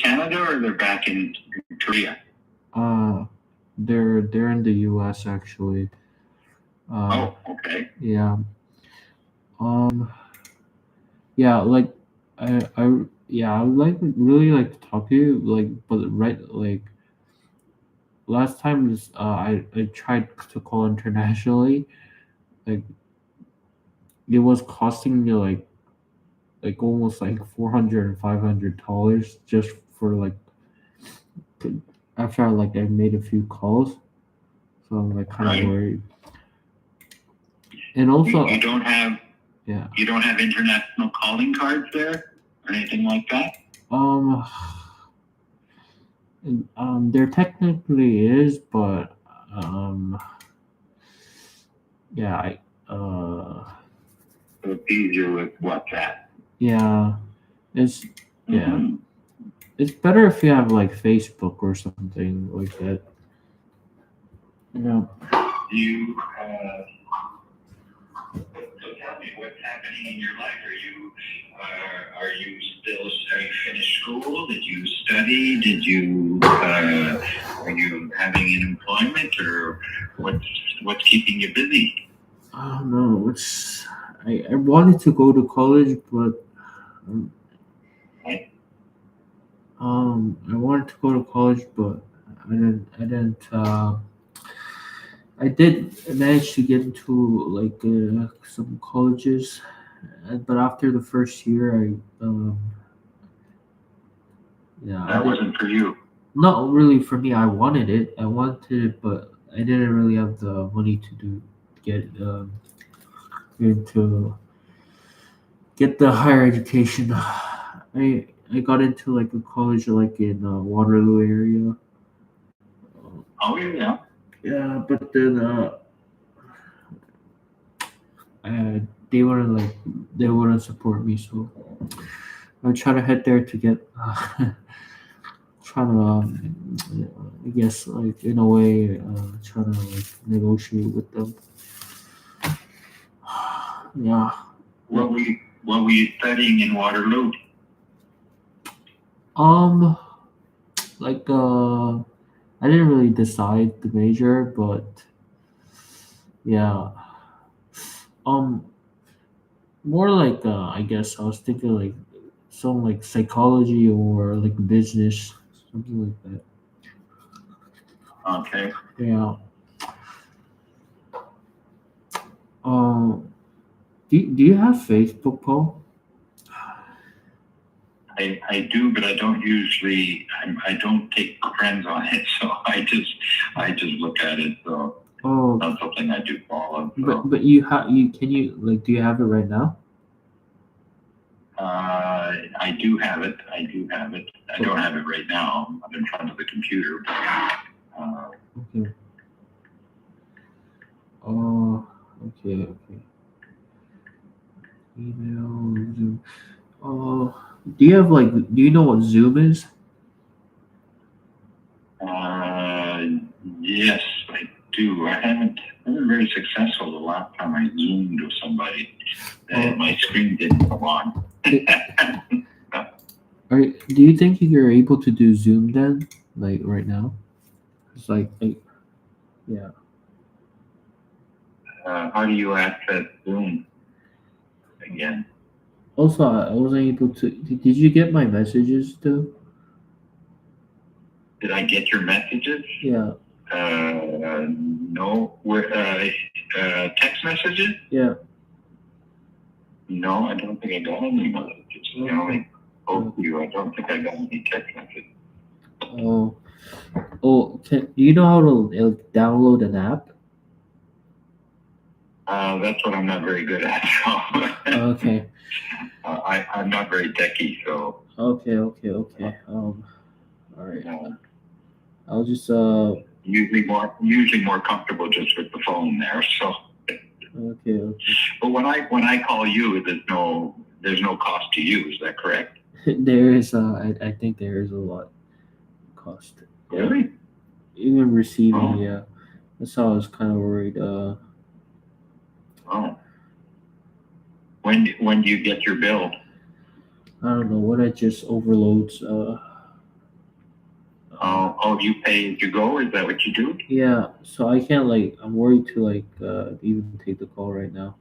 Canada or they're back in Korea? Uh, they're in the U.S. actually. Uh, Oh, okay. yeah. Um, yeah. Like, yeah. I would like really like to talk to you. Like, but right, like last time is I tried to call internationally. Like, it was costing me like almost like $400 and $500 just for like after I made a few calls. So I'm like kind of Right. worried. And You also, don't have yeah. international calling cards there or anything like that? Um, there technically is, but um, yeah, So it's easier with WhatsApp. yeah, it's yeah, Mm-hmm. it's better if you have like Facebook or something like that. Yeah. You so tell me what's happening in your life. Are you still are you finished school? Did you study? Did you are you having an employment or what's keeping you busy? I don't know. I wanted to go to college, but um, I wanted to go to college, but I didn't. I did manage to get into like some colleges, but after the first year, yeah, I That did wasn't for you. not really for me. I wanted it. I wanted it, but I didn't really have the money to get into get the higher education. I got into like a college like in Waterloo area. Oh yeah. Yeah, but then they wouldn't they wouldn't support me, so I try to head there to get trying to I guess like in a way trying to like negotiate with them. Yeah. What were you studying in Waterloo? Um. Like I didn't really decide the major, but yeah. Um. More like I guess I was thinking like some like psychology or like business, something like that. Okay. Yeah. Um. Do you have Facebook, Paul? I do, but I don't usually. I don't take friends on it, so I just look at it. So Oh, not something I do follow. So but you have you can you like do you have it right now? I do have it. I do have it. I don't have it right now. I'm in front of the computer. Okay. Oh, okay, okay. Email, Zoom. Oh, do you have like? Do you know what Zoom is? uh, yes, I do. I haven't been very successful the last time I zoomed with somebody. My screen didn't come on. Do you think you're able to do Zoom then, like right now? It's like yeah. How do you access Zoom again? Also, I wasn't able to. Did you get my messages too? Did I get your messages? Yeah, No. Text messages? yeah. No, I don't think I got any messages. I only spoke to you. I don't think I got any text messages. Oh, do you know how to download an app? That's what I'm not very good at. So Okay, I'm not very techy, so okay. All right. uh, I'll just usually more comfortable just with the phone there. So, okay. but when I call you, there's no cost to you. Is that correct? There is I think there is a lot cost. Really? Even receiving, Oh, yeah. That's how I was kind of worried. oh. When do you get your bill? I don't know what I just overloads. Oh, you pay as you go? Is that what you do? Yeah, so I can't like. I'm worried to like even take the call right now.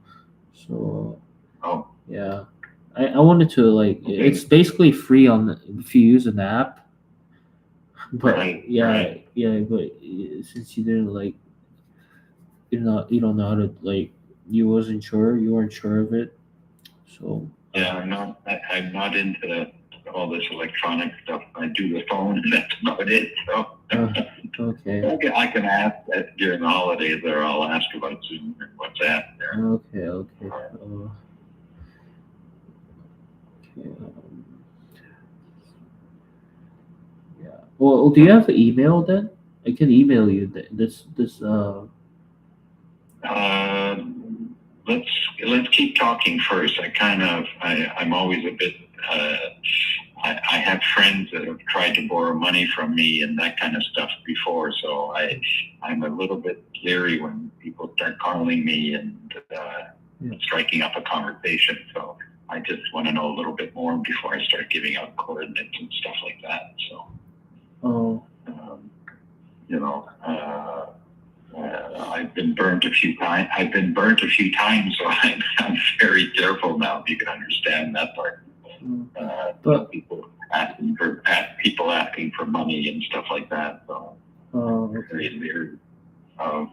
So Oh, yeah, I wanted to like. okay. It's basically free on if you use an app. But Right, yeah, right. yeah. But since you didn't like, you don't know how to like. You wasn't sure. You weren't sure of it. So Yeah, I'm not into all this electronic stuff. I do the phone, and that's about it. So uh, okay, I can ask that during the holidays, or I'll ask about Zoom and WhatsApp there. okay. Okay. Yeah. Well, do you have an email then? I can email you this. Uh, let's let's keep talking first. I'm always a bit. Uh, I have friends that have tried to borrow money from me and that kind of stuff before, so I'm a little bit leery when people start calling me and striking up a conversation. So I just want to know a little bit more before I start giving out coordinates and stuff like that. So Oh. you know. I've been burnt a few times. I've been burnt a few times, so I'm very careful now. If you can understand that part. But People asking for money and stuff like that. So I'm very leery of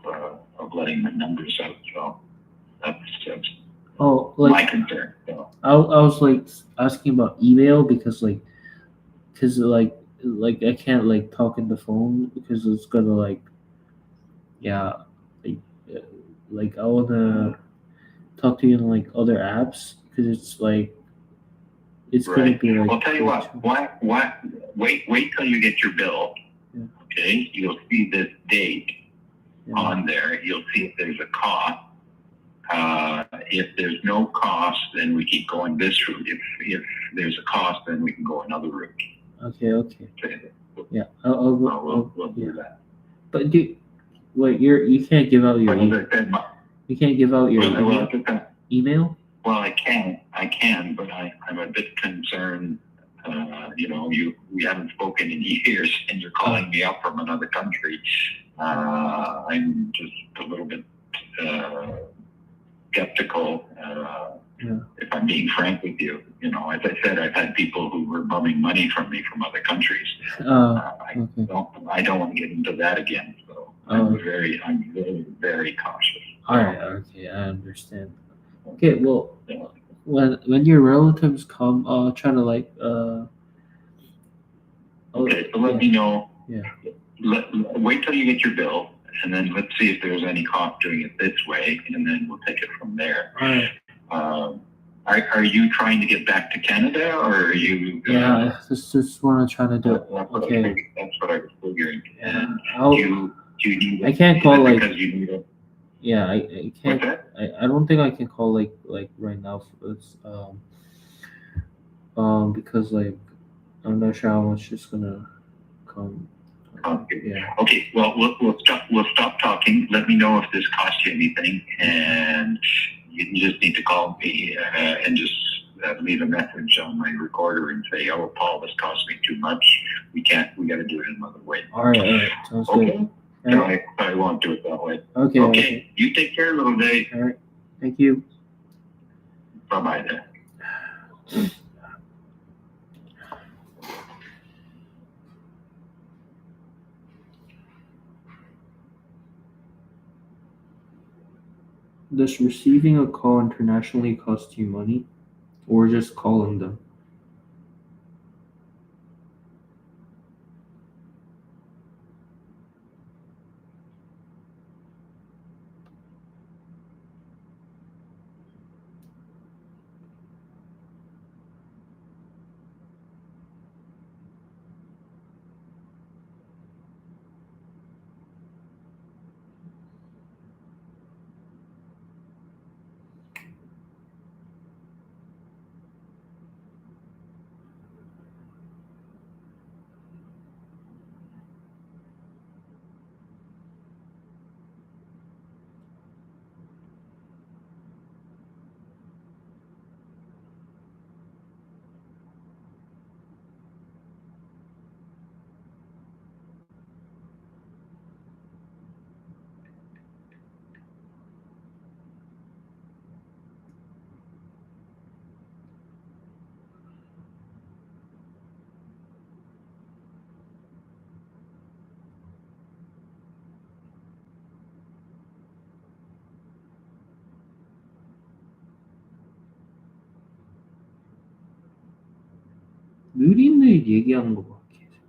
letting the numbers out. So that's oh, my like concern. So I was like asking about email because I can't like talk in the phone because it's gonna like yeah like uh, like I wanna talk to you in like other apps because it's like it's gonna right. be like Well, tell you what. Wait till you get your bill. Yeah. Okay, you'll see this date Yeah. on there. You'll see if there's a cost. If there's no cost, then we keep going this route. If there's a cost, then we can go another route. Okay. Okay. Yeah. We'll do that. But wait, you can't give out your But as I said, you can't give out your email. Well, I can, but I'm a bit concerned. We haven't spoken in years, and you're calling me up from another country. I'm just a little bit skeptical. If I'm being frank with you, as I said, I've had people who were bumming money from me from other countries. I don't want to get into that again. So I'm very, very cautious. All right. Okay, I understand. Okay. Well, when your relatives come, try to like Okay, so let me know. Yeah. Wait till you get your bill, and then let's see if there's any cost doing it this way, and then we'll take it from there. All right. Are you trying to get back to Canada, or are you? Yeah, just what I'm trying to do. Okay. That's what I was figuring. And I'll, do you need? I can't call like. Because you need it. Yeah, I can't. I don't think I can call like right now. It's because like I'm not sure how much it's gonna come. Okay. Yeah. Okay. Well, we'll stop talking. Let me know if this costs you anything, and you just need to call me and just leave a message on my recorder and say, "Oh, Paul, this cost me too much. We can't. We got to do it another way." All right. Sounds good. No, I won't do it that way. Okay. Okay. You take care, little day. All right. Thank you. Bye bye then. Does receiving a call internationally cost you money, or just calling them? 느릿느릿 얘기하는 거 봐. 계속.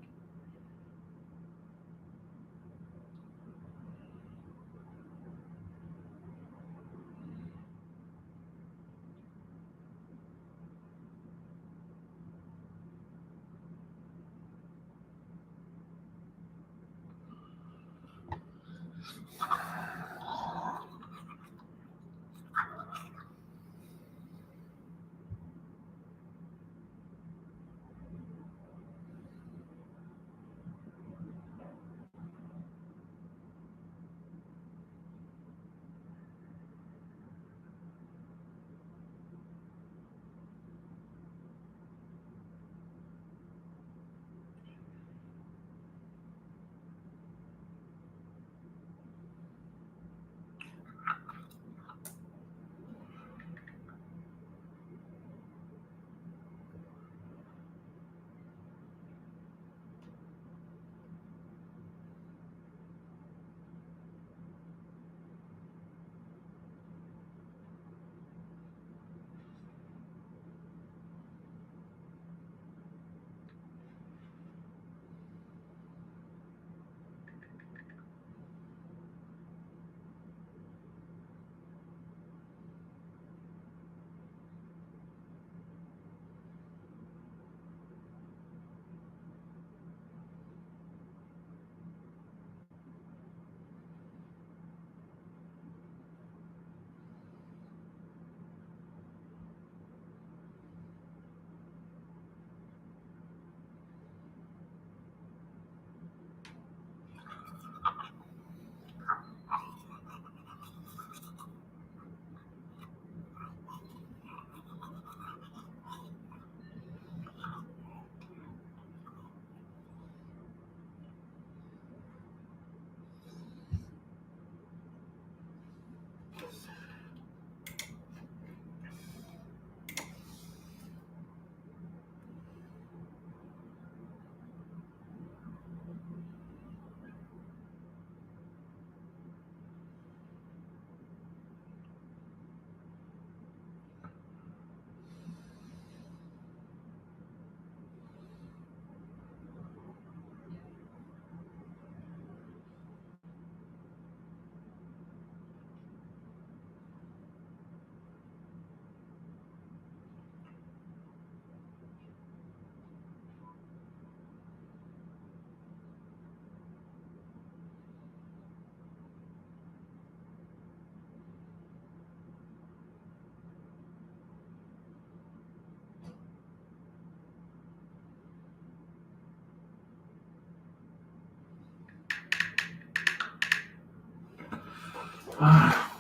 아,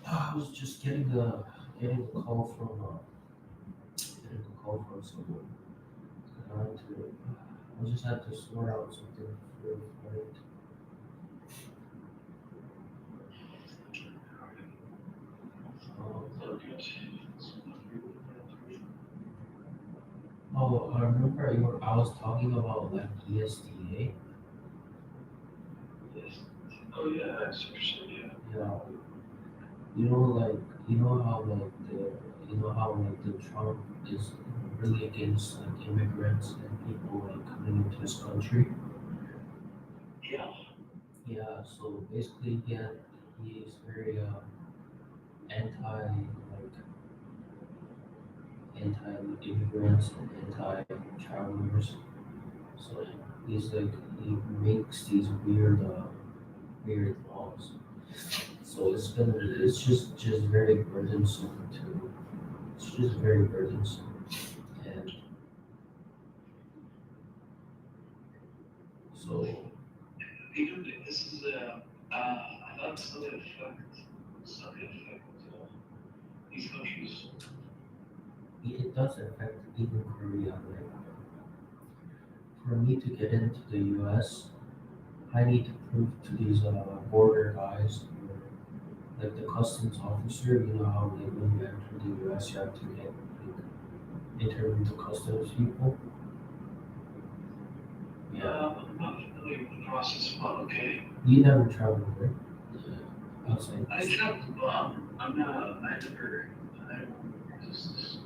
I was just getting a call from someone. I just had to sort out something real quick. Um, I remember I was talking about like ESTA. Yes. Oh yeah, that's interesting. Yeah. Yeah, you know how like the Trump is really against like immigrants and people like coming into this country. Yeah. Yeah, so basically, he is very anti-immigrants and anti-travelers. So he's like he makes these weird laws. So it's just very burdensome to it's just very burdensome. And so Even this is I thought some affect these countries. it does affect even Korea. Like for me to get into the US, I need to prove to these border guys, like the customs officer, you know how like when you enter the US you have to get like interview the customs people. Yeah. I'm not familiar with the process, but okay. You never traveled, right? Outside. I have, I'm not, I don't just,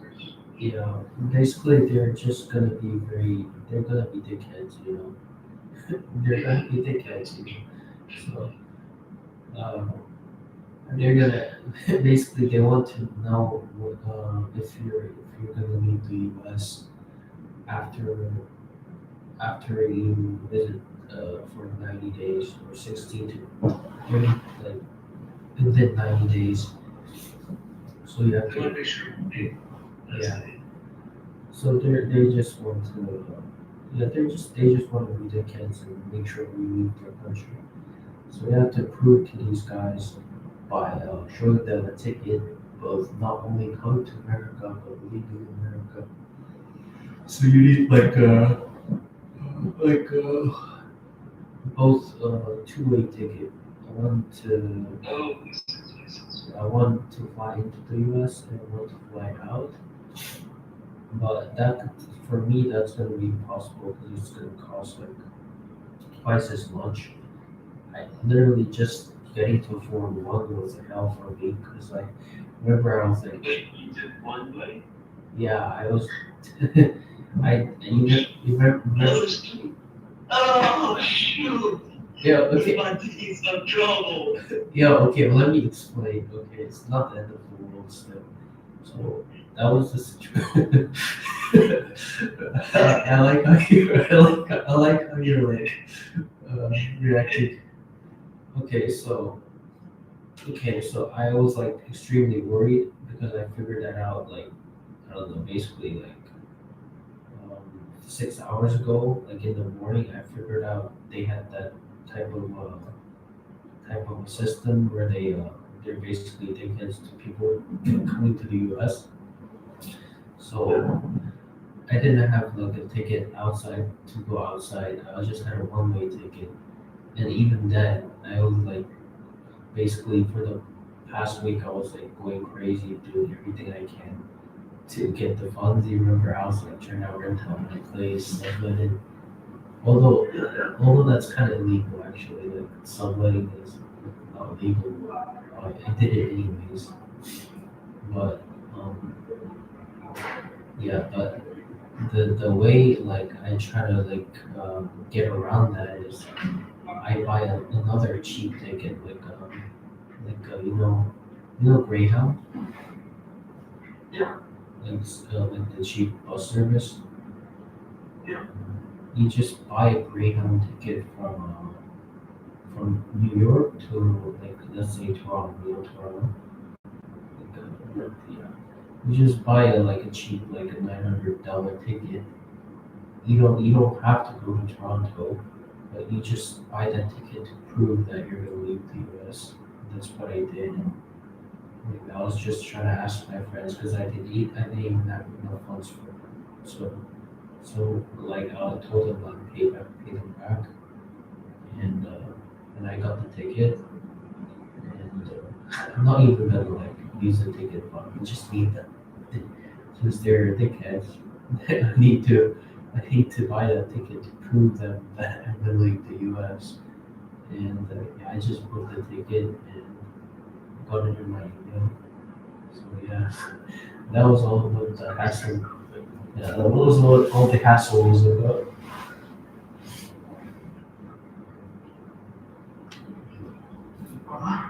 Yeah. Basically they're just gonna be they're gonna be dickheads, you know. they're gonna be dickheads, So they're gonna basically they want to know if you're gonna leave the U.S. after you visit for 90 days or 16 to 30 like within 90 days. So you have to yeah. So they just want to they just want to be the kids and make sure we leave their country. So we have to prove to these guys by showing them a ticket, both not only come to America but leaving America. So you need like both two-way ticket. One to fly into the U.S. and one to fly out. But for me, that's gonna be impossible because it's gonna cost like twice as much. I literally just getting to Form One was a hell for me because I remember I was like, Wait, you did one way? yeah, I was. You remember? Oh, shoot. Yeah, okay. You want to get some trouble. Yeah, okay, well, let me explain. Okay, it's not the end of the world still. So that was the situation. I like how I like how you're like reacting. Okay, so I was like extremely worried because I figured that out like I don't know, basically like 6 hours ago, like in the morning. I figured out they had that type of a system where they're basically tickets to people coming to the U.S. So I didn't have like a ticket outside to go outside. I just had a one-way ticket, and even then, I was like basically for the past week, I was like going crazy, doing everything I can to get the funds. You remember, I was like trying to rent out my place, subletting. Although that's kind of illegal actually. Like subletting is not legal. I did it anyways, but yeah, but the way like I try to like get around that is I buy another cheap ticket like Greyhound, Yeah. like the cheap bus service. Yeah. You just buy a Greyhound ticket from New York to like let's say Toronto, Toronto. Yeah. You just buy like a cheap like a $900 ticket. You don't have to go to Toronto, but you just buy that ticket to prove that you're gonna leave the U.S. That's what I did. Like, I was just trying to ask my friends because I didn't even have enough funds for it. So like I told them like pay them back, and I got the ticket, and I'm not even gonna like use the ticket, but I just need them since they're dickheads. I need to buy that ticket to prove them that I'm gonna leave the U.S. And yeah, I just booked the ticket and got it in my email. So yeah, that was all about the hassle. Yeah, that was what all the hassle was about.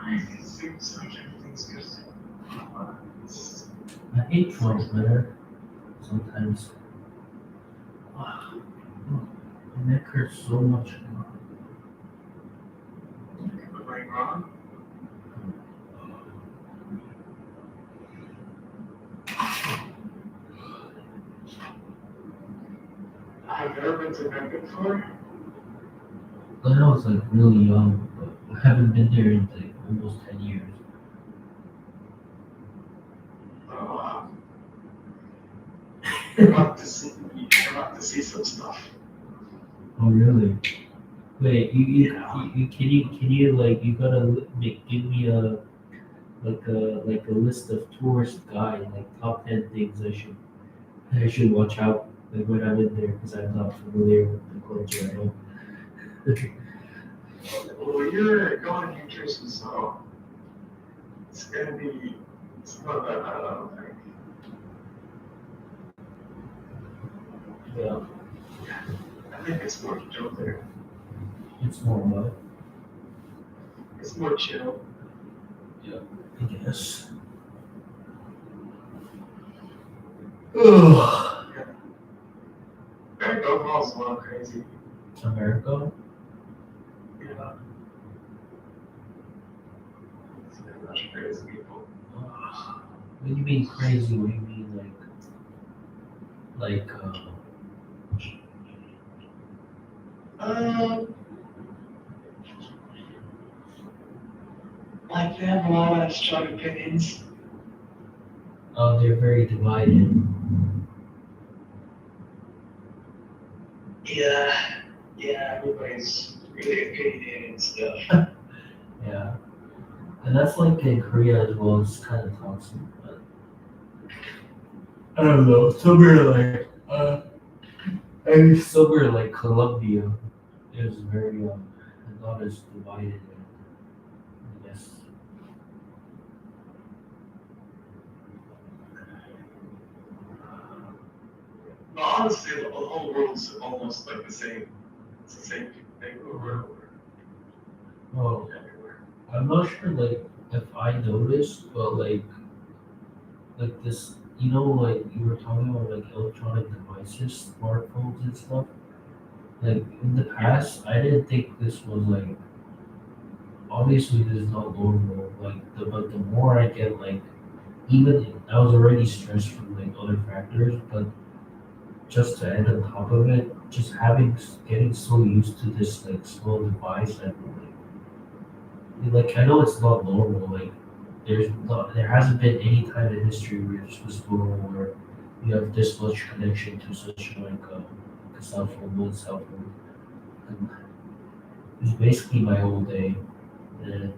It seems like everything's good. I hate Trump, man. Sometimes my neck hurts so much. Am I wrong? Have you ever been to America before? When I was like really young, but I haven't been there in like almost 10 years. Oh, wow. You're about to see some stuff. Oh really? Wait, Yeah. can you like you gotta give me a list of tourist guide like top 10 things I should watch out like when I'm in there because I'm not familiar with the culture at all. Well, you're going to New Jersey, so it's not that bad, I don't think. Yeah. I think it's more to do there. It's more what? It's more chill. I guess. Ugh. America overall is a little crazy. America? Yeah. It's a bunch of crazy people. Ugh. What do you mean crazy? What do you mean like Like they have a lot of strong opinions. oh, they're very divided. Yeah, everybody's really opinionated and stuff. Yeah. And that's like in Korea as well, it's kind of toxic, but I don't know. Somewhere like Colombia is very not as divided and yes. But honestly, the whole world's almost like the same. It's the same thing over and over. Well, Everywhere. I'm not sure like if I noticed, but like this, like you were talking about like electronic devices, smartphones and stuff. Like in the past, I didn't think this was like obviously this is not normal. But the more I get like even I was already stressed from like other factors, but just to add on top of it, just getting so used to this like small device and like I know it's not normal. Like there hasn't been any time in history where this was normal where you have this much connection to such like a cell phone, one cell phone. And it's basically my whole day, and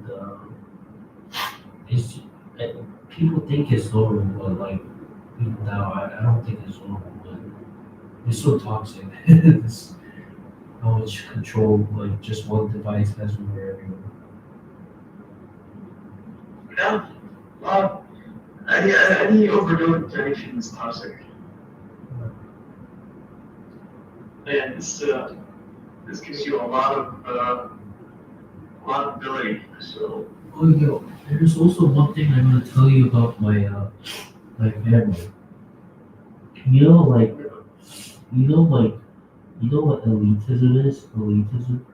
it's people think it's normal, but like even now I don't think it's normal. But it's so toxic. It's how much control like just one device has over everyone. Yeah. Well, any overdoing anything is toxic. And this gives you a lot of ability. So Oh, yo, there's also one thing I'm gonna tell you about my family. You know, like like you know what elitism is? Elitism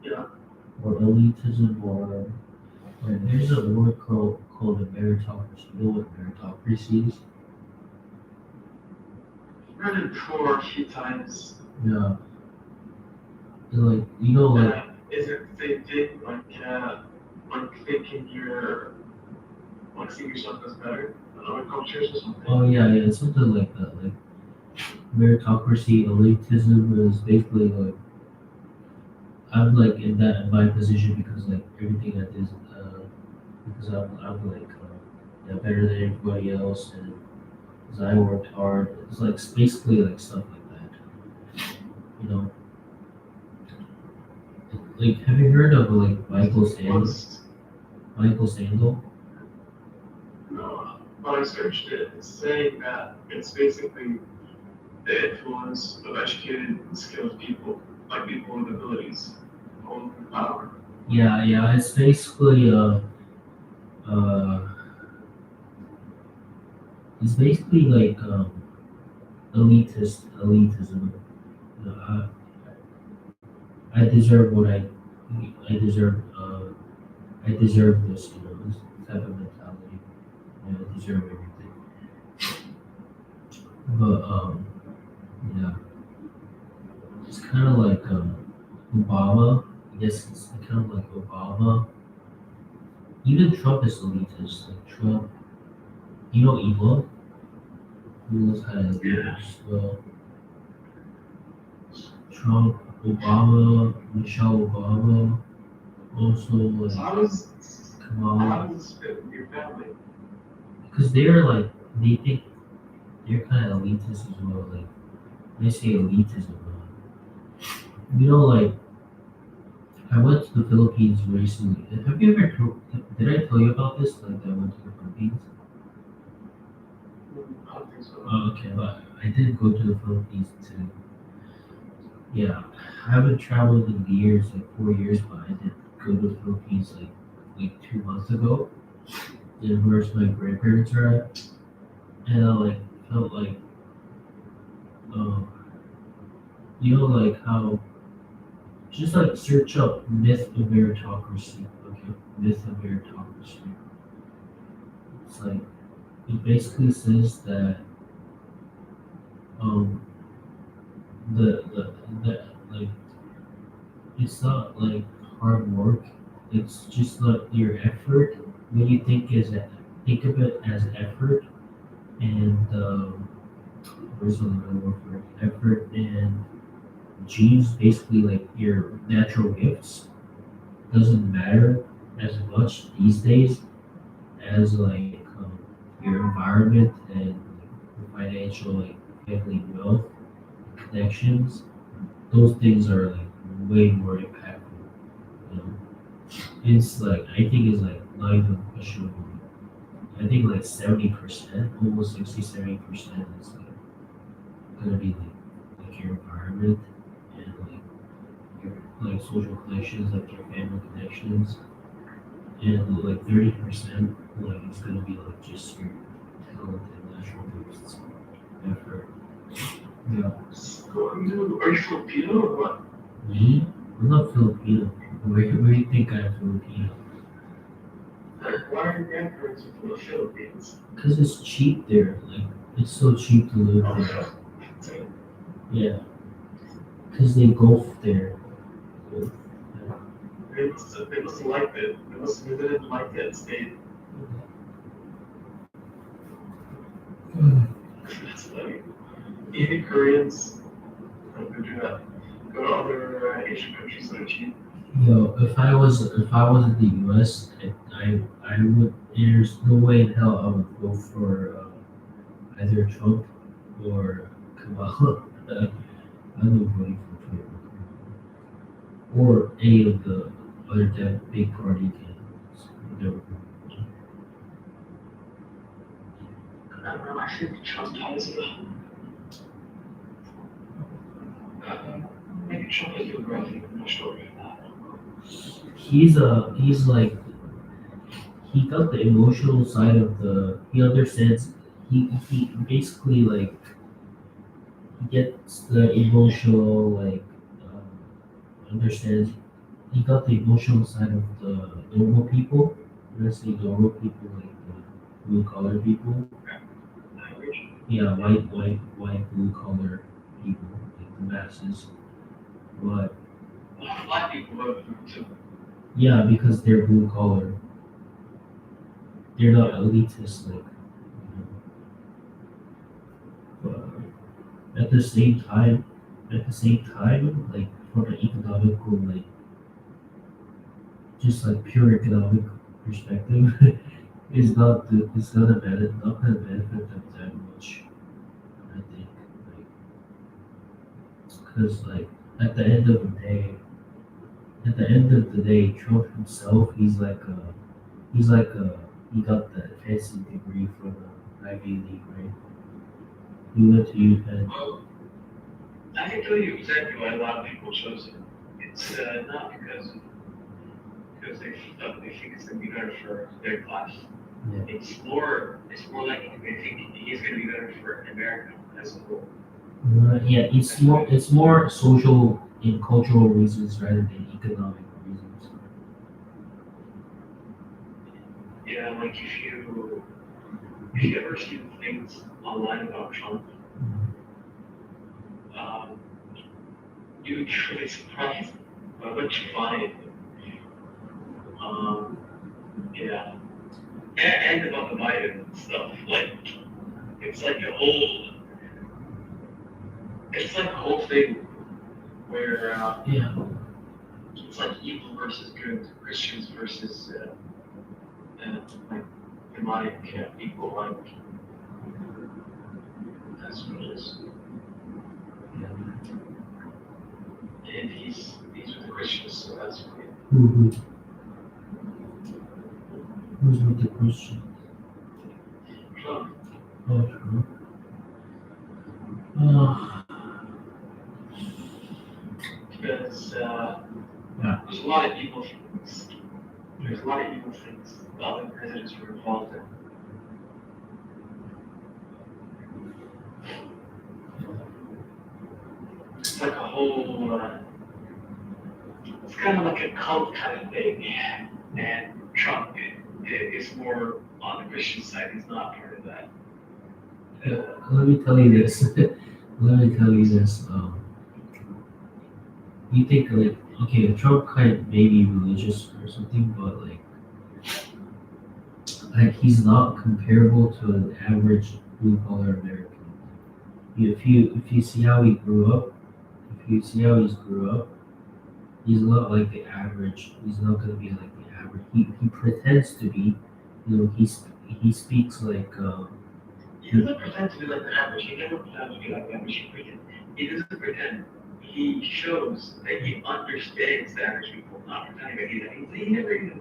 yeah, or elitism or there's a word called a meritocracy. You know what meritocracy is? I've heard it before a few times. Yeah. And like like Is it the same thing like thinking you're like seeing yourself as better than other cultures or something? oh yeah, something like that. Like meritocracy, elitism is basically like I'm like in my position because like everything I did because I'm like better than everybody else and because I worked hard. It's like basically like stuff like that. You know, like have you heard of like Michael Sandel? Most, Michael Sandel? no, when I searched it, it's saying that it's basically the influence of educated and skilled people, like people with abilities, hold power. Yeah. It's basically uh it's basically like elitism. You know, I deserve what I deserve. I deserve this. This type of mentality. I deserve everything. But yeah, it's kind of like Obama. I guess it's kind of like Obama. Even Trump is elitist. Like Trump, Elon. Elon's kind of Yeah. elitist. Well, Trump, Obama, Michelle Obama, also So like Kamala, how does this fit with your family? because they're like they think they're kind of elitist as well. Like when I say elitism, like I went to the Philippines recently. Have you ever? Did I tell you about this? Like I went to the Philippines. I don't think so. Oh, okay, but I did go to the Philippines too. Yeah, I haven't traveled in years, like 4 years, but I did go to the Philippines like 2 months ago. And where's my grandparents are at, and I like felt like, um, like how just like search up myth of meritocracy. Okay, myth of meritocracy. It's like it basically says that um the like it's not like hard work. It's just like your effort. When you think of it as effort and where's the other word for it? Effort and genes, basically like your natural gifts, doesn't matter as much these days as like your environment and like, financial like family wealth connections. Those things are like way more impactful. You know, it's like I think it's like not even questionable. I think like 70%, almost 60-70% is like gonna be like your environment and like your like social connections, like your family connections, and like 30% like it's gonna be like just your talent and natural gifts, effort. Yeah. So, are you Filipino or what? Me? I'm not Filipino. Where do you think I'm Filipino? Why are your grandparents from the Philippines? Because it's cheap there. Like, it's so cheap to live there. So, Yeah. Because they golf there. they must have liked it. They didn't like it. Stayed. That's funny. Even Koreans go do that. Go to other Asian countries that are cheap. If I was in the U.S., I would. There's no way in hell I would go for either Trump or Kamala. I'm not voting for Trump or any of the other big party candidates. Whatever. I don't know. I think Trump has maybe Trump is progressive. I'm not sure. He's like he got the emotional side of the. He understands. He basically like he gets the emotional like understands. He got the emotional side of the normal people. Let's say normal people like the blue collar people. Yeah, white blue collar people, like the masses. But Black people vote for him too. yeah, because they're blue collar, they're not elitist like. But at the same time, like from an economical, like just like pure economic perspective, it's not gonna benefit them that much. I think, like, because like at the end of the day, Trump himself, he got that fancy degree from the Ivy League, right? He went to UPenn. Well, I can tell you exactly why a lot of people chose him. It's not because they think it's going to be better for their class. Yeah. It's more like they think he's going to be better for America as a whole. Yeah, it's more social and cultural reasons rather than economic reasons. Yeah, like if you ever see things online about Trump, you'd be really surprised by what you find. Yeah, and about the Biden stuff. Like it's like a whole thing where Yeah, it's like evil versus good, Christians versus like demonic people. Like that's what it is. yeah. And he's with the Christians, so that's weird. Who's with the Christian? Trump. Oh, Trump. Uh, It's Yeah. there's a lot of evil things. There's a lot of evil things the other presidents were involved in. It's like a whole. It's kind of like a cult kind of thing, and Trump is more on the Christian side. He's not part of that. Let me tell you this. Let me tell you this. You think like, okay, Trump kind may be religious or something, but like he's not comparable to an average blue collar American. If you see how he grew up, if you see how he's grew up, he's not like the average. He's not gonna be like the average. He pretends to be. You know, he speaks like. He doesn't pretend to be like the average. He never pretends to be like the average. He doesn't pretend. He shows that he understands the average people, not pretending that he's average. He never even,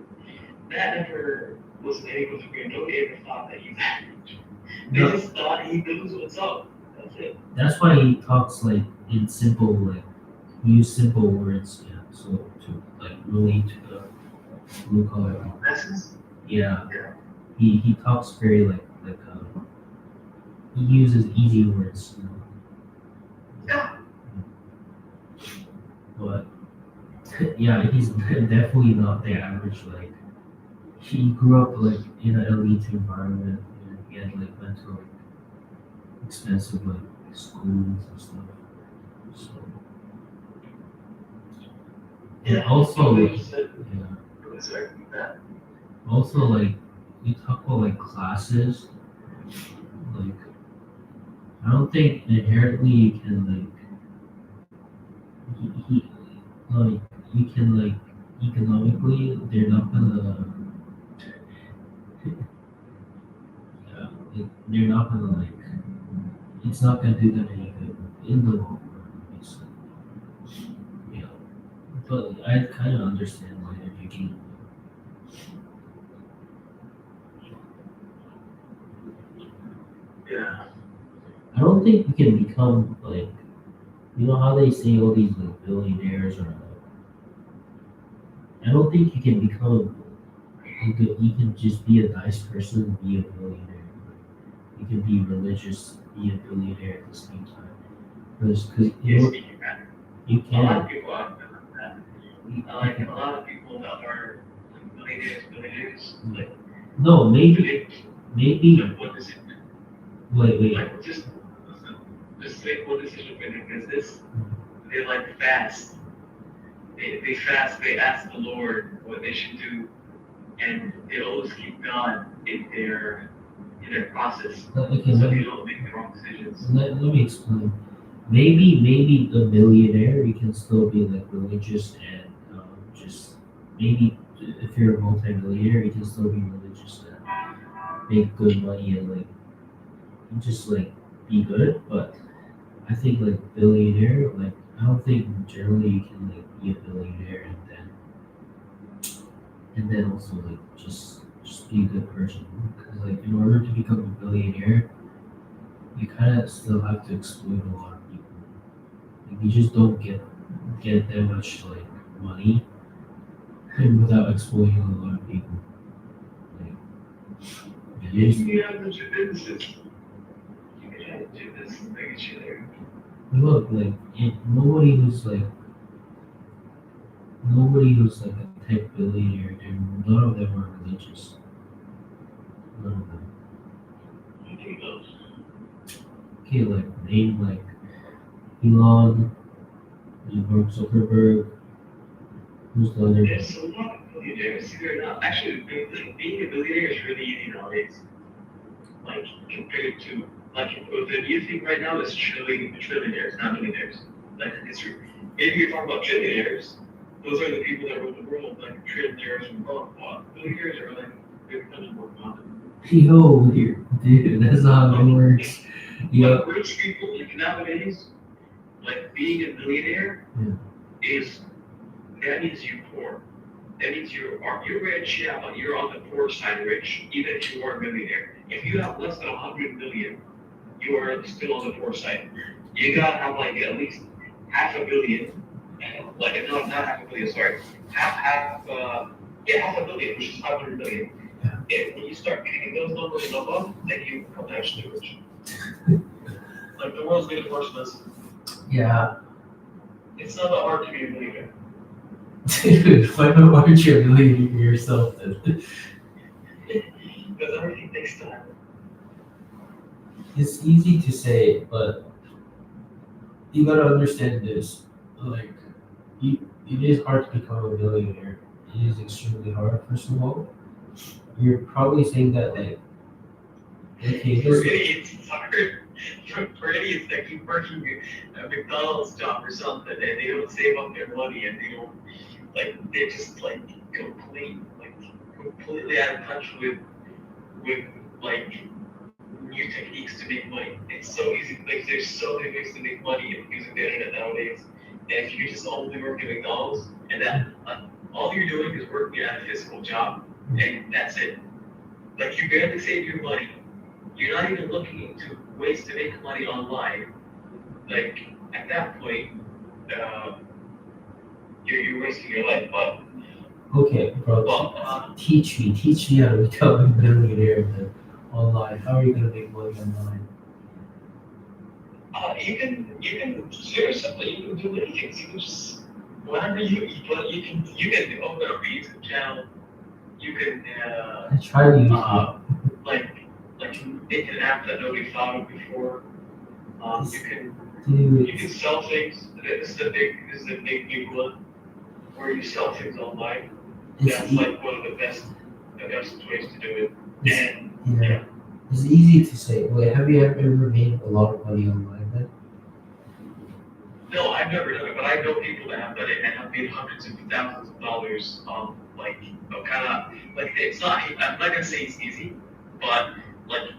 that never was able to agree. Nobody ever thought that he's average. They No. just thought he knows what's up. That's it. That's why he talks like in simple, like use simple words, yeah. So to like relate to the blue collar people. Masses? Yeah. Yeah. He talks very like he uses easy words, you know. Yeah. But yeah, he's definitely not the average. Like he grew up like in an elite environment, and he had like went to like expensive like schools and stuff. So and also They like, just said, yeah, sorry, that. also like you talk about like classes, like I don't think inherently you can he like you can like economically they're not gonna yeah, like, they're not gonna like it's not gonna do them any good in the long run, basically. Yeah. But I kind of understand why they're making Yeah. I don't think you can become like you know how they say all these like billionaires are like I don't think you can become a good you can just be a nice person and be a billionaire. You can be religious, be a billionaire at the same time. Because you know, Speaking matter. you A lot of can't people are that. Like a lot of people that are millionaires, like no maybe like what is it? wait Like just like what decision making is this? They like fast. They fast. They ask the Lord what they should do, and they always keep God in their process, okay so they don't make the wrong decisions. let me explain. Maybe a millionaire you can still be like religious and just maybe if you're a multi-millionaire you can still be religious and make good money and like just like be good. But I think like billionaire like I don't think generally you can like be a billionaire and then also like just be a good person because like in order to become a billionaire you kind of still have to exploit a lot of people. Like you just don't get that much like money without exploiting a lot of people. Like you just You have legit businesses. You can have legit businesses that get you there. look like nobody who's like a tech billionaire. None of them are religious. None of them. You think those? Okay, like name like Elon, Mark Zuckerberg. Who's the other? There's a lot of billionaires here now. Actually, being a billionaire is really easy nowadays. Like compared to like the new thing right now is trillionaires, not millionaires. Like it's if you're talking about trillionaires, those are the people that rule the world. Like trillionaires and billionaires are like they're becoming more common. Yo, dude, that's not how it works. Yeah, But rich people like nowadays, like being a millionaire is that means you're poor. That means you're rich, yeah, but you're on the poor side rich, even if you are a millionaire. If you have less than 100 million, you are still on the poor side. You gotta have like at least half a billion like not half a billion, sorry, half half a billion, which is 500 million. Yeah. And when you start hitting those numbers and above, then you become actually rich. Like the world's getting more expensive. Yeah. It's not that hard to be a millionaire. Dude, why aren't you believing yourself then? Because everything takes time. It's easy to say, but you gotta understand this. Like, it is hard to become a millionaire. It is extremely hard, first of all. You're probably saying that, like, okay, For this idiots, it's hard. For idiots that keep working a McDonald's job or something and they don't save up their money and they don't, like, they're just like completely out of touch with like new techniques to make money. It's so easy, like there's so many ways to make money using the internet nowadays. And if you just only work at McDonald's and that all you're doing is working at a physical job and that's it. Like you barely save your money. You're not even looking into ways to make money online. Like at that point, you're wasting your life. But okay, bro. Teach me how to become a millionaire then online. How are you gonna make money online? you can very simply you can do anything. You can just whatever you can open up a YouTube channel. You can I try to use it. like make an app that nobody thought of before. You Dude, can sell things. This is a big new one where you sell things online. it's, That's e- like one of the best ways to do it. And yeah. It's easy to say. Wait, have you ever made a lot of money online then? no, I've never done it, but I know people that have done it and have made hundreds of thousands of dollars. Kind of like it's not. I'm not gonna say it's easy, but like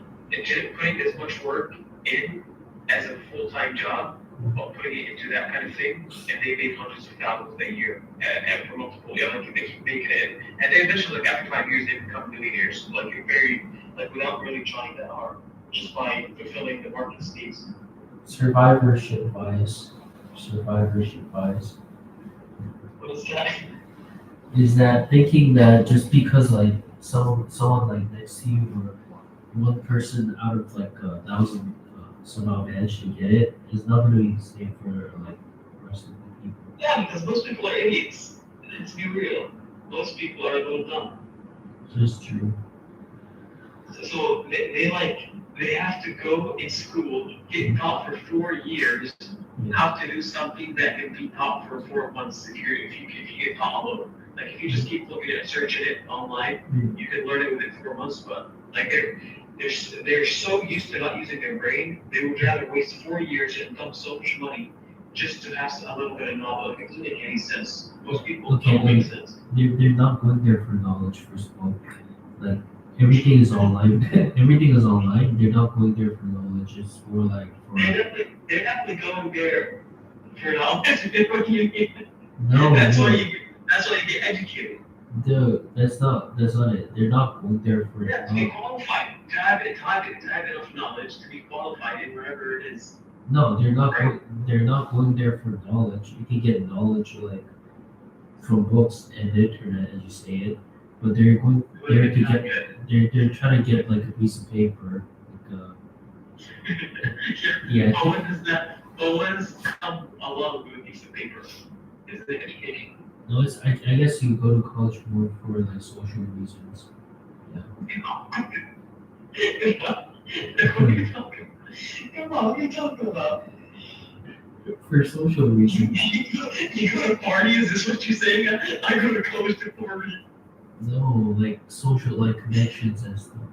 putting as much work in as a full-time job, but putting it into that kind of thing, and they make hundreds of thousands a year, and for multiple, like they keep making it, and they eventually, like after 5 years, they become millionaires. Like you're very, like without really trying that hard, just by fulfilling the market's needs. Survivorship bias. Survivorship bias. What is that? Is that thinking that just because like someone like next to you or one person out of like 1,000 somehow managed to get it is not going to be the same for like the rest of the people. Yeah, because most people are idiots. Let's be real. Most people are a little dumb. That's true. So they have to go in school, get taught for 4 years how to do something that can be taught for 4 months if you get taught alone. Like if you just keep looking at searching it online, you can learn it within 4 months. But like they're so used to not using their brain, they would rather waste 4 years and dump so much money just to have a little bit of knowledge. It doesn't make any sense. Most people don't make sense. They're not going there for knowledge, first of all. Like everything is online. Everything is online. They're not going there for knowledge. It's more like for They're definitely going there for knowledge. no. That's no. why you get educated. Dude, that's not it. They're not going there for Yeah, to be qualified, to have enough knowledge to be qualified in wherever it is. No, they're not. They're not going there for knowledge. You can get knowledge like from books and the internet, as you say it. But they're going there to get. They're trying to get like a piece of paper. Like yeah. But when does come along with a piece of paper? Is it education? No, it's. I guess you go to college more for like social reasons. What are you talking about? Come on, what are you talking about? For social reasons. You go to parties? Is this what you're saying? I go to college to party. No, like social, like connections and stuff.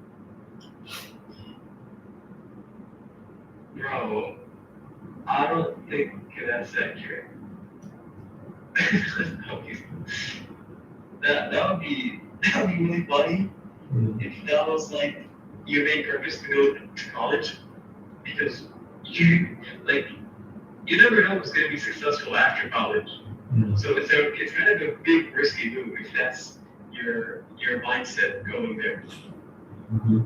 Bro, I don't think that's accurate. that would be really funny if that was like your main purpose to go to college, because you never know who's going to be successful after college. Yeah. So it's kind of a big risky move if that's your mindset going there. Mm-hmm.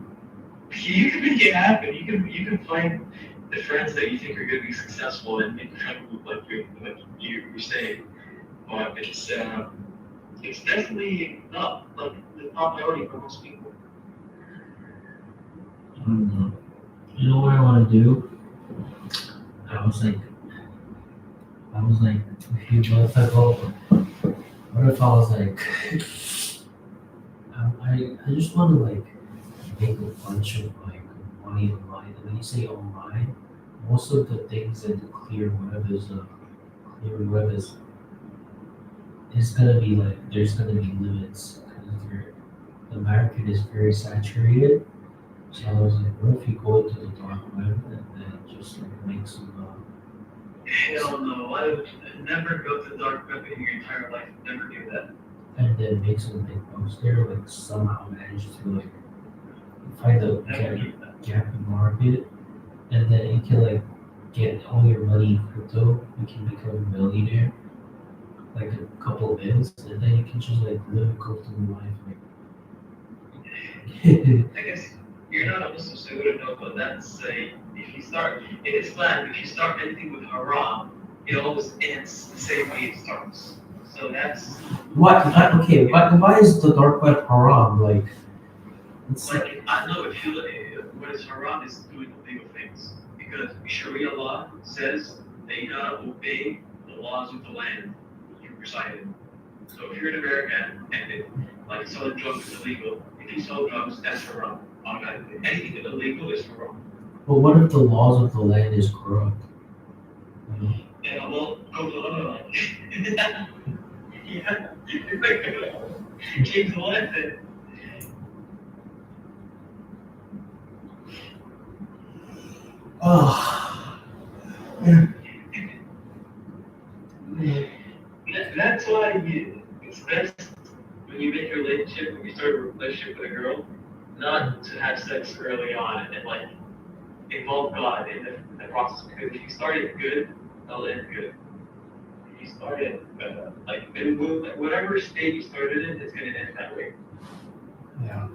You can make it happen. You can find the friends that you think are going to be successful and make the friend move like you're saying. but it's definitely not like the top priority for most people. I don't know. You know what I want to do? I was like, a few months ago, what if I was like, I just want to like make a bunch of like money online. And when you say online, most of the things in the clear web is gonna be like there's gonna be limits because the market is very saturated. So I was like, what if you go to the dark web and then just like make some Hell no, I would never go to the dark web in your entire life. Never do that. and then make some big bucks there, like somehow manage to like find a Never do that. gap in market, and then you can like get all your money in crypto. You can become a millionaire, like a couple of minutes, and then you can just like live a comfortable life. Like, I guess you're not a Muslim, so you wouldn't know, but that's if you start in Islam, if you start anything with haram, it always ends the same way it starts. So that's what? Okay, why is the dark web haram? Like, it's like I know if you what is haram is doing illegal things because Sharia law says that you gotta obey the laws of the land you reside in. So if you're in America and like selling drugs is illegal, if you sell drugs, that's haram. Automatically, anything illegal is haram. but what if the laws of the land is corrupt? You know? Yeah, well, go to the other line. Yeah, it's like change the land then. Oh. That's why it's best when you make a relationship, when you start a relationship with a girl, not to have sex early on and like involve God in the process. Because if you start it good, they'll end good. If you start it whatever state you started in, it's gonna end that way. Yeah.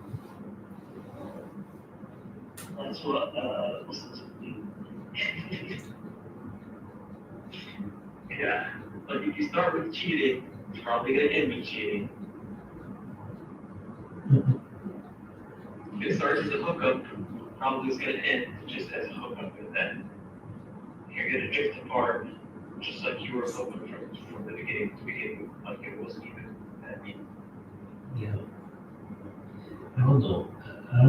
That's what yeah. Like if you start with cheating, you're probably gonna end with cheating. If it starts as a hookup, probably it's gonna end just as a hookup, and then you're gonna drift apart, just like you were hoping from the beginning to beginning, like it wasn't even that deep. Yeah. I don't know. I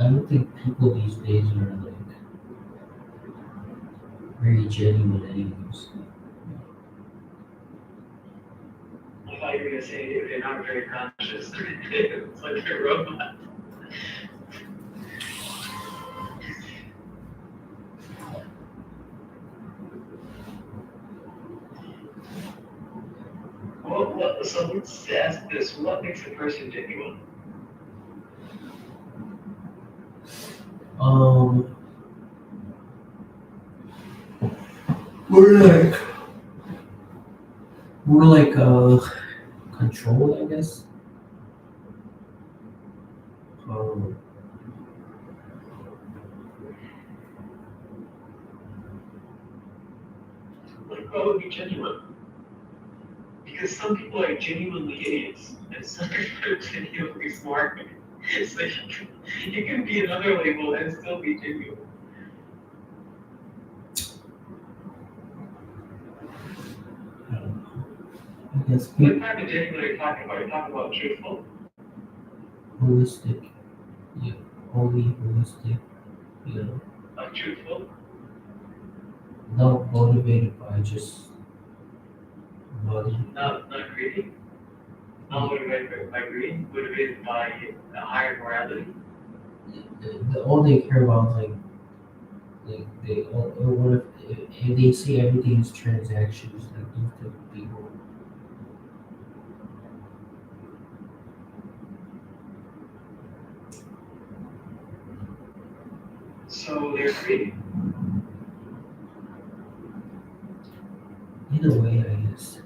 don't think people these days are like very genuine anyways. I thought you were gonna say if they're not very conscious, it's like a robot. So let's ask this: what makes a person genuine? We're like control, I guess. Like, what would be genuine? Because some people are genuinely idiots, and some people are genuinely smart. So you can be another label and still be genuine. I don't know. I guess What type of genuine are you talking about? You're talking about truthful? holistic. Yeah. Holy holistic. You know. Like truthful? Not motivated by just money. Not greedy? Not motivated by greed, motivated by a higher morality. All they care about is like they or what if they see everything is transactions like these type of people. So they're greedy. In a way, I guess.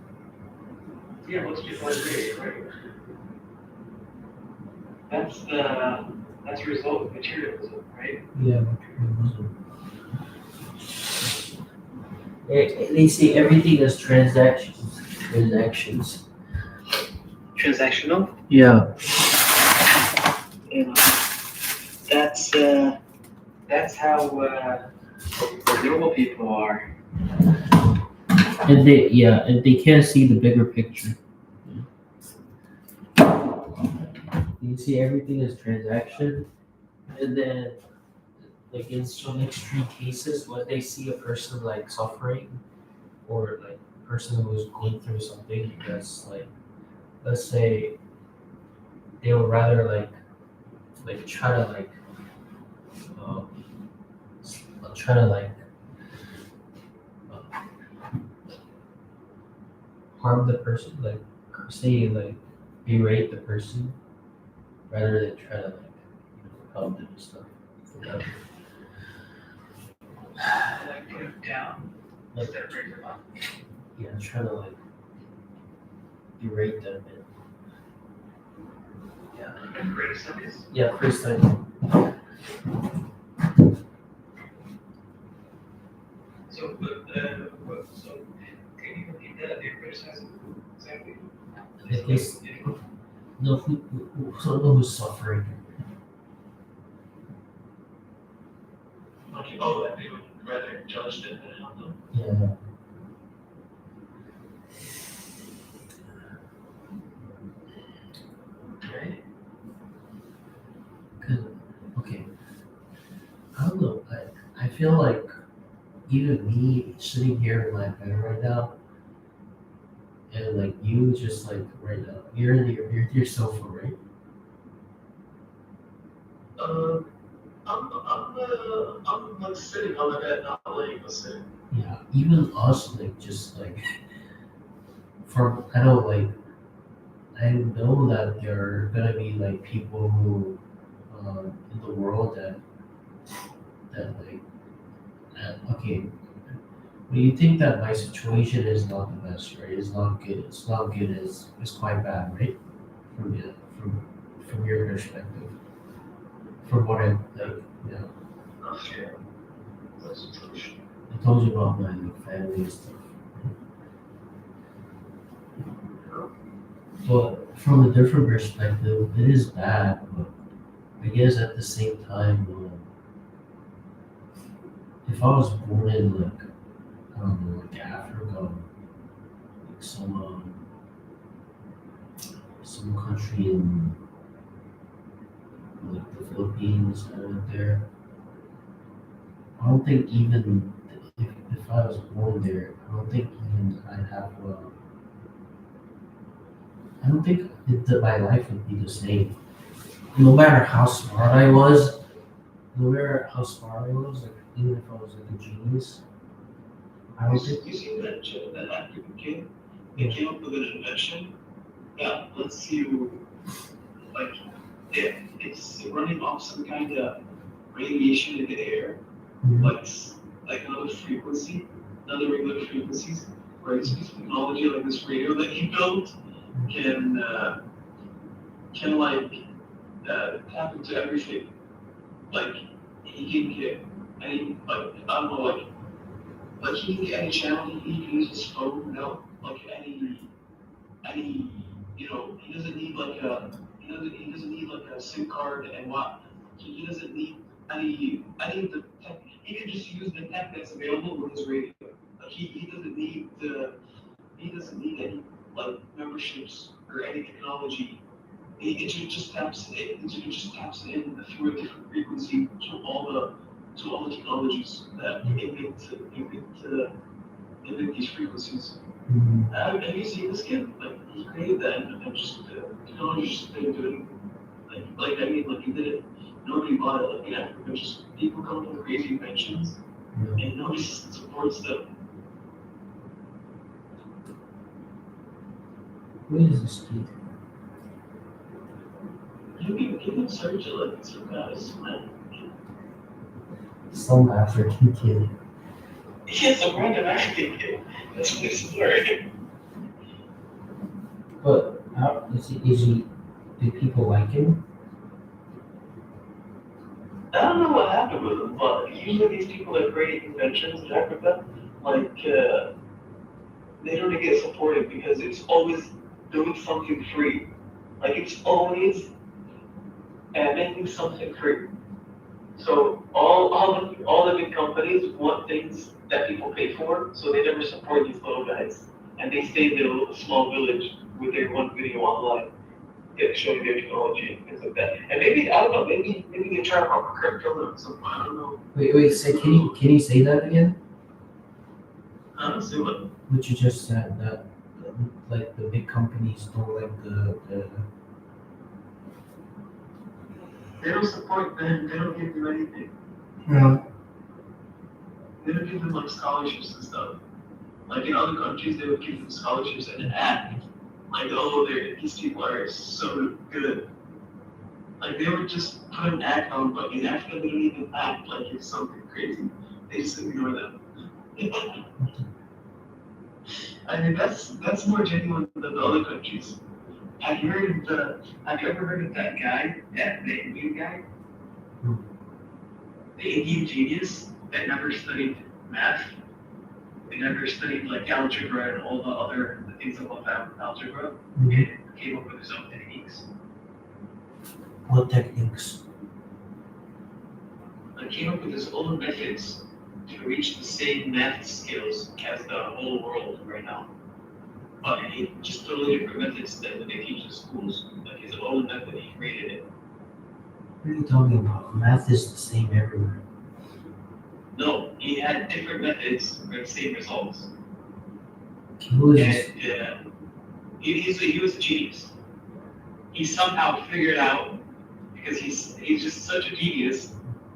Yeah, most people are greedy, right? That's a result of materialism, right? Yeah, materialism. They see everything as transactions. transactions. Transactional. Yeah. Yeah. That's how the normal people are. And they can't see the bigger picture. You see everything as transaction, and then like in some extreme cases, when they see a person like suffering or like a person who is going through something that's like, let's say they would rather like try to like um, try to like uh, harm the person, like say like berate the person rather than try to like help them and stuff. Yeah. Like put them down instead of bring them up. Yeah, trying to like berate them and And great studies. yeah, first time. So, so can you repeat that? They're criticizing exactly. At least no someone who's suffering. Okay, oh, that they would rather judge them than help them. Yeah. Right? Cause okay, I don't know. I feel like even me sitting here in my bed right now, and like you just like right now, you're in your sofa, right? I'm like sitting on the bed, not laying, but sitting. Yeah. Even us, like just like from I don't like. I know that there are gonna be like people who in the world that like okay, but you think that my situation is not the best, right? It's not good. It's not good. It's quite bad, right? From yeah, from your perspective, from what I like, yeah. Okay. That's true. I told you about my like, family and stuff. But from a different perspective, it is bad. But I guess at the same time, if I was born in like I don't know, like Africa, like some country in like the Philippines over there, I don't think even if I was born there, I don't think even I'd have I don't think that my life would be the same. No matter how smart I was, no matter how smart I was, like even if I was like a genius, I don't think. You see that African kid? They came up with an invention that lets you, like, it's running off some kind of radiation in the air, like another frequency, another regular frequencies, right? So this technology, like this radio that he built, can like tap into everything. Like he can get any, like I don't know, like he can get any channel. He can use his phone, you know, like any, you know, he doesn't need like he doesn't need like a SIM card and what. He doesn't need any of the tech. He can just use the tech that's available with his radio. Like he doesn't need any like memberships or any technology. It just taps in through a different frequency to all the technologies that emit these frequencies. Have you seen this kid? Like he created that and just technology just been doing like I mean like he did it. Nobody bought it. Like in Africa, just people come up with crazy inventions and nobody supports them. Where is this kid? You can search it like some guys, man. Some African kid. He's a random African kid. That's what it's learning. But how is he? Do people like him? I don't know what happened with him, but usually these people that create inventions in Africa, like they don't get supported because it's always doing something free. Like it's always making something free. So all the big companies want things that people pay for, so they never support these little guys, and they stay in their little small village with their one video online, showing their technology and things like that. And maybe I don't know, maybe they try to offer curriculum or something. I don't know. Wait, say, can you say that again? So what? What you just said, that like the big companies don't like the They don't support them. They don't give them anything. yeah. They don't give them like scholarships and stuff. Like in other countries, they would give them scholarships and act like, oh, these people are so good. Like they would just put an act on, but in Africa, they don't even act like it's something crazy. They just ignore them. I mean, that's more genuine than the other countries. Have you ever heard of that guy, the Indian guy? The Indian genius that never studied math? They never studied like algebra and all the other things about algebra. And came up with his own techniques. What techniques? Like came up with his own methods to reach the same math skills as the whole world right now. But he just totally different methods than they teach in schools. Like his own method, he created it. What are you talking about? Math is the same everywhere. No, he had different methods for the same results. Who is this? And he was a genius. He somehow figured out, because he's just such a genius,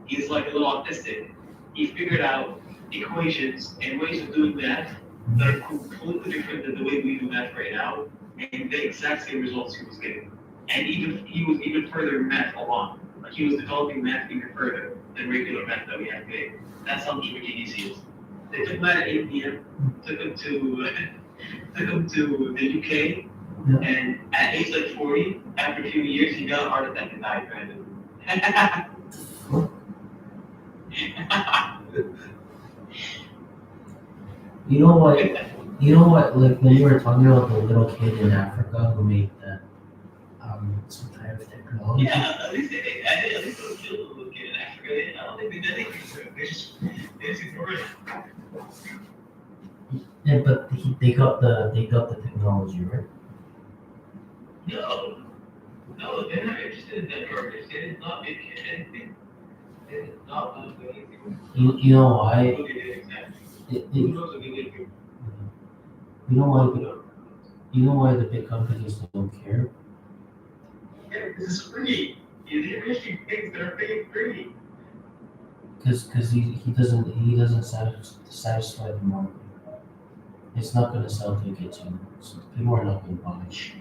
he's like a little autistic. He figured out equations and ways of doing math that are completely different than the way we do math right now, and the exact same results he was getting. And he was even further in math along. Like he was developing math even further than regular math that we have today. That's how much of a genius he is. They took him out at 8 p.m., took him to the UK, Yeah. and at age like 40, after a few years, he got a heart attack and died randomly. You know what? Like when you were talking about the little kid in Africa who made that some type of technology. Yeah, at least they'll kill the little kid in Africa. I don't think they did anything to him. They just ignored him. Yeah, but they got the technology, right? No, they're not interested in that garbage. They did not make anything. They did not want to do anything. You know why? What they did exactly. Who knows what they did? You know why? You know why the big companies don't care? Yeah, this is free. You're issuing things that are being free. Because he doesn't satisfy the market. It's not gonna sell tickets, so people are not gonna buy it.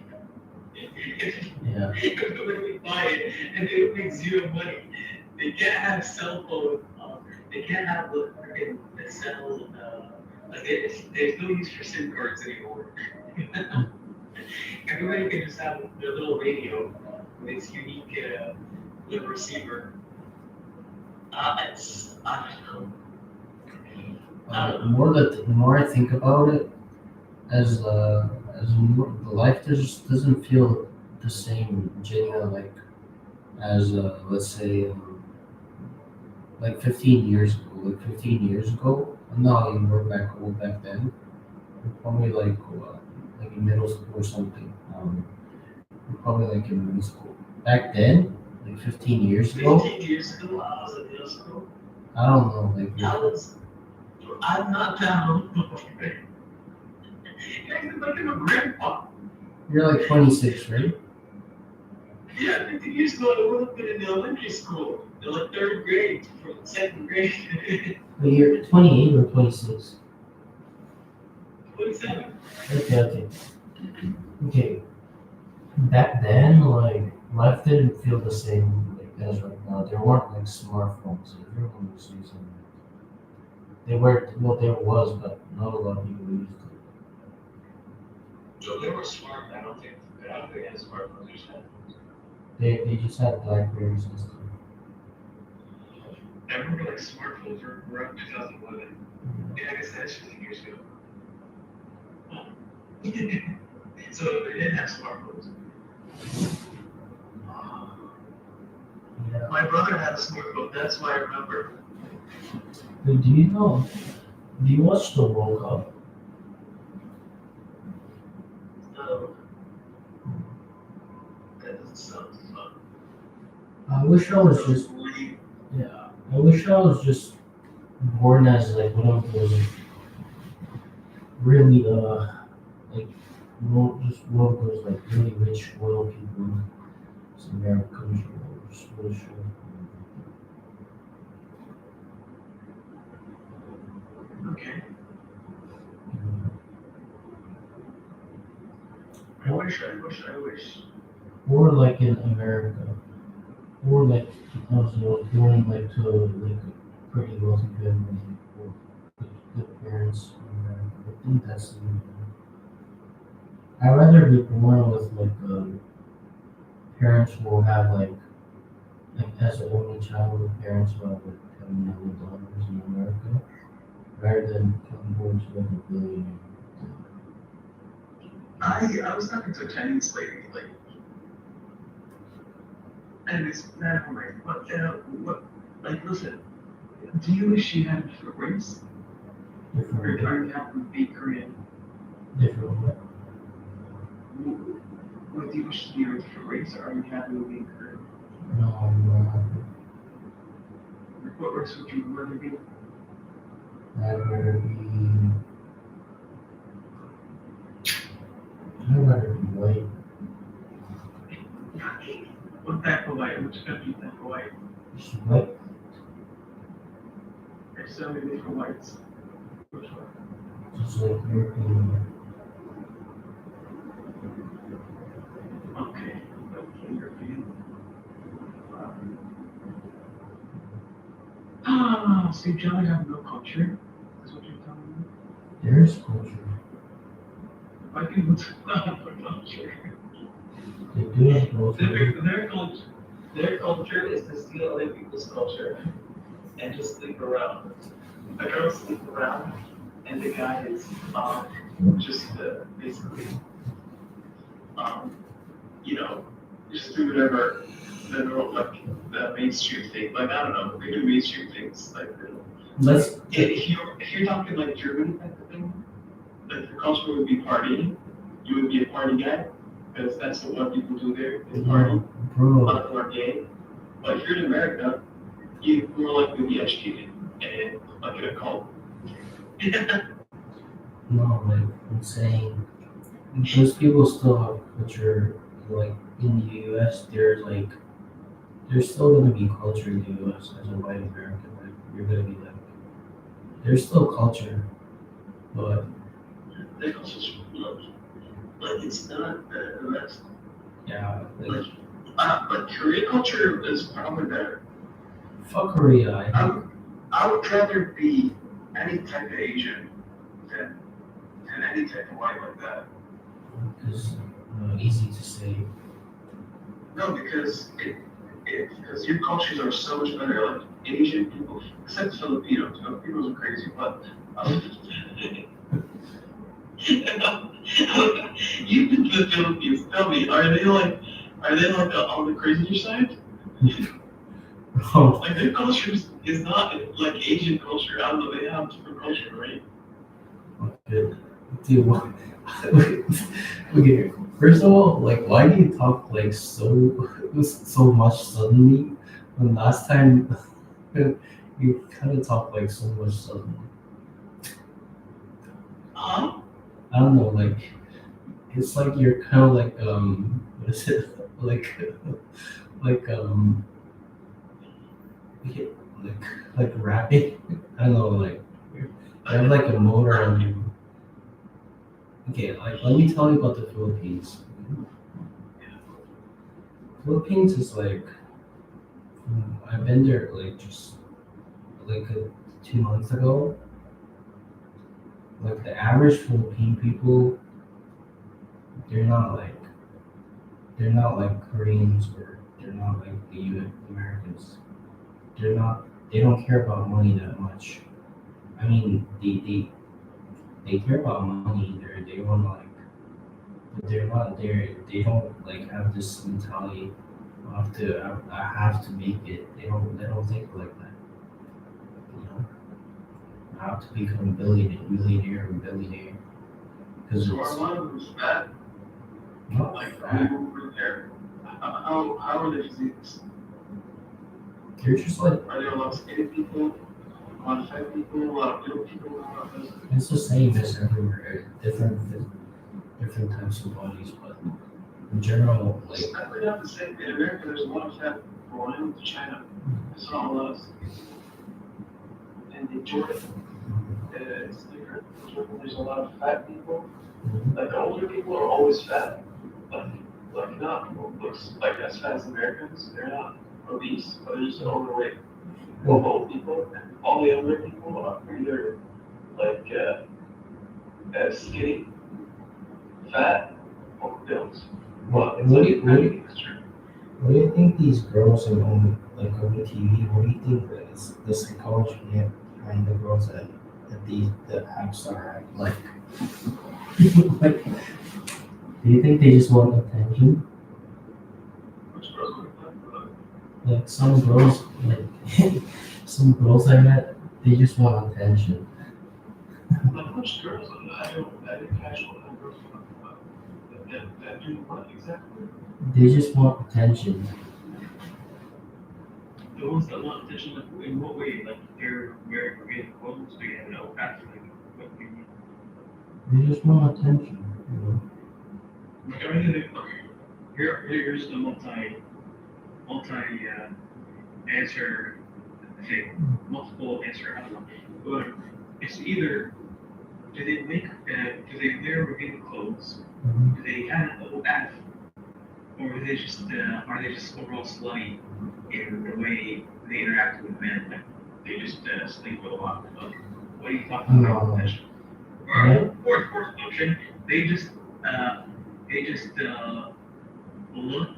Yeah. If nobody would buy it and they would make zero money. They can't have cell phone. They can't have the freaking cell. Like there's no use for SIM cards anymore. Everybody can just have their little radio with its unique little receiver. I don't know. The more I think about it, as more, the life just doesn't feel the same genuine like as let's say like 15 years ago. Like 15 years ago, I'm not even old back then. We're probably like in middle school or something. We're probably like in middle school. Back then, like 15 years ago. 15 years ago, I was in middle school. I don't know, like I'm not that old. You're like a grandpa. you're like 26, right? Yeah, 15 years ago, I would have been in elementary school. In like third grade, from second grade. But you're 28 or 26. 27. Okay. Back then, like life didn't feel the same like as right now. There weren't like smartphones. Everyone was using them. They were well, there was, but not a lot of people used it. So they were smart. I don't think they had smartphones or cell. They just had Blackberries and stuff. I remember like smartphones were around 2011. Yeah, I guess that's 15 years ago. So they didn't have smartphones. Yeah. My brother had a smartphone, that's why I remember. Wait, do you watch the World Cup? No, that doesn't sound fun. I wish I was just, yeah, I wish I was just born as like one of those really, like, just one of those like really rich oil people in some Arab country. I just wish, Okay. uh, I wish. or like in America, or like also born like to like a pretty wealthy family or good parents in America. I think that's the I'd rather be born with like parents who will have like as an only child with parents who have like $10 million in America, rather than born to like a billionaire. I was talking to a Chinese lady, like, and it's not right. What, like, listen, do you wish you had a different race? Or Different, are you happy to be Korean? different way. What do you wish to be a different race, or are you happy with being Korean? No, I'm not happy. What race would you rather be? I'd rather be. I'd rather be white. What type of white? Which country type of white? Just white. There's so many different whites. Which one? Just like European. Okay. Okay, European. So you generally have no culture? Is what you're telling me? There is culture. Why people do not have a culture? They do have culture. Their culture is to steal other people's culture and just sleep around. The girls sleep around, and the guy is just basically you know, just do whatever like the mainstream thing. Like I don't know, they do mainstream things. Like Let's. if you're talking like Germany type of thing, like the culture would be partying. You would be a party guy because that's what people do there is party. A Bro, lot of people are gay. But if you're in America, you're more likely to be educated and like in a cult. no, like I'm saying, those people still have culture. Like in the U.S., there's still gonna be culture in the U.S. as a white American. Like you're gonna be like, there's still culture, but Their culture's like it's not the rest. yeah, like But Korean culture is probably better. fuck Korea. I think I would rather be any type of Asian than any type of white like that. it's easy to say. No, because because your cultures are so much better. Like Asian people, except Filipinos. Filipinos are crazy, but even the Philippines. Tell me, are they like on the crazier side? Oh, Like their culture is not like Asian culture. I don't know. They have different culture, right? okay. Dude, what? Okay, first of all, like, why do you talk like so much suddenly? When last time you kind of talk like so much suddenly. Huh? I don't know, like it's like you're kind of like what is it like like yeah, like rapping. I don't know, like you have like a motor on you. Okay, like let me tell you about the Philippines. Philippines is like I've been there like just like 2 months ago. Like the average Philippine people, they're not like they're not like Koreans or they're not like the Americans. They're not. They don't care about money that much. I mean, they care about money. They want to like but they're not there. They don't like have this mentality of I have to make it. They don't think like that. You know, I have to become a millionaire, or billionaire. Because So are it's a lot of them fat? not Like, that. who were there? How are the physiques? They're just like Are there a lot of skinny people? A lot of fat people? A lot of little people? A lot of it's the same as everywhere. Different types of bodies, but in general, like It's definitely not the same. In America, there's a lot of fat people. When I went to China, I saw a lot of skinny people. And in Jordan, it's different. In Jordan, there's a lot of fat people. Like the older people are always fat. Like not looks like as fat as Americans. They're not obese, but they're just overweight. Well, old people, all the younger people are either like skinny, fat, or built. Well, it's what like do a you, kind of mixture. what do you think these girls are on TV? What do you think is the psychology behind the girls that the apps are like? Like, do you think they just want attention? Which girls look like Like some girls, like some girls I met, they just want attention. Like which girls? I didn't catch what kind of girls you're talking about. That do what exactly? They just want attention. The ones that want attention, like, in what way? Like they're wearing clothes, they have no act, like what do you mean? They just want attention. You know? Like everything. Okay, here's the answer thing, multiple answer. I don't know, but it's either do they wear revealing clothes? Mhm. Do they have a little act, or are they just overall slutty in the way they interact with men? Like they just sleep with a lot. Like, what are you talking about? No. That? Yeah. Or fourth option, they just look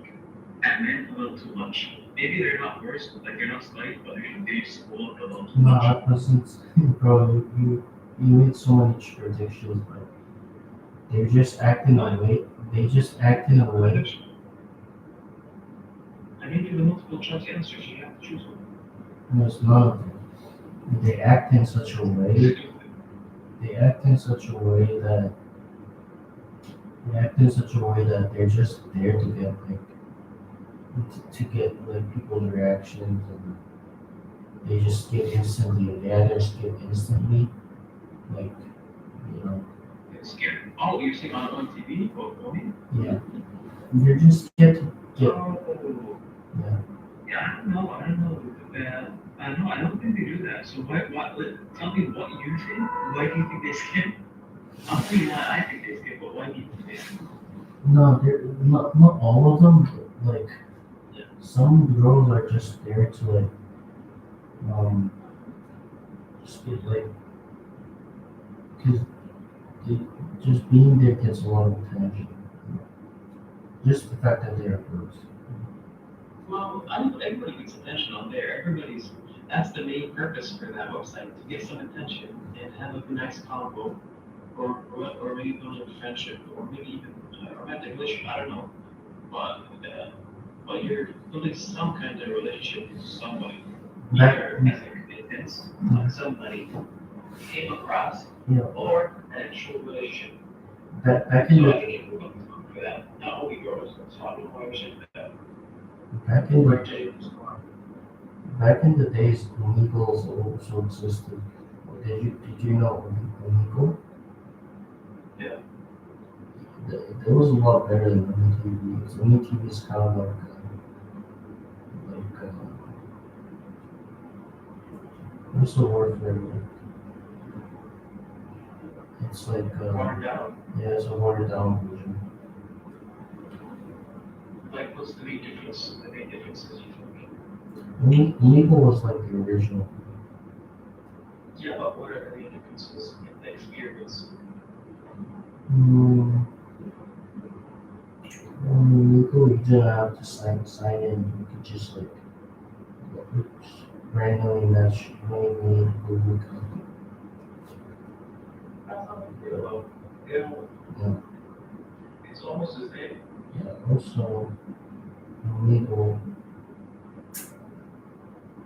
at men a little too much. Maybe they're not worse, like they're not slutty, but they just look a little too No, much. that wasn't, bro. You made so many predictions, but they're just acting a way. They just act in a way. I gave you the multiple choice answers. You have to choose one. There's none of them. They act in such a way. They act in such a way that. They act in such a way that they're just there to get to get like people's reactions, and they just skip instantly. They either skip instantly, like you know, It's scary. Oh, you're seeing on TV? Oh, yeah. They're just get get Oh. yeah. Yeah, I don't know. I don't think they do that. So tell me what you think. Why do you think they skip? I'll tell you why I think they skip, but why do you think they skip? No, they're not all of them. But, like some girls are just there to like just get like because just being there gets a lot of attention. Just the fact that they're girls. Well, I know everybody gets attention on there. That's the main purpose for that website, to get some attention and have a nice combo, or maybe build a friendship, or maybe even a romantic relationship. I don't know, but you're building some kind of relationship with somebody. Either as a acquaintance, somebody came across, Yeah. or an actual relationship. Back in So I the think people look for that. Not only girls, so I don't know why we should do that. back in Or the James. back in the days, Omegle also existed. Did you know Omegle? Yeah. It was a lot better than MTV. Because MTV is kind of like what's the word for it? It's like Watered down. yeah, it's a watered down version. Like, what's the main difference? The main difference is you think. Omegle was like the original. Yeah, but what are the main differences in the experience? Omegle, you didn't have to sign in. You could just like randomly match any Google account. That's not real. Yeah. Yeah. It's almost the same. Yeah, also illegal.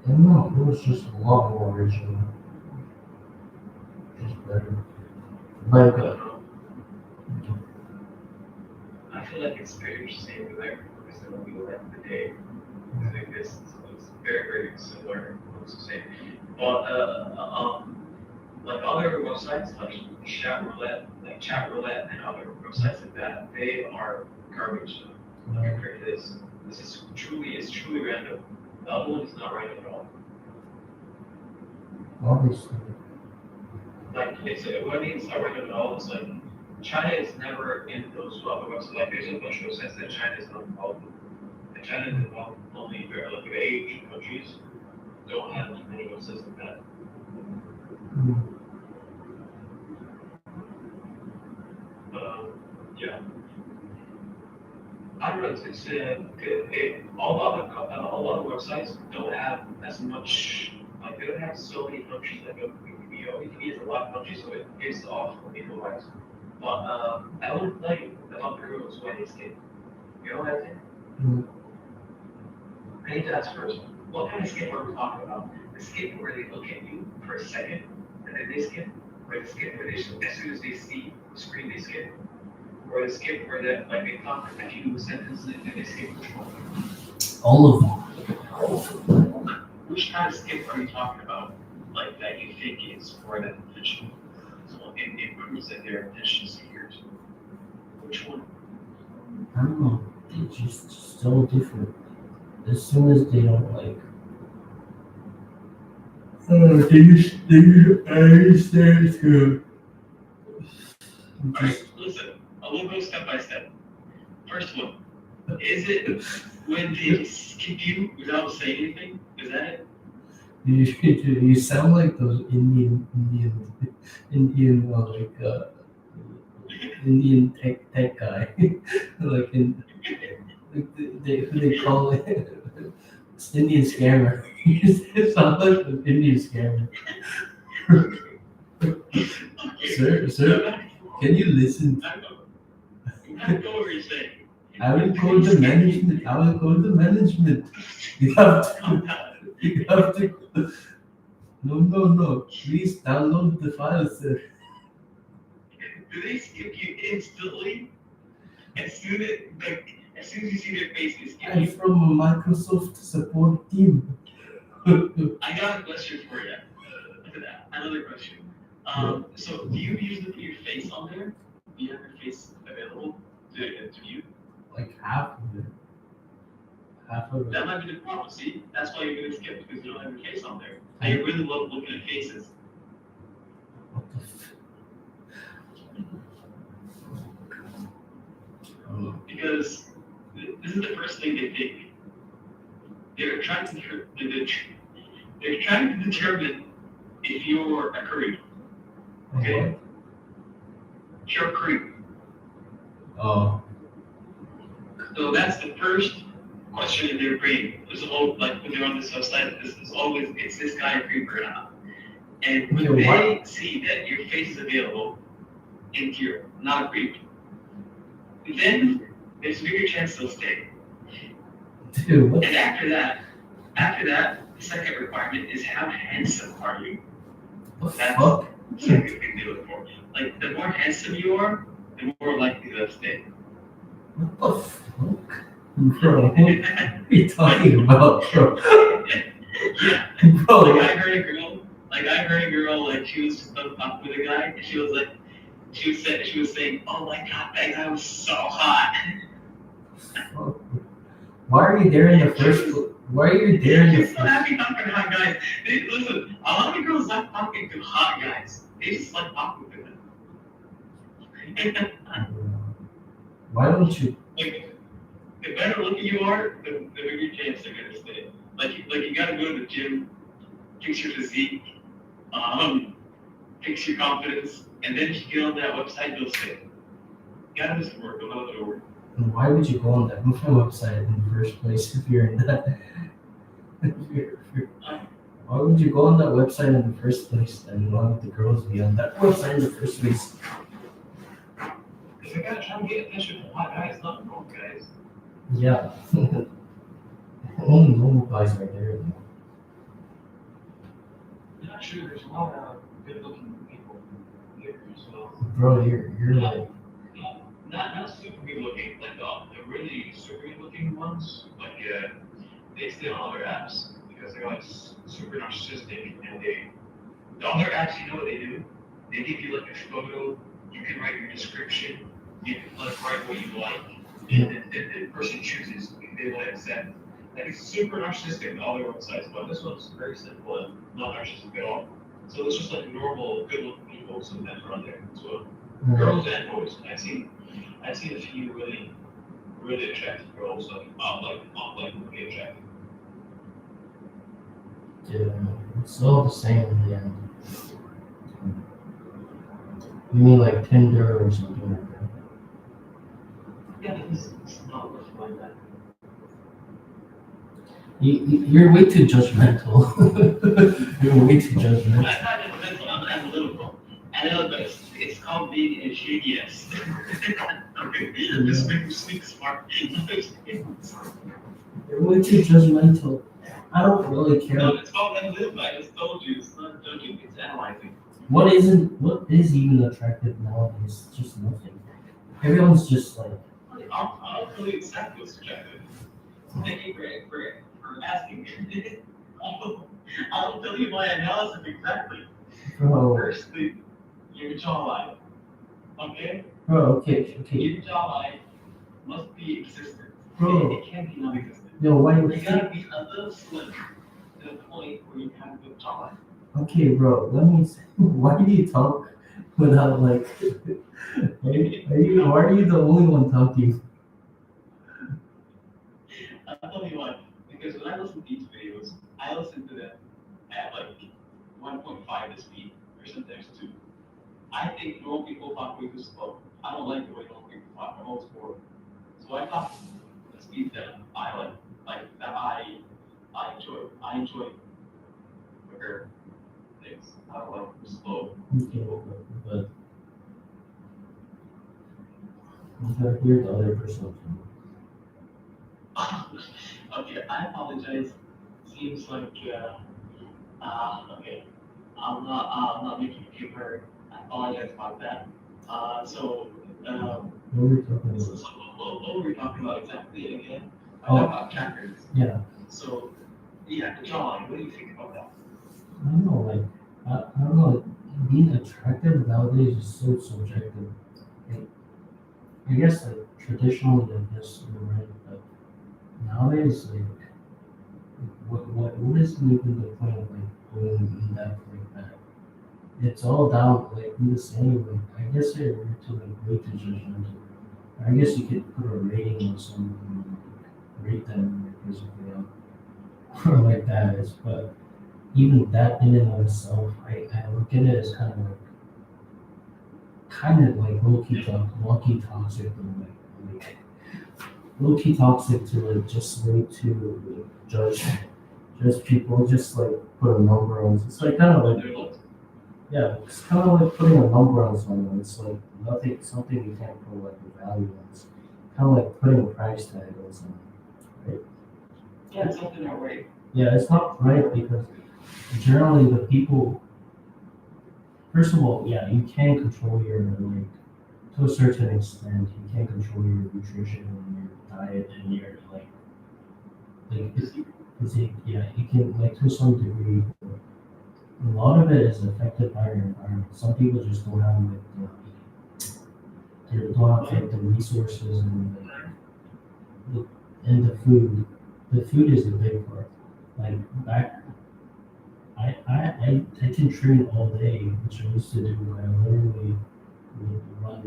And no, it was just a lot more original. Just better. I Like, don't know. I feel like it's very interesting over there because the movie at the day. I think this is very, very similar. It's the same. But like other websites like chat roulette and other websites like that, they are garbage compared to this. This is truly random. The other one is not random at all. obviously. Like what I mean it's not random at all is like China is never in those other websites. Like there's a bunch of websites that China is not involved in. And China is involved only like the Asian countries don't have many websites like that. Yeah. I don't know. All the other websites don't have as much. Like they don't have so many countries that go to Wikipedia. Wikipedia is a lot of countries, so it gives off legal rights. But I want to tell you about the girls when they skip. You know what I think? I need to ask first. What kind of skip are we talking about? The skip where they look at you for a second and then they skip, or the skip where they as soon as they see the screen they skip, or the skip where they talk a few sentences and they skip which one? All of them. Which kind of skip are you talking about? Like that you think is for that attention? So it proves that their attention seekers. Which one? I don't know. They're just so different. As soon as they don't like. They use to. Alright, listen, I will go step by step. First one, is it when they skip you without saying anything? Is that it? You sound like those Indian Indian tech guy, like in who they call it, it's Indian scammer. You sound like an Indian scammer. Sir, can you listen? I know what you're saying. I will call the management. You have to. No. Please download the file, sir. Do they skip you instantly? As soon as you see their face, they skip I'm you. from a Microsoft support team. I got a question for you. Look at that. Another question. So do you usually put your face on there? Do you have your face available to view? Like half of it. That might be the problem. See, that's why you're gonna skip because you don't have your face on there. I really love looking at faces. What the Because this is the first thing they think. They're trying to determine if you're a creep. Okay? If you're a creep. Oh. So that's the first question in their brain. There's a whole, like when they're on this website, this is always, is this guy a creep or not? And when they see that your face is available and you're not a creep, then there's a bigger chance they'll stay. Dude, what? And after that, the second requirement is how handsome are you? What the That's fuck? the second thing they look for. Like the more handsome you are, the more likely they'll stay. What the fuck? Bro, what are you talking about, bro? Yeah. Bro, Like I heard a girl, like she was just talking with a guy, and she was saying, "Oh my god, that guy was so hot." why are you there in the first place? Why are you there in the She's so happy talking to hot guys. Listen, a lot of girls like talking to hot guys. They just like talking to them. Why don't you? Like, the better looking you are, the bigger chance they're gonna stay. Like you gotta go to the gym, fix your physique, fix your confidence, and then if you get on that website, you'll stay. You gotta do some work, don't let it work. Why would you go on that website in the first place if you're in that? Why would you go on that website in the first place and why would the girls be on that website in the first place? Because I gotta try and get attention from hot guys, not normal guys. Yeah. Only normal guys are there though. Yeah, sure, there's a lot of good looking people here as well. Bro, you're like, Not super good looking, like the really super good looking ones, like they stay on other apps because they're like super narcissistic and the other apps, you know what they do? They give you like a photo, you can write your description, you can like write what you like, and the person chooses if they will accept. Like it's super narcissistic in all their websites, but this one's very simple and not narcissistic at all. So it's just like normal, good looking people sometimes around there as well. Girls and boys. I've seen a few really, really attractive girls like really attractive. dude, it's all the same in the end. You mean like Tinder or something like that? Yeah, it's not looking like that. You're way too judgmental. You're way too judgmental. I'm not judgmental, I'm analytical. Analytical, it's called being ingenious. Okay, just make you sleep smart. You're way too judgmental. I don't really care. No, it's called analytical. I just told you, it's not judging, it's analyzing. What is even attractive nowadays? Just nothing. Everyone's just like, I'll tell you exactly what's attractive. Thank you for asking. I'll tell you my analysis exactly. bro, Firstly, your jawline. Okay? okay. Your jawline must be existent. Bro. It can't be non-existent. Yo, why you You gotta be a little slim to the point where you have a good jawline. Okay, bro, let me say, why do you talk without like, why are you the only one talking? I'll tell you why. Because when I listen to these videos, I listen to them at like 1.5 the speed, or sometimes 2. I think normal people talk way too slow. I don't like the way normal people talk. I'm always bored. So I talk the speed that I like that I enjoy. I enjoy quicker things. I don't like slow. Okay, but you gotta hear the other person. Okay, I apologize. Seems like okay. I'm not making you feel heard. I apologize about that. What were we talking So, about? what were we talking about exactly again? I Oh. talked about trackers. Yeah, So, yeah, John, what do you think about that? I don't know, like, I don't know, being attractive nowadays is so subjective. Like, I guess, like, traditionally, I guess you're right, but nowadays, like, what is even the point of, like, going in depth like that? It's all down, like, you were saying, like, I guess you're to, like, way too judgmental. I guess you could put a rating on someone, and, like, rate them, like, basically, or like that is, but even that in and of itself, I look at it as kind of like low-key toxic, and like low-key toxic to like just way to like, judge people, just like put a number on. It's like kind of like, They're looked. yeah, it's kind of like putting a number on someone. It's like something you can't put like a value on. It's kind of like putting a price tag on someone, right? Yeah, it's something that way. Yeah, it's not right because generally the people, first of all, yeah, you can control your, like, to a certain extent, you can control your nutrition and your diet and your, like physique, yeah, you can, like, to some degree. A lot of it is affected by your environment. Some people just don't have, like, they don't have, like, the resources and the food. The food is the big part. Like, I can train all day, which I used to do. I literally would run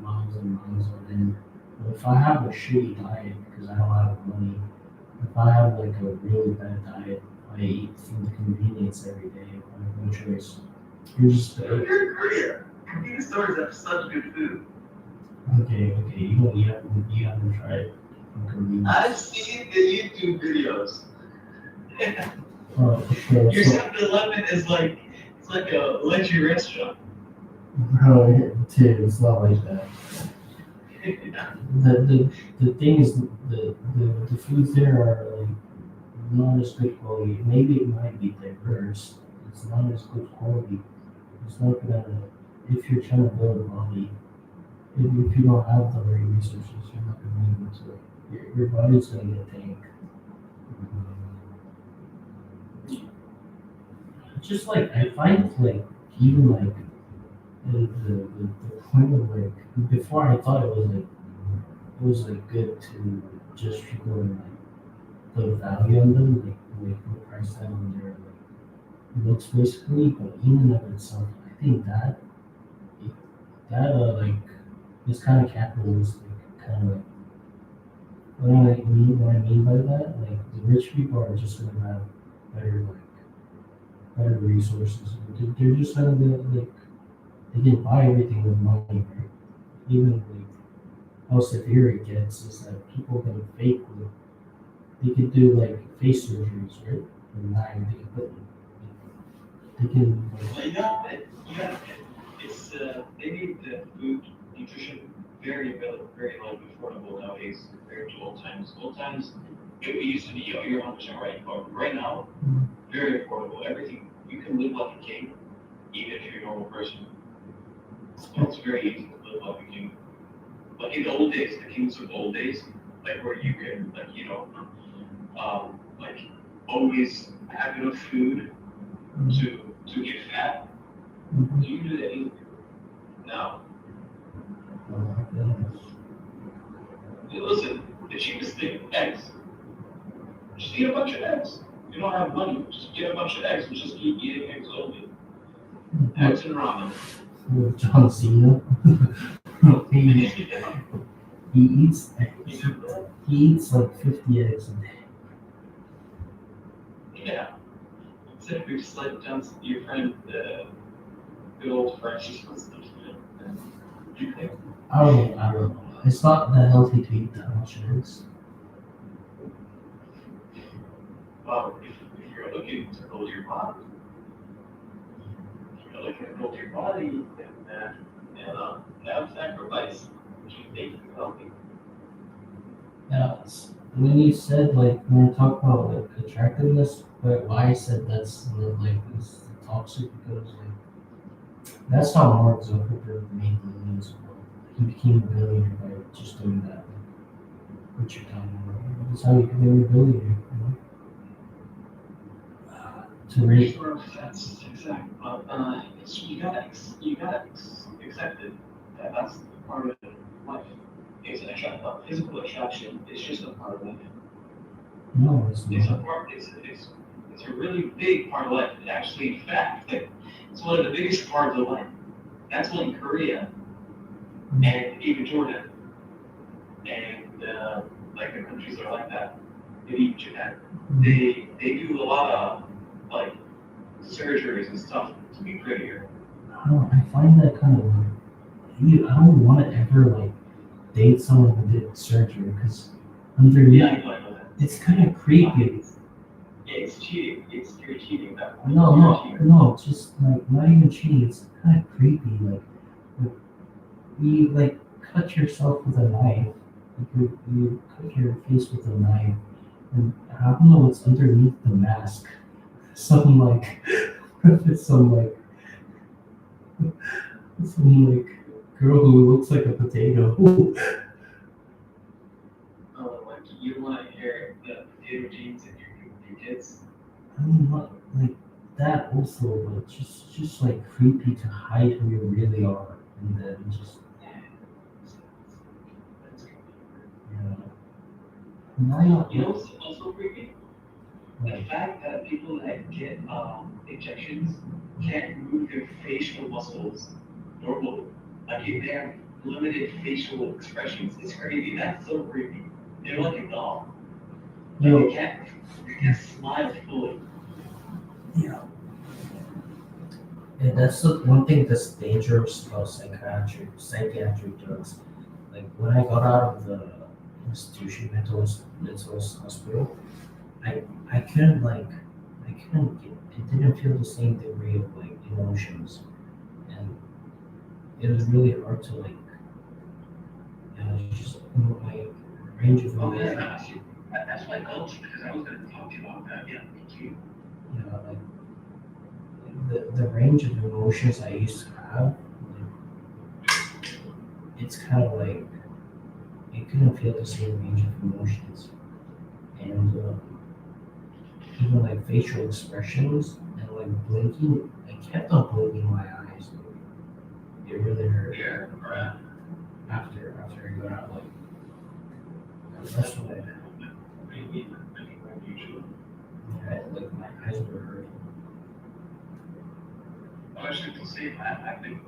miles and miles on end. But if I have a shitty diet because I don't have money, if I have like a really bad diet, I eat from the convenience every day. I have no choice. You're just You're in Korea. Convenience stores have such good food. okay. You haven't tried from convenience. I've seen the YouTube videos. Oh, okay. Your So, 7-Eleven is like, it's like a luxury restaurant. bro, dude, it's not like that. The thing is, the foods there are like not as good quality. Maybe it might be diverse. It's not as good quality. It's not gonna, if you're trying to build a body, if you don't have the right resources, you're not gonna be able to. Your body's gonna get tanked. Just like I find like even like the point of like before I thought it was like good to just go and like put value on them, like the price tag on their like looks basically, but in and of itself, I think that like is kind of capitalistic, kind of like what I mean by that, like the rich people are just gonna have better resources. They're just gonna be like they can buy everything with money, right? Even like how severe it gets is that people can fake with they could do like face surgeries, right? And nine, they can like, But it's they need the food nutrition very available, very like affordable nowadays compared to old times. Old times it used to be you're 100% right, but right now very affordable. Everything you can live like a king, even if you're a normal person. So it's very easy to live like a king. Like in the old days, the kings of the old days, like where you can like always have enough food to get fat. You can do that easily. Now, listen, the cheapest thing, eggs. Just eat a bunch of eggs. You don't have money, just get a bunch of eggs and just keep eating eggs only. Eggs and ramen. with John Cena. he eats he eats like 50 eggs a day. Yeah. Except if you're just like your friend, good old Francis Winston. You think? I don't know. It's not that healthy to eat that much eggs. Well, if you're looking to build your body, then have sacrifice. Which you think is healthy. Yeah. When you said like when you talk about like attractiveness, but why I said that's like it's toxic because like that's how Mark Zuckerberg made the millions of dollars. He became a billionaire by just doing that. Like, what you're talking about. That's how you became a billionaire. To rate. Sure, that's exact. But you gotta accept it. That's part of life. It's an physical attraction. It's just a part of life. No, it's It's a not. part. It's a really big part of life. Actually, in fact, like, it's one of the biggest parts of life. That's why in Korea and even Jordan and like the countries that are like that, maybe even Japan, they do a lot of like surgeries and stuff to be prettier. I find that kind of I don't want to ever like date someone who did surgery because underneath Yeah, I know that. it's kind of creepy. Yeah, it's cheating. You're cheating that way. No, just like not even cheating. It's kind of creepy. Like you like cut yourself with a knife. Like you cut your face with a knife, and I don't know what's underneath the mask. Some like it's some like girl who looks like a potato. Like you don't want to hear the potato genes in your kids. I mean, not like that also, but just like creepy to hide who you really are, and then just yeah. No, You know what's also creepy? The like, fact that people that get injections can't move their facial muscles normally. Like if they have limited facial expressions, it's crazy. That's so creepy. They're like a doll. Like no, you can't smile fully. yeah. And that's the one thing that's dangerous about psychiatric drugs. Like when I got out of the mental hospital, I couldn't like I couldn't get it didn't feel the same degree of like emotions, and it was really hard to like it's just my range of Oh, yeah, emotions. that's why I called you, because I was gonna talk to you about that, yeah, thank you. You know, like the range of emotions I used to have, like, it's kind of like I couldn't feel the same range of emotions, and even like facial expressions and like blinking. I kept on blinking my eyes. Like, it really hurt. Yeah, right. After I got out, like that's what like my eyes were hurting. Actually, to say, I think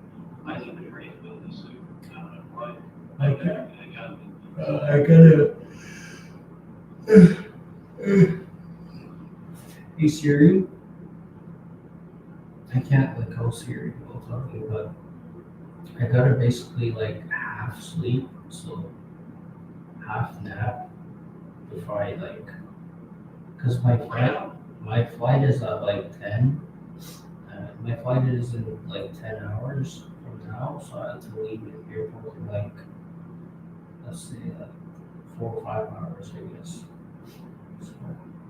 I think they're great ability, so I don't know why. I gotta. Hey Siri, I can't let go Siri while talking, but I gotta basically like half sleep, so half nap before I like, cause my flight is at like 10. My flight is in like 10 hours from now, so I have to leave the airport in like, let's say like 4 or 5 hours, I guess. So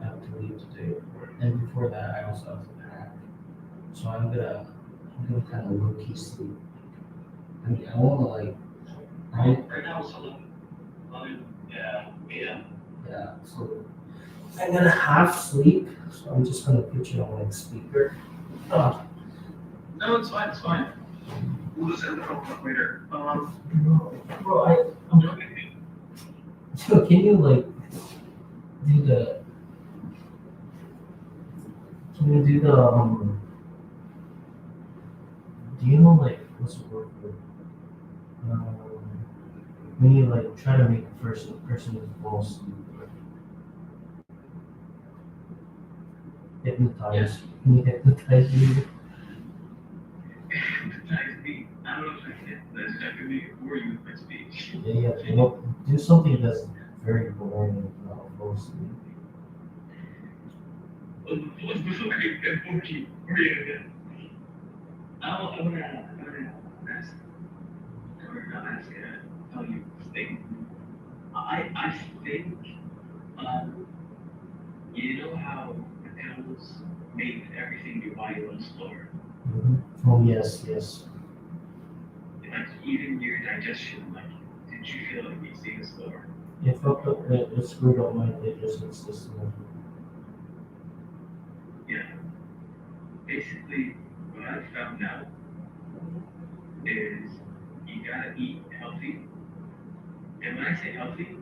I have to leave today, and before that I also have to pack. So I'm gonna kind of low key sleep. I mean, I wanna like, Right now it's 11, yeah, yeah. yeah. So I'm gonna half sleep. So I'm just gonna put you on like speaker. Oh, No, it's fine, it's fine. We'll just end the phone call later. bro, so can you like do the? Can you do the Do you know like what's the word for it? When you like try to make a person fall asleep, hypnotize. Yes. Can you hypnotize me? Hypnotize me. I don't know if I can hypnotize you. I can make it for you with my speech. Yeah. Well, do something that's very boring and fall asleep. What's the fuck are you going to again? I'm gonna ask, or not ask, tell you this thing. I think, you know how the animals make everything you buy a little slower? Oh yes. Like even your digestion, like, did you feel like these things slower? It screwed up my digestive system. Yeah. Basically, what I've found out is you gotta eat healthy. And when I say healthy,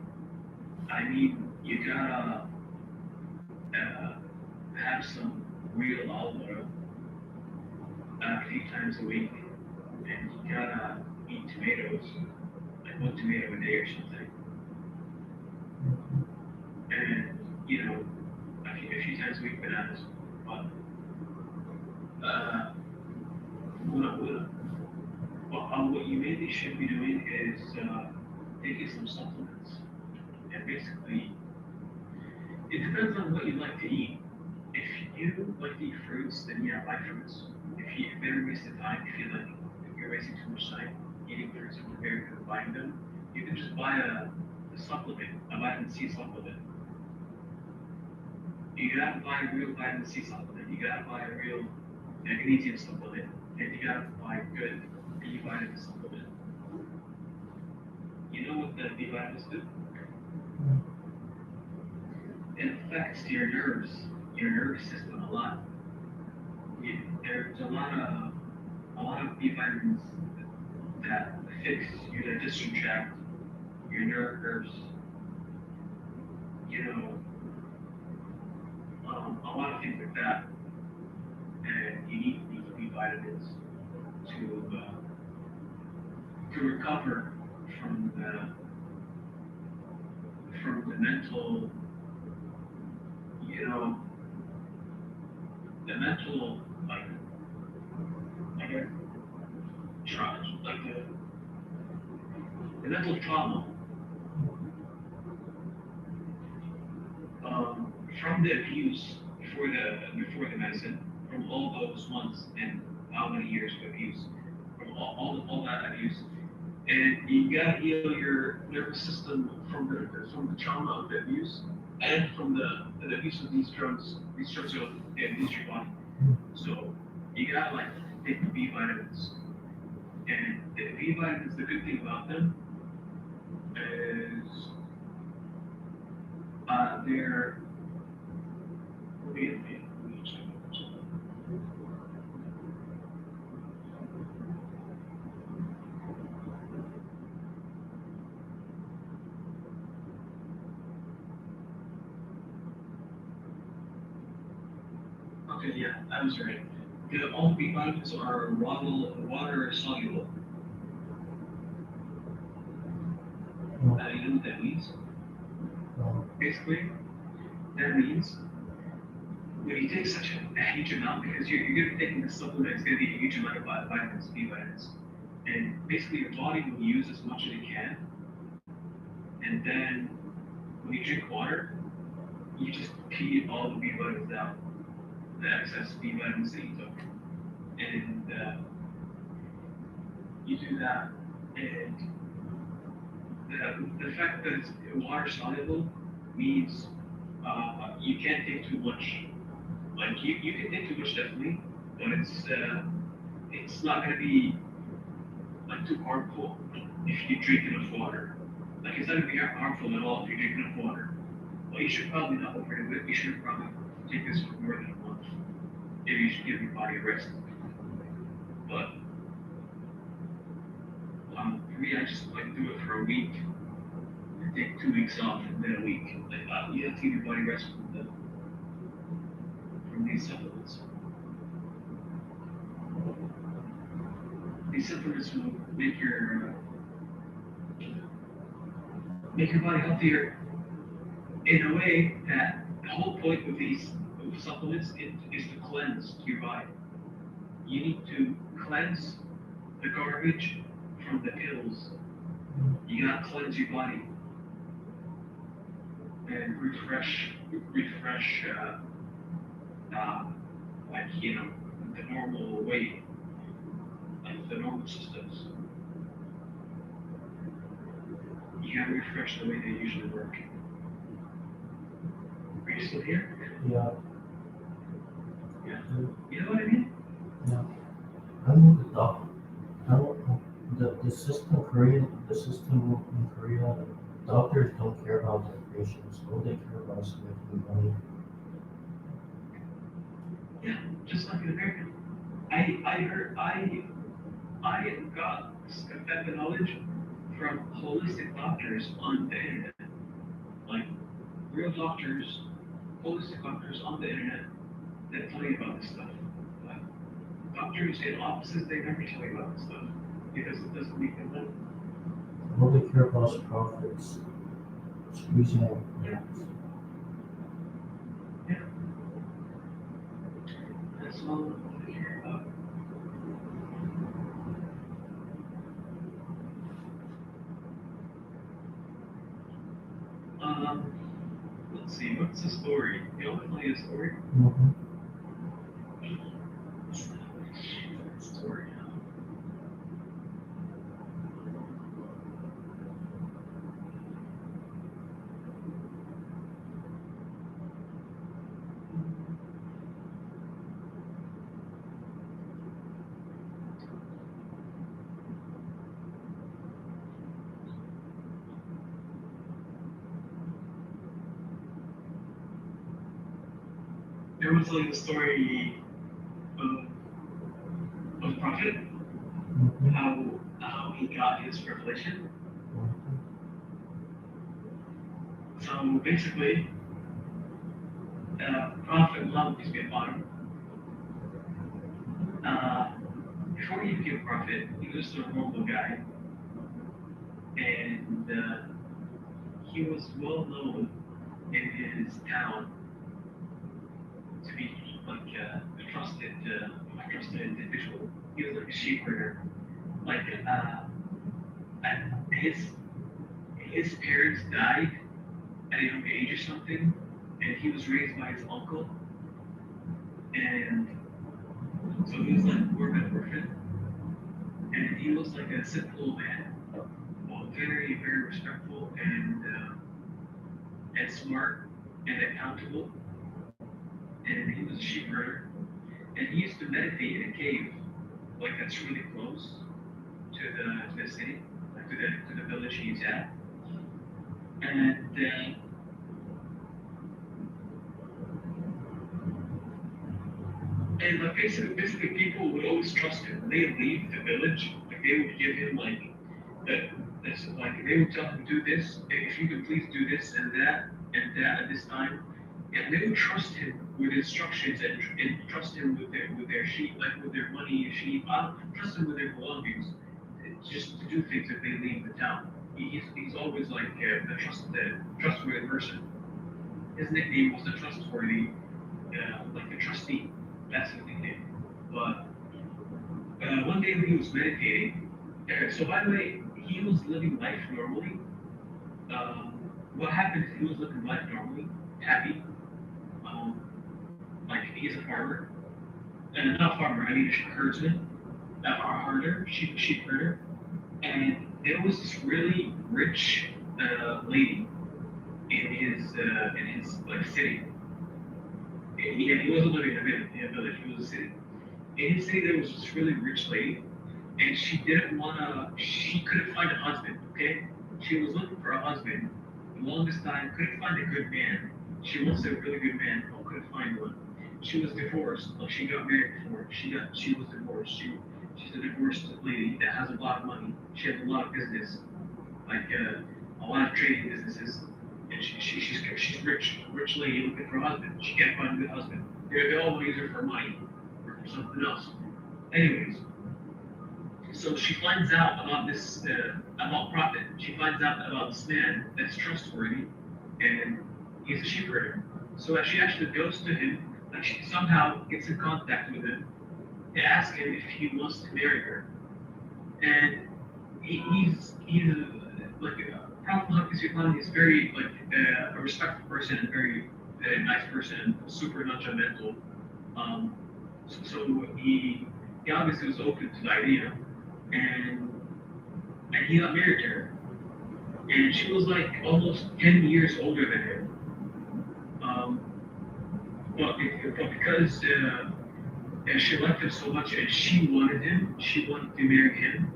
I mean you gotta have some real olive oil a few times a week, and you gotta eat tomatoes, like 1 tomato a day or something. And a few times a week bananas. But what you really should be doing is taking some supplements. And basically, it depends on what you like to eat. If you like to eat fruits, then yeah, buy fruits. If you're very wasted time, if you like, if you're wasting too much time eating fruits and preparing for buying them, you can just buy a supplement, a vitamin C supplement. You gotta buy a real vitamin C supplement. You gotta buy a real magnesium supplement, and you gotta buy a good B vitamin supplement. You know what the B vitamins do? It affects your nerves, your nervous system a lot. There's a lot of B vitamins that fix your digestion tract, your nerves, you know, a lot of things like that. And you need these B vitamins to recover from the mental, the mental like a like the mental trauma from the abuse before the medicine, from all those months and how many years of abuse, from all that abuse, And you gotta heal your nervous system from the trauma of the abuse and from the abuse of these drugs. These drugs will abuse your body. So you gotta like take the B vitamins. And the B vitamins, the good thing about them is they're okay, yeah, I was right. All B vitamins are water soluble. You know what that means? Basically, that means when you take such a huge amount, because you're going to be taking this supplement, it's going to be a huge amount of vitamins, B vitamins. And basically, your body will use as much as it can. And then when you drink water, you just pee all the B vitamins out, the excess B vitamins that you took. And you do that, and the fact that it's water soluble means you can't take too much. Like you can take too much definitely, but it's not gonna be like too harmful if you drink enough water. Like it's not gonna be harmful at all if you drink enough water. Well, you should probably not overdo it. You should probably take this for more than a month. Maybe you should give your body a rest. But for me, I just like do it for a week. And take 2 weeks off and then a week. Like you have to give your body rest from these supplements. These supplements will make your body healthier in a way that the whole point of these supplements is to cleanse your body. You need to cleanse the garbage from the pills. You gotta cleanse your body and refresh like the normal way, like the normal systems. You gotta refresh the way they usually work. Are you still here? Yeah. Yeah. You know what I mean? Yeah. I know the doc. I don't know the system in Korea. Doctors don't care about their patients. All they care about is making money. Yeah, just like in America. I got that knowledge from holistic doctors on the internet. Like real doctors, holistic doctors on the internet that tell you about this stuff. But doctors in offices, they never tell you about this stuff because it doesn't make them money. All they care about is profits. Squeezing out. Yeah. Yeah. That's all they care about. Let's see, what's the story? You want to tell me a story? Mm-hmm. Story. Everyone's telling the story of the prophet, Mm-hmm. how he got his revelation. So basically, Prophet Muhammad, peace be upon him, before he became a prophet, he was just a normal guy, and he was well known in his town to be like a trusted individual. He was like a sheep herder. Like his parents died at a young age or something, and he was raised by his uncle, and so he was like more of an orphan, and he was like a simple man. very, very respectful and smart and accountable. And he was a sheep herder. And he used to meditate in a cave, like that's really close to the city, like to the village he's at. And like basically people would always trust him. When they leave the village, like they would give him like this like they would tell him do this, if you could please do this and that at this time. And they would trust him with instructions and trust him with their sheep, like with their money, sheep. Trust him with their belongings, just to do things if they leave the town. He's always like a trustworthy person. His nickname was the trustworthy, like the trustee. That's his nickname. But one day when he was meditating, so by the way, he was living life normally. What happened is he was living life normally, happy. Like he's a farmer, and not farmer. I mean a herdsman, a herder, sheep herder. And there was this really rich lady in his like city. He wasn't living in a village. He was a city. In his city, there was this really rich lady, and she couldn't find a husband. Okay, she was looking for a husband the longest time. Couldn't find a good man. She wants a really good man, but couldn't find one. She was divorced. Like she got married before. She was divorced. She's a divorced lady that has a lot of money. She has a lot of business, like a lot of trading businesses. And she's rich lady looking for a husband. She can't find a good husband. They all use her for money or for something else. Anyways, so she finds out about this about Prophet. She finds out about this man that's trustworthy, and he's a sheep herder. So she actually goes to him, like she somehow gets in contact with him to ask him if he wants to marry her. And he's like Prophet Muhammad is very like a respectful person and very nice person and super non-judgmental. So he obviously was open to the idea, and he got married to her, and she was like almost 10 years older than him. But because she liked him so much and she wanted to marry him,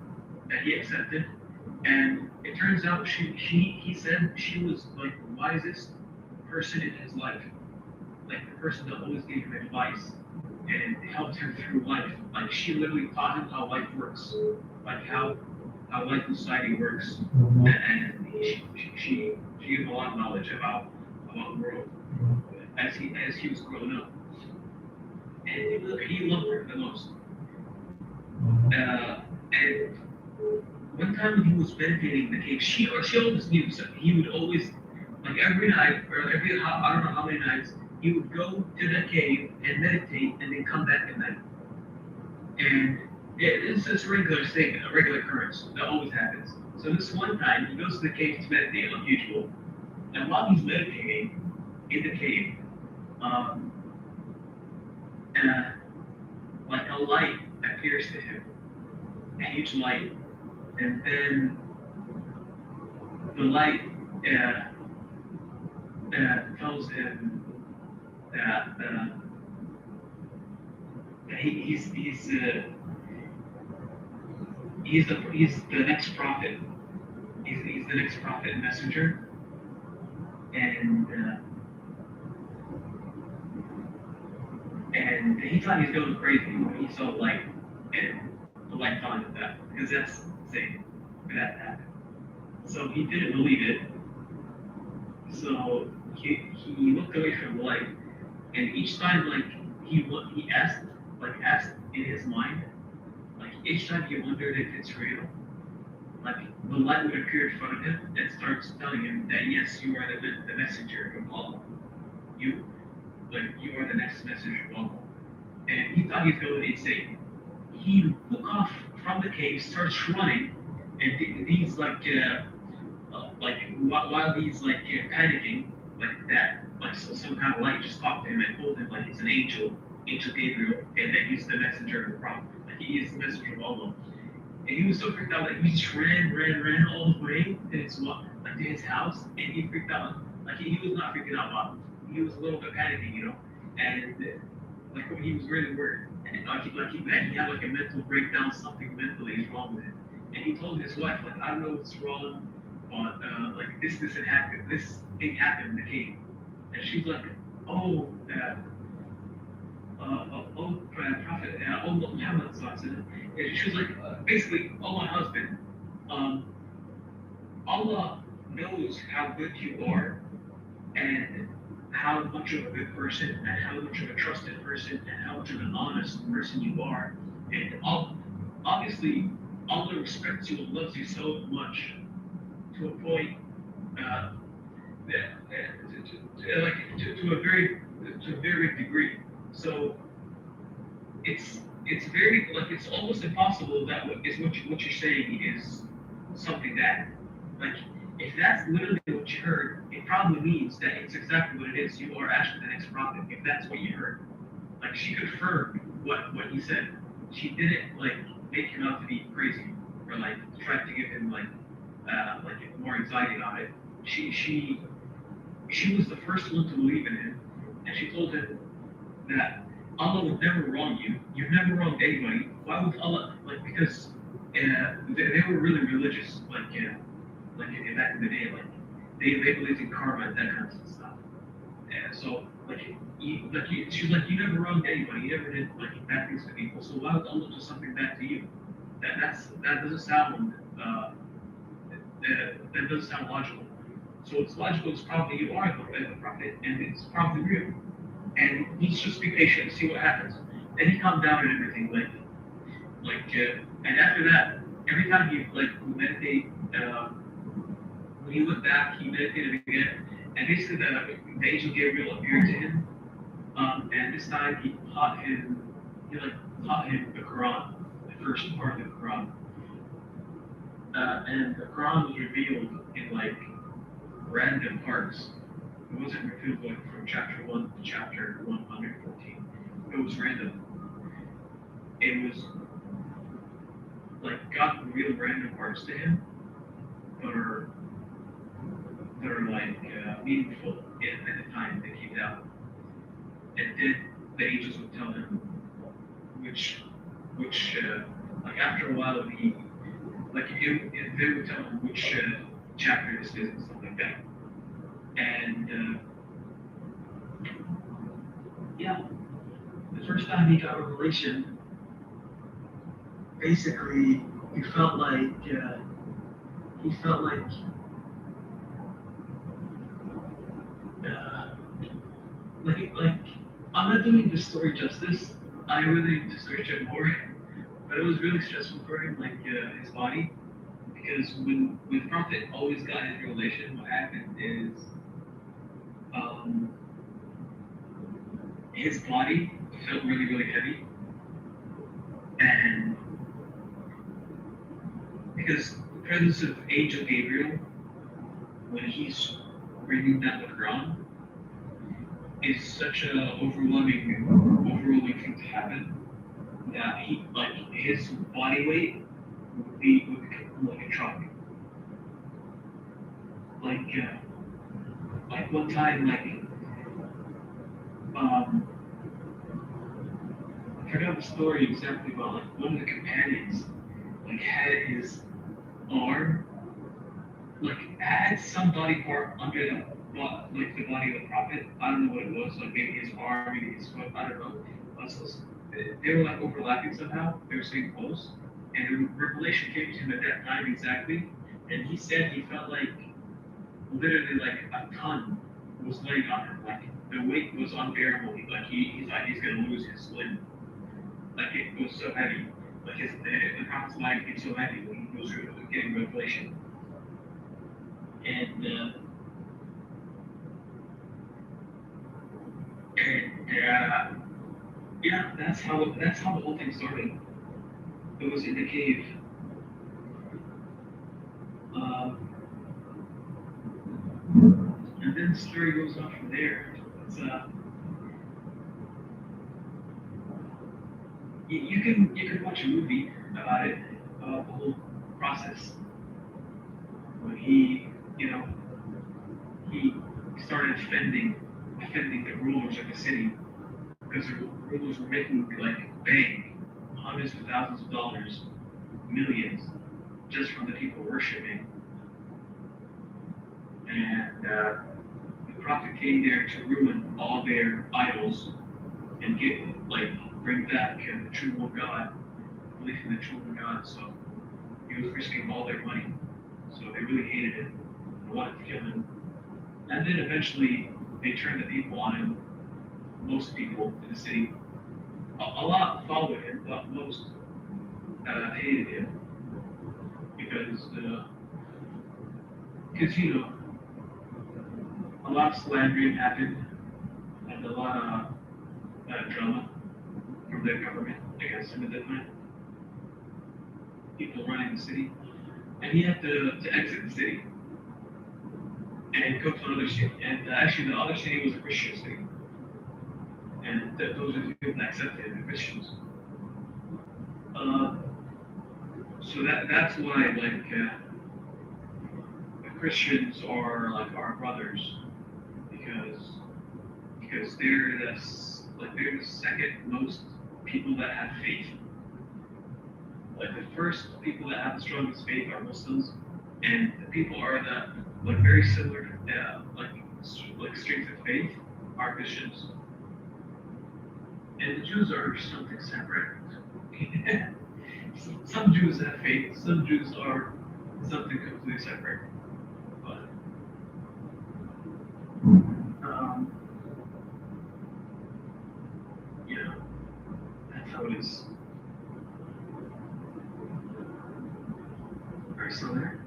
that he accepted. And it turns out he said she was like the wisest person in his life, like the person that always gave him advice and helped him through life. Like she literally taught him how life works, like how life in society works, and she gave him a lot of knowledge about the world as he was growing up, and he loved her the most. And one time when he was meditating in the cave, she always knew something. He would always, like every night, or I don't know how many nights, he would go to the cave and meditate and then come back at night. And it's a regular thing, a regular occurrence that always happens. So this one time, he goes to the cave to meditate, unusual. And while he's meditating in the cave, like a light appears to him, a huge light. And then the light tells him that he's the next prophet. He's the next prophet and messenger. And he thought he was going crazy when he saw the light, and the light taught him that, because that's insane for that to happen. So he didn't believe it. So he looked away from the light, and each time like he asked in his mind, like each time he wondered if it's real, like the light would appear in front of him and starts telling him that yes, you are the messenger of Allah. You are the next messenger of Allah. And he thought he was going insane. He took off from the cave, starts running, and these while he's panicking like that, like so some kind of light just popped him and told him like it's an angel Gabriel, and that he's the messenger of the prophet, like he is the messenger of Allah. And he was so freaked out, like he just ran all the way to his house, and he freaked out. Like he was not freaking out, but he was a little bit panicking, you know. And like he was really worried, and he had like a mental breakdown, something mentally is wrong with him. And he told his wife, like, I don't know what's wrong, but like this had happened, this thing happened in the cave. And she's like, oh, Prophet, oh Muhammad, and she was like, basically, oh my husband, um, Allah knows how good you are and how much of a good person and how much of a trusted person and how much of an honest person you are. And obviously, Allah respects you and loves you so much to a point to a very big degree. So it's very like it's almost impossible that what you're saying is something that like if that's literally what you heard, it probably means that it's exactly what it is. You are actually the next prophet if that's what you heard. Like she confirmed what he said. She didn't like make him out to be crazy or like try to give him like more anxiety about it. She was the first one to believe in him, and she told him that Allah would never wrong you. You've never wronged anybody. Why would Allah like because they were really religious back in the day they believed in karma and that kind of stuff. And so she's like you never wronged anybody. You never did like bad things to people. So why would Allah do something bad to you? That doesn't sound that doesn't sound logical. So it's logical. It's probably you are the prophet, and it's probably real. And let's just be patient and see what happens. And he calmed down and everything, and after that, every time he meditate, when he went back, he meditated again, and basically the angel Gabriel appeared to him, and this time he taught him the Quran, the first part of the Quran, and the Quran was revealed in random parts. It wasn't revealed from chapter 1 to chapter 114. It was random. It was God revealed random parts to him that are meaningful at the time they came down. And then the angels would tell him which after a while they would tell him which chapter this is and stuff like that. And the first time he got revelation, basically he felt like I'm not doing this story justice. I really need to search it more, but it was really stressful for him, his body, because when Prophet always got his revelation, what happened is his body felt really, really heavy, and because the presence of Angel Gabriel, when he's reading that the Quran, is such an overwhelming thing to happen that his body weight would become like a truck. One time, I forgot the story exactly, but one of the companions had his arm had some body part under the body of the prophet. I don't know what it was, maybe his arm, maybe his foot, I don't know. They were overlapping somehow, they were sitting close, and the revelation came to him at that time exactly, and he said he felt literally a ton was laying on him, the weight was unbearable, he thought he's gonna lose his limb. It was so heavy. The prophet's mind became so heavy when he was getting revelation. And that's how the whole thing started. It was in the cave. And then the story goes on from there. It's you can watch a movie about it. the whole process. When he, you know, he started defending the rulers of the city because the rulers were making like bank hundreds of thousands of dollars, millions, just from the people worshiping. And the prophet came there to ruin all their idols and bring back the true one God, belief in the true one God. So he was risking all their money. So they really hated him and wanted to kill him. And then eventually they turned the people on him. Most people in the city, a lot followed him, but most hated him because you know, a lot of slandering happened and a lot of drama from the government against him at that time. People running the city, and he had to exit the city and go to another city. And actually, the other city was a Christian city, and those are the people that accepted the Christians. So that's why the Christians are like our brothers because they're the second most people that have faith. Like the first people that have the strongest faith are Muslims, and the people are the very similar like strength of faith are Christians, and the Jews are something separate. Some Jews have faith, some Jews are something completely separate. But you know, that's how it is. Are you still there?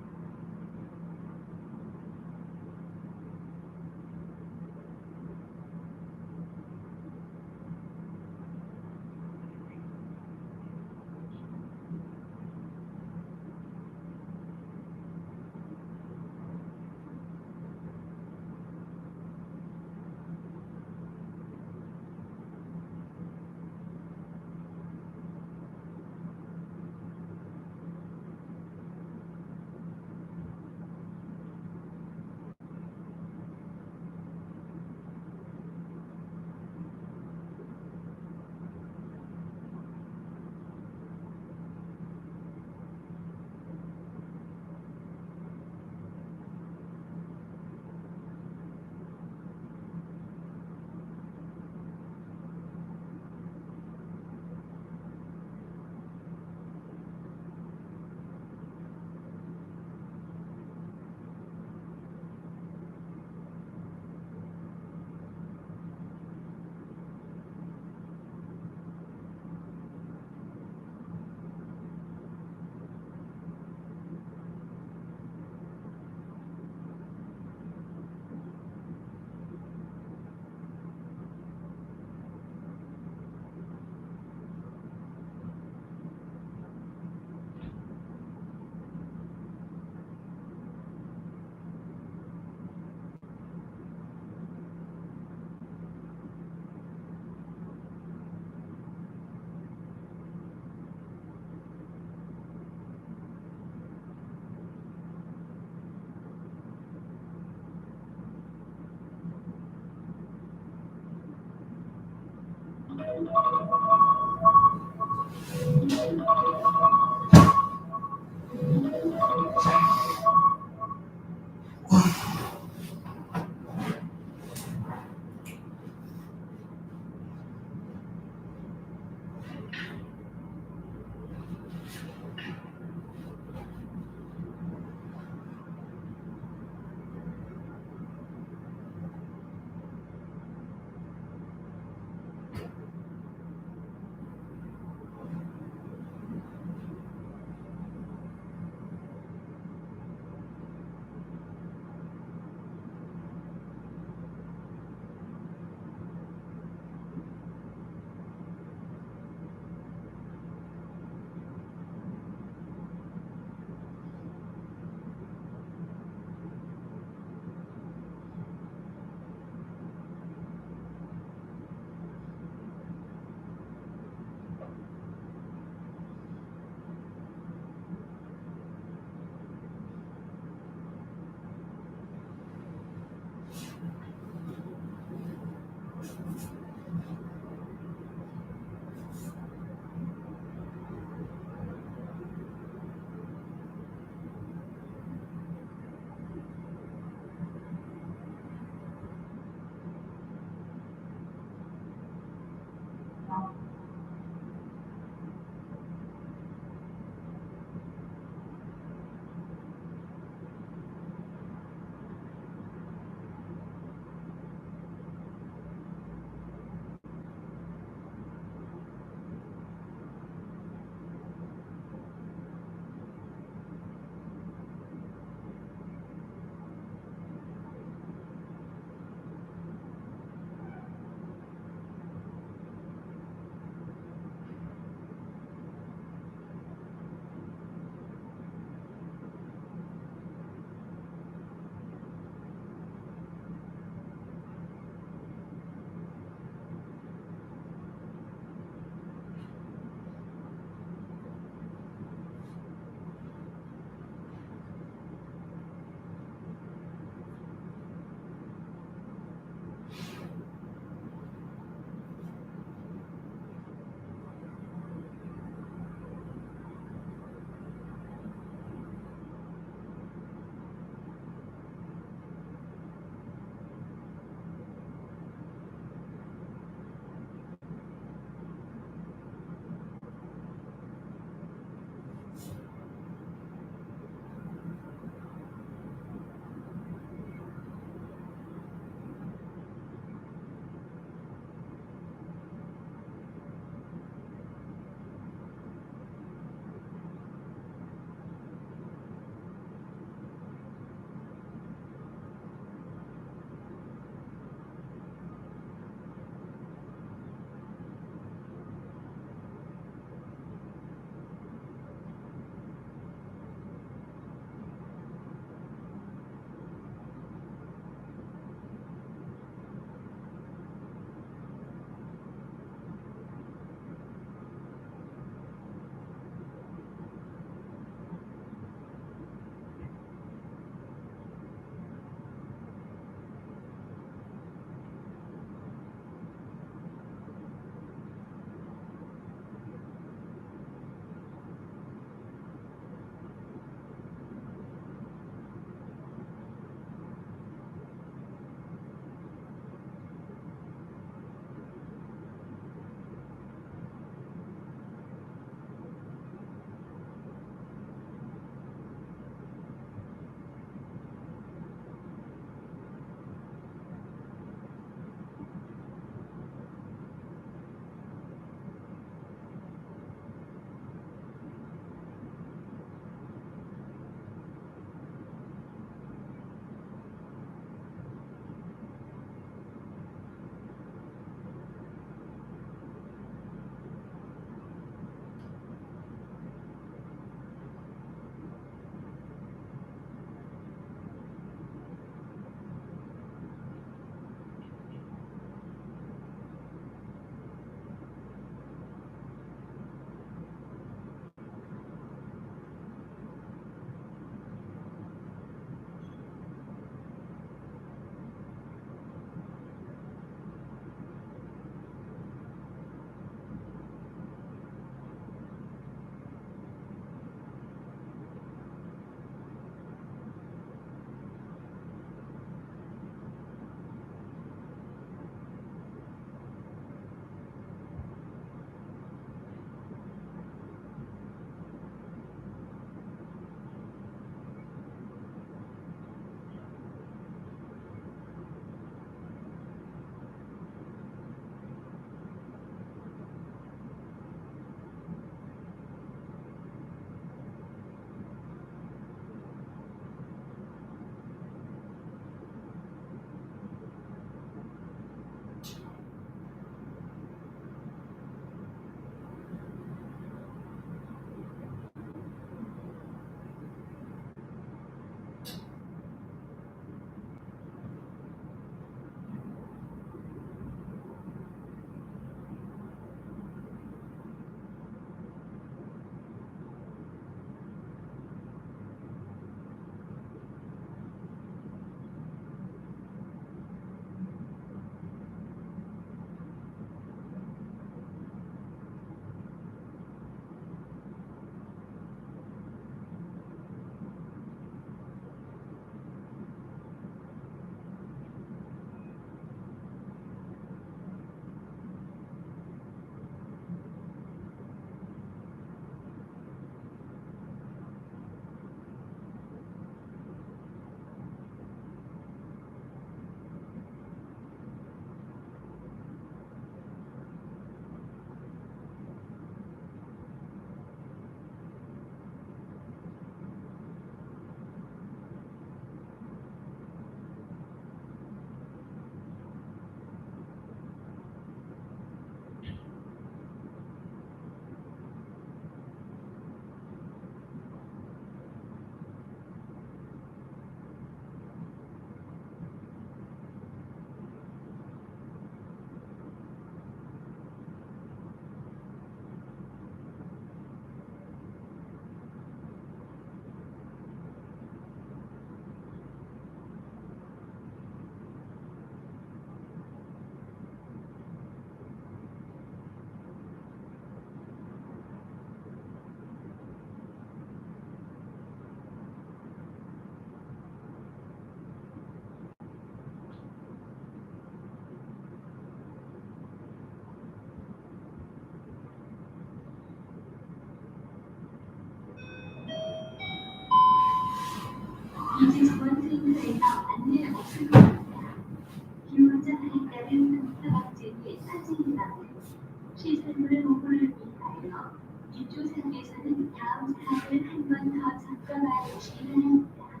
시설물 보호를 위하여 이조상에서는 다음 사항을 한 번 더 점검하여 주시기 바랍니다.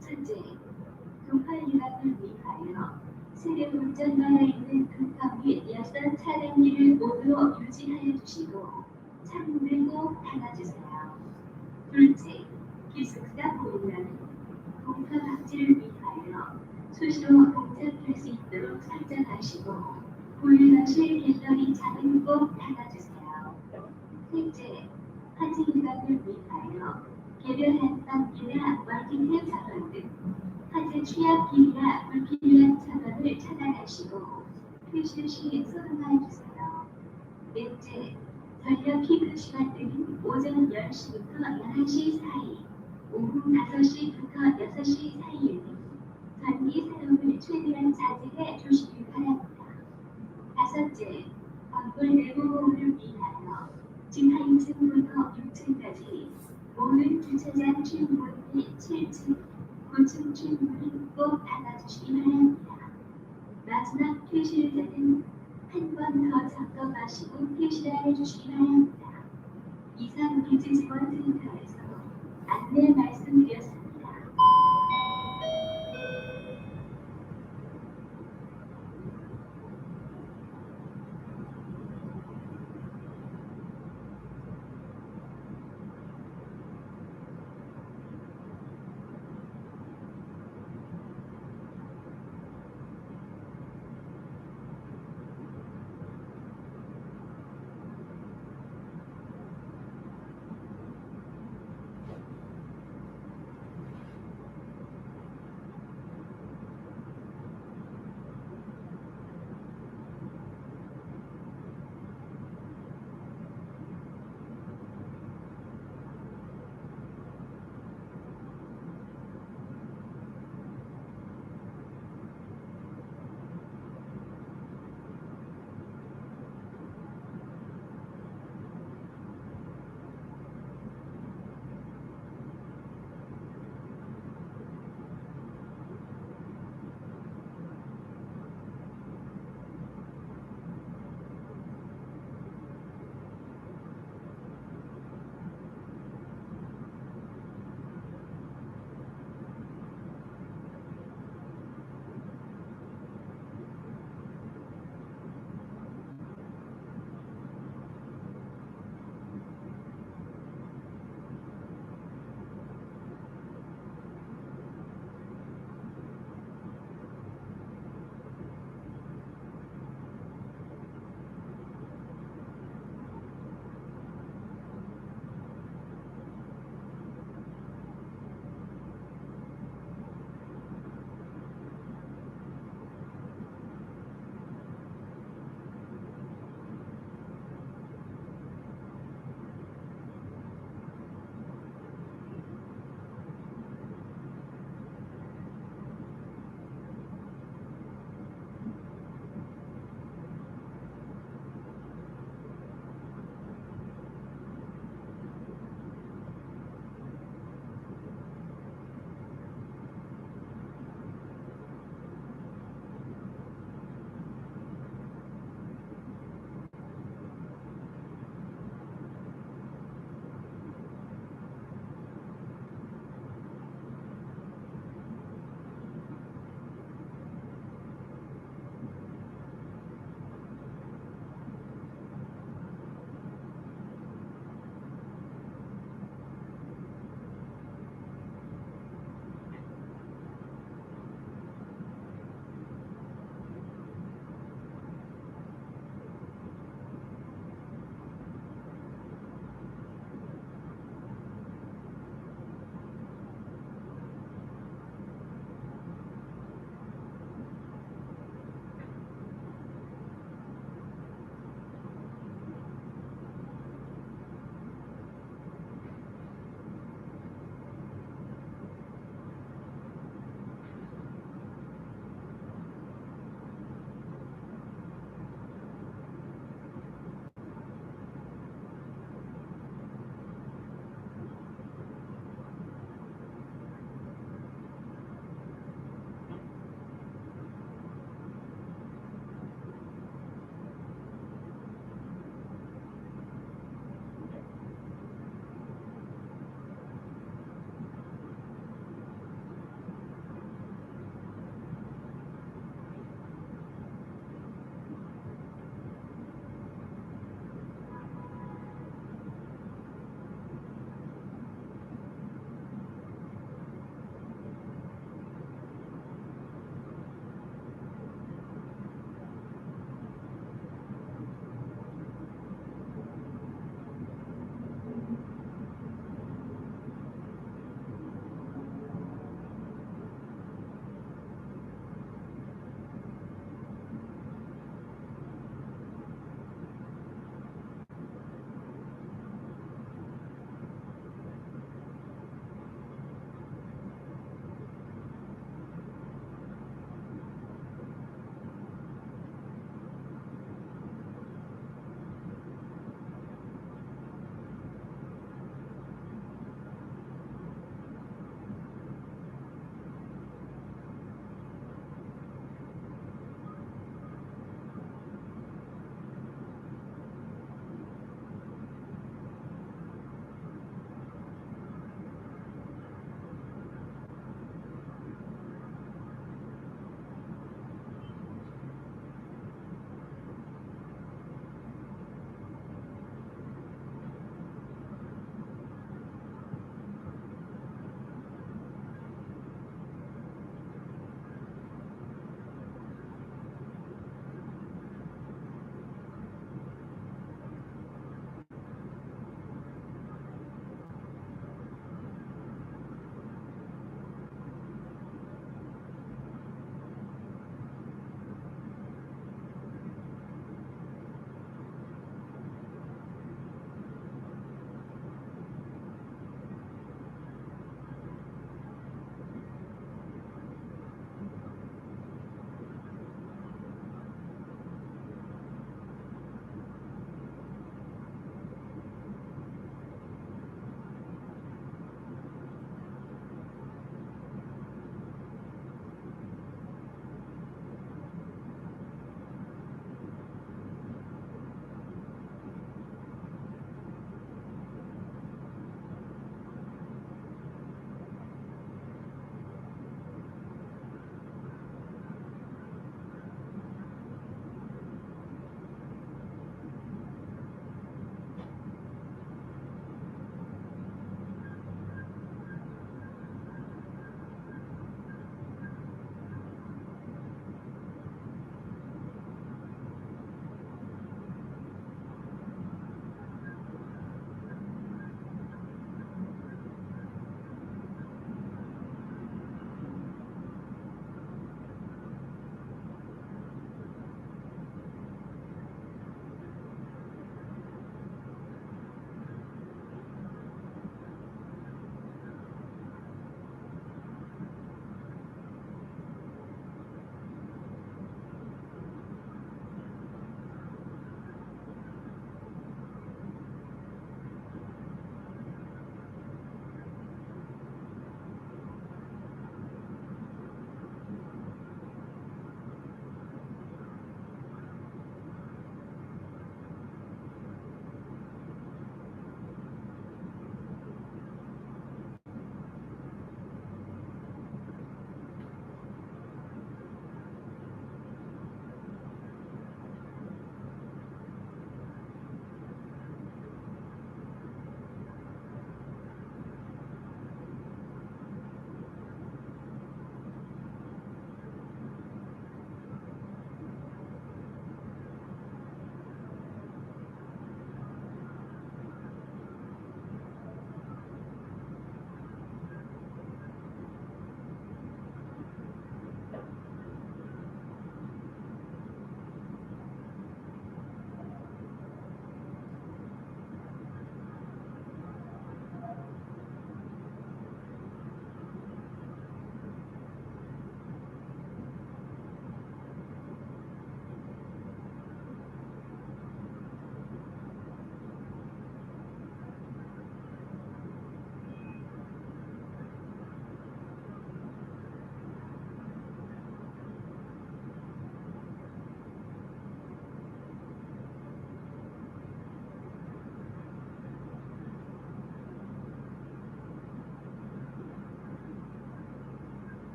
첫째, 도파 유압을 위하여 세력 운전관에 있는 도파 및 여섯 차량기를 모두 유지하여 주시고 창문을 꼭 닫아주세요. 둘째, 기숙사 보일러는 공파 방지를 위하여 수시로 공작할 수 있도록 설정하시고 보일러실 갤러리 창은 꼭 닫아주세요. 셋째, 화재 유압을 위하여 개별 안방이나 월킹햄 전원 등 화재 취약기나 불필요한 전원을 차단하시고 퇴실 시 소등해주세요. 넷째, 전력 피크 시간대는 오전 10시부터 11시 사이, 오후 5시부터 6시 사이에는 전기 사용을 최대한 자제해 주시기 바랍니다. 다섯째, 건물 내부 보호를 위하여 지하 2층부터 6층까지 모든 주차장 출입문 및 7층, 9층 출입문은 꼭 닫아주시기 바랍니다. 마지막 퇴실 전은 한 번 더 점검하시고 퇴실해 주시기 바랍니다. 이상 기지지원센터에서 안내 말씀드렸습니다.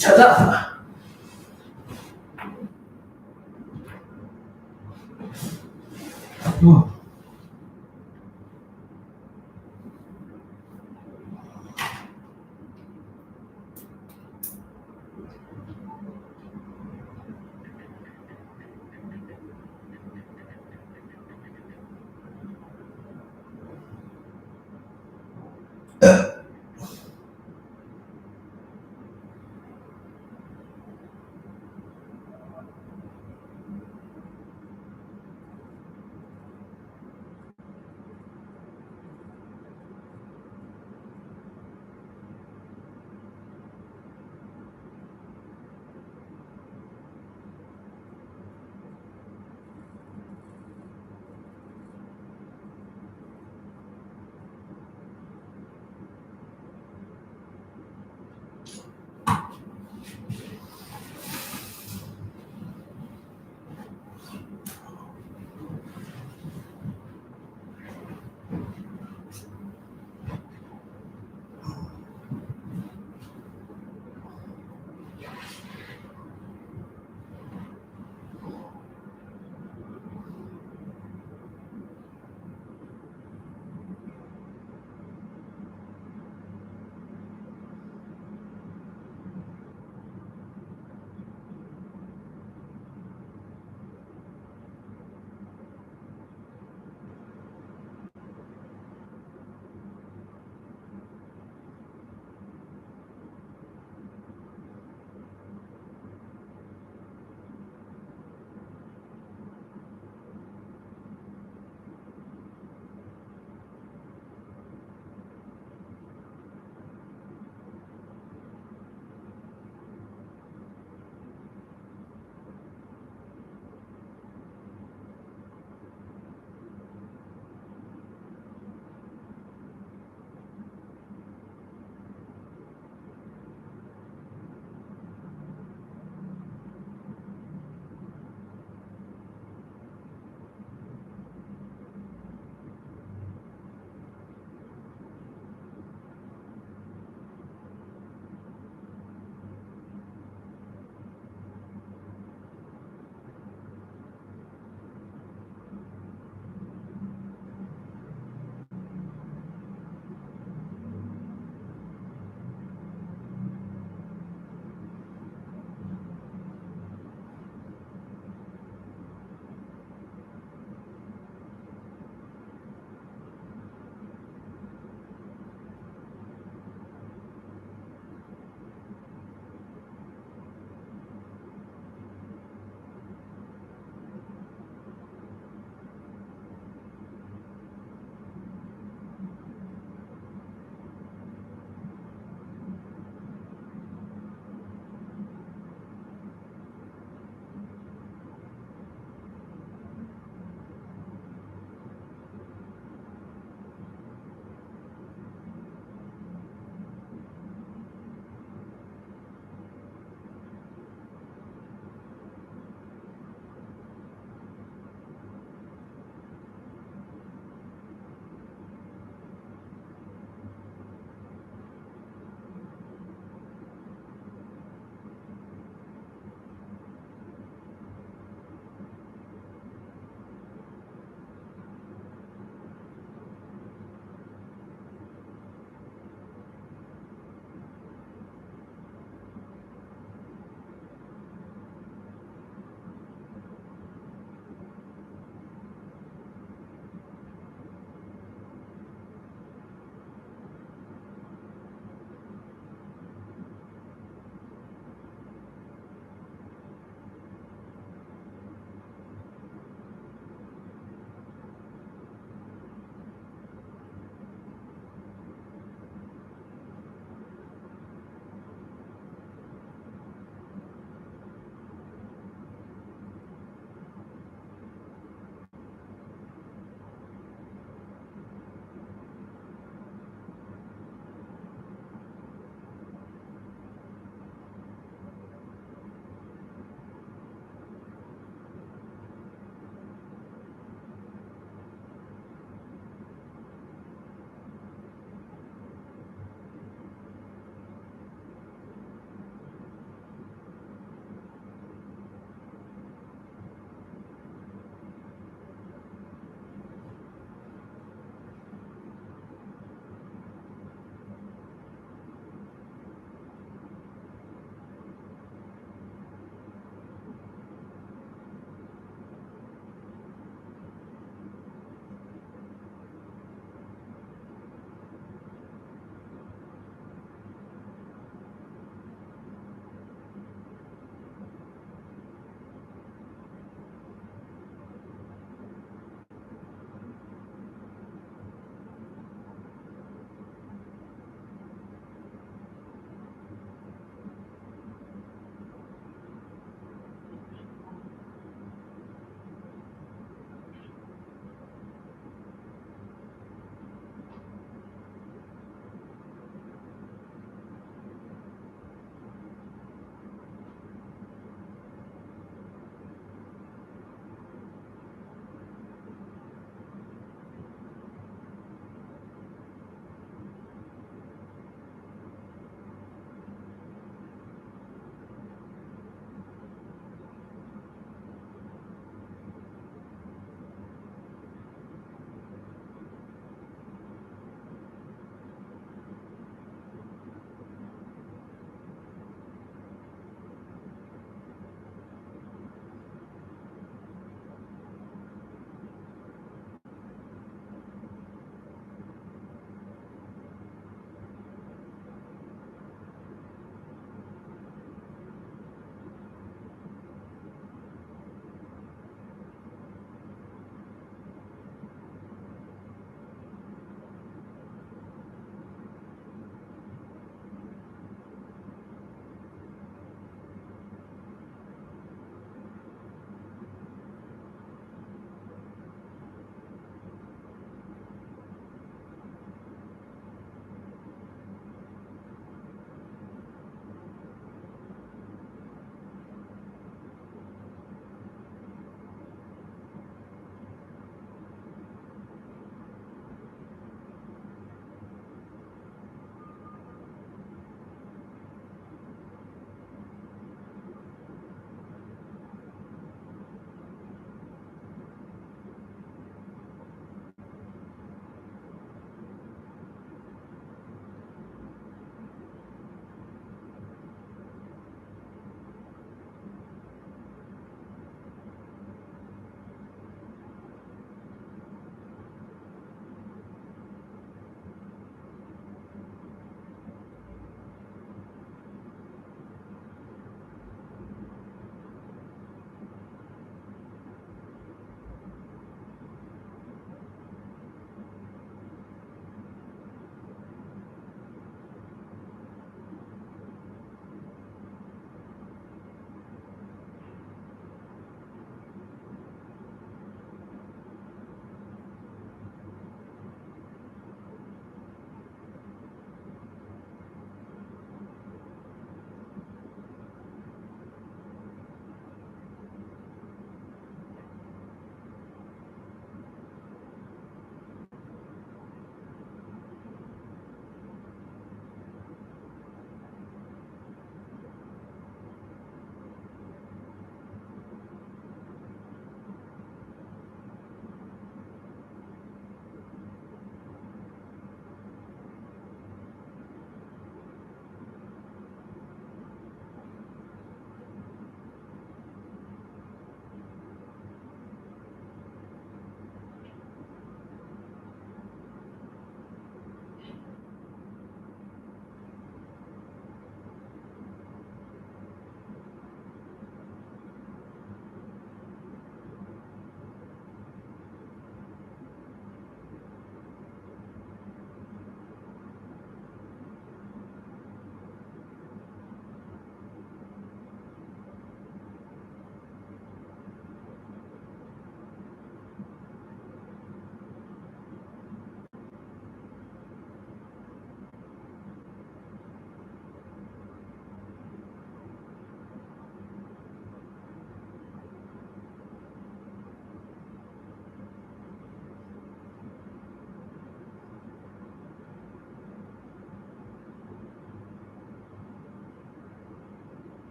찾아.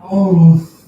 Oh.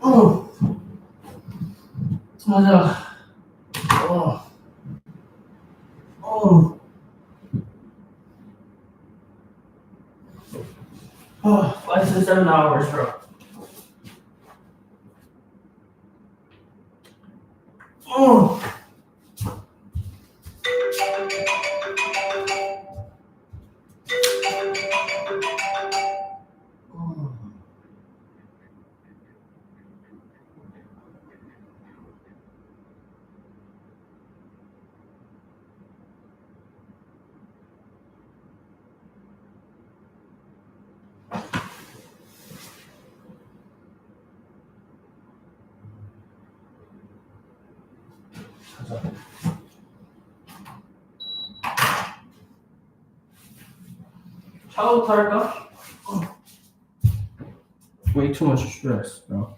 Oh. 맞아. Oh. Oh. Oh, 5 to 7 hours, bro. Oh. Oh. 차부터 할까? Way too much stress, bro.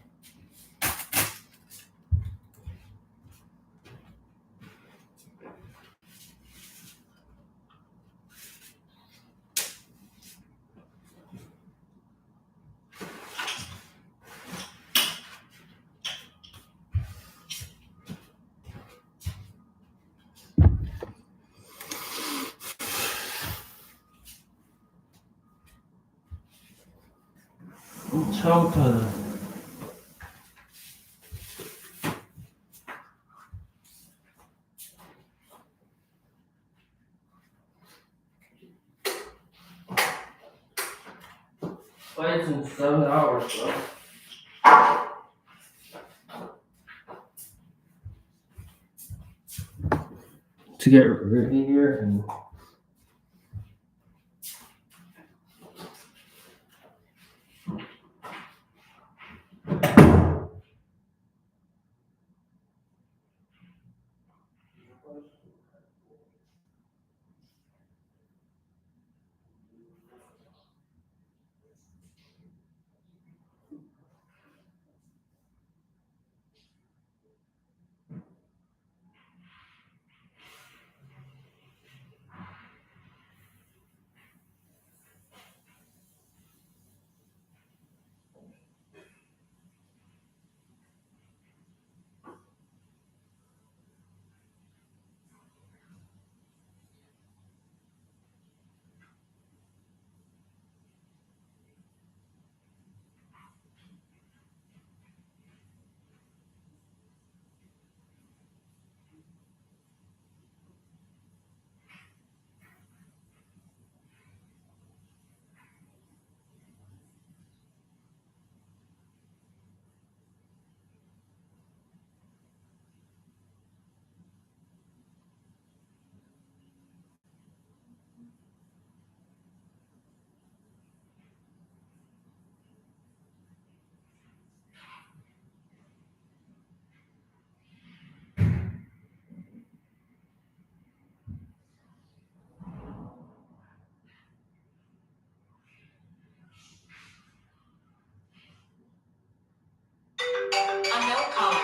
차부터 하자. Five to 7 hours, bro. To get ready here and Unknown caller.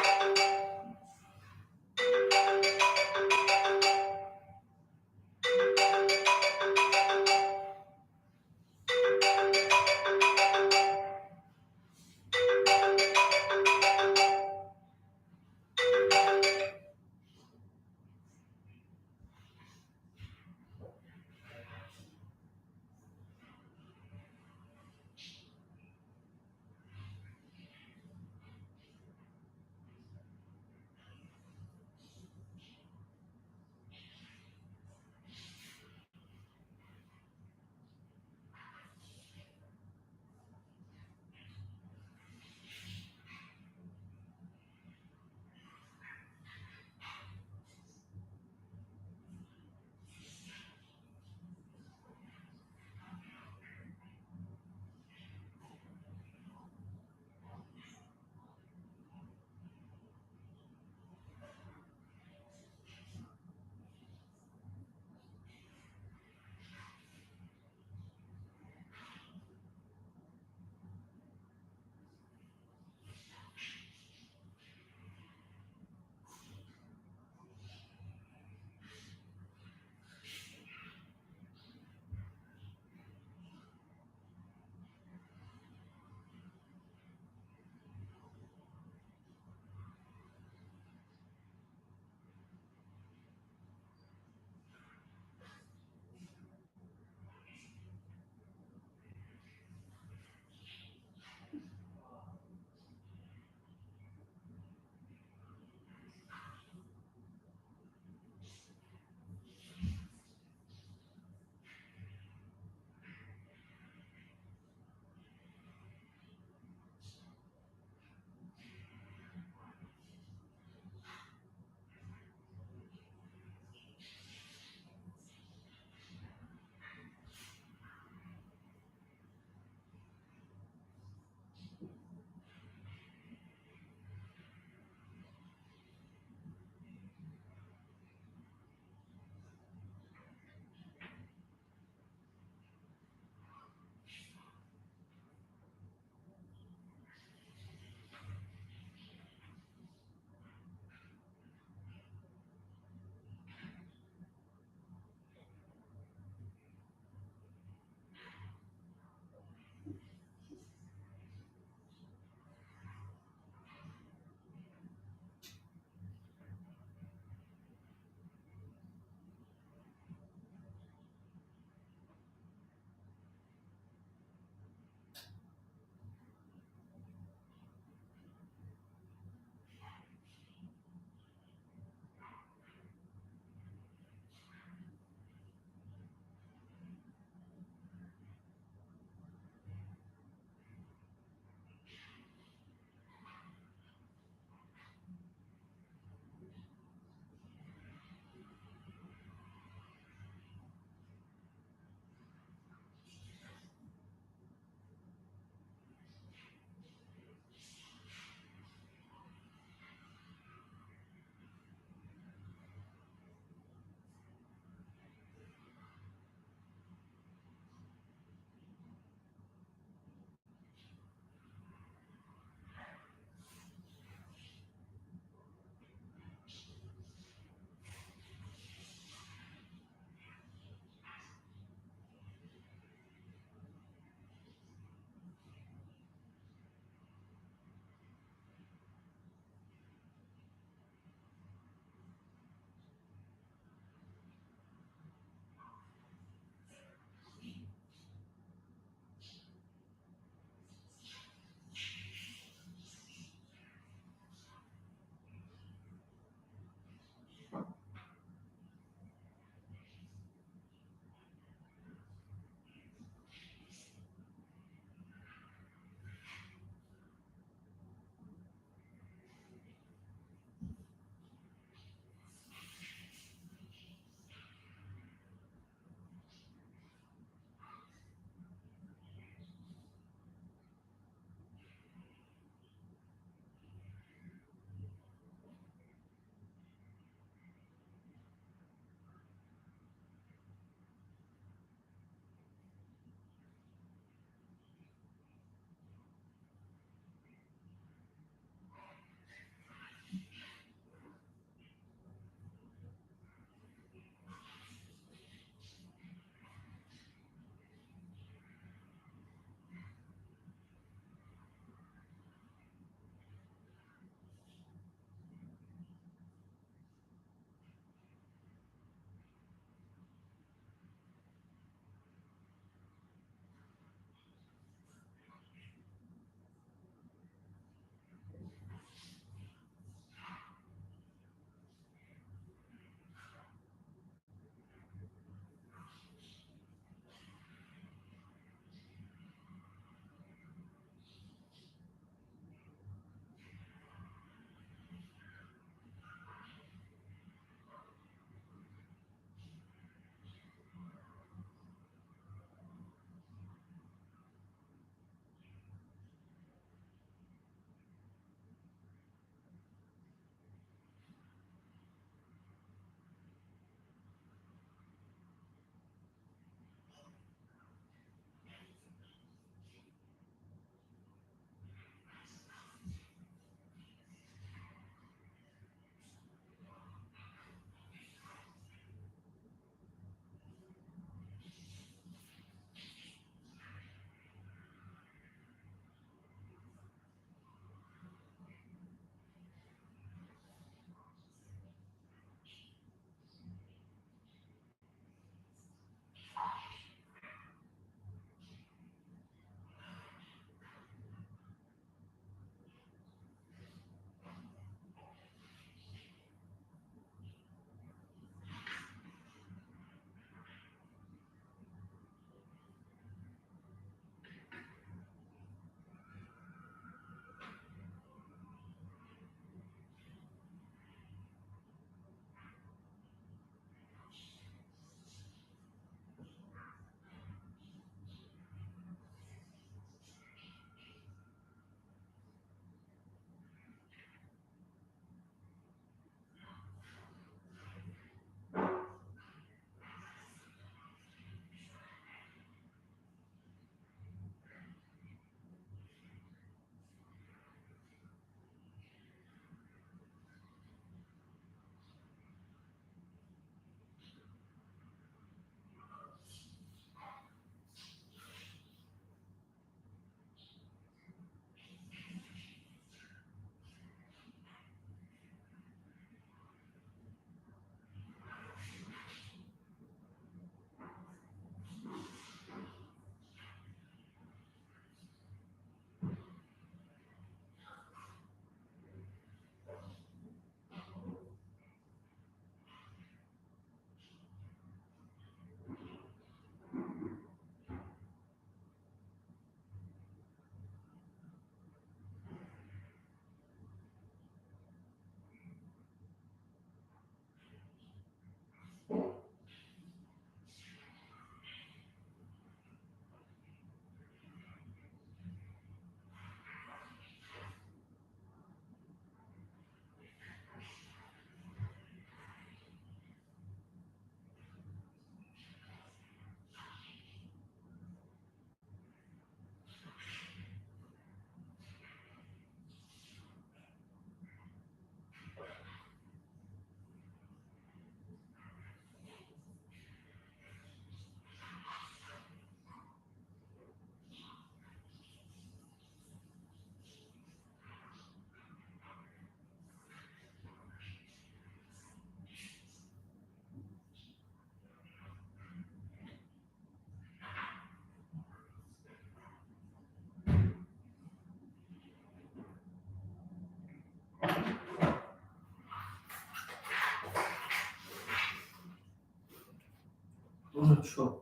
추워.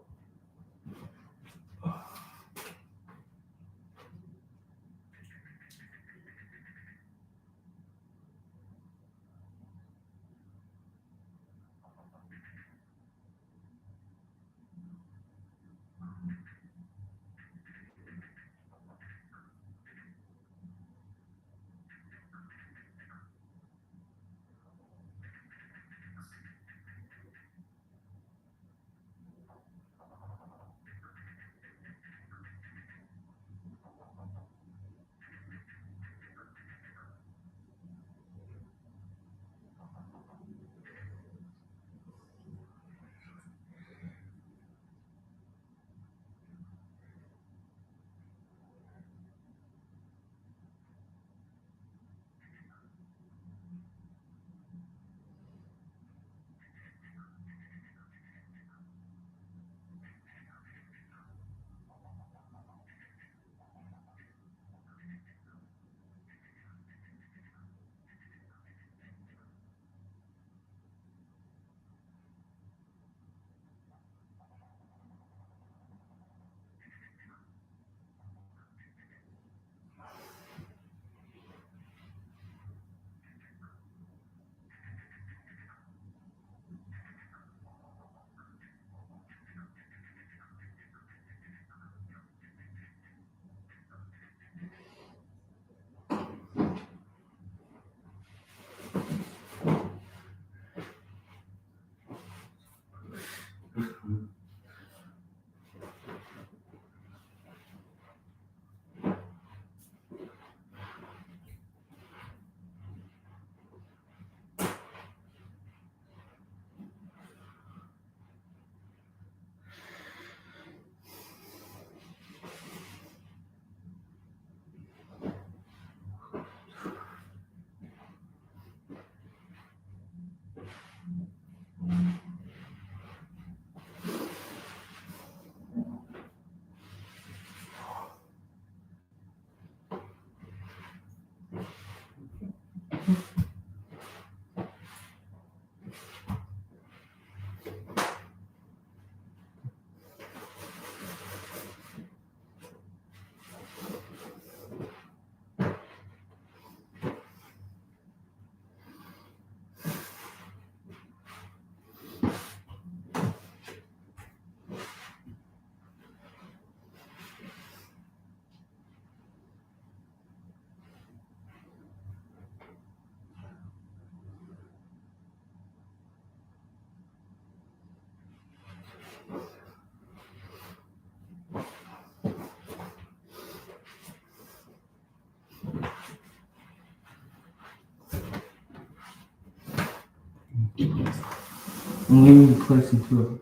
플레이스 투어.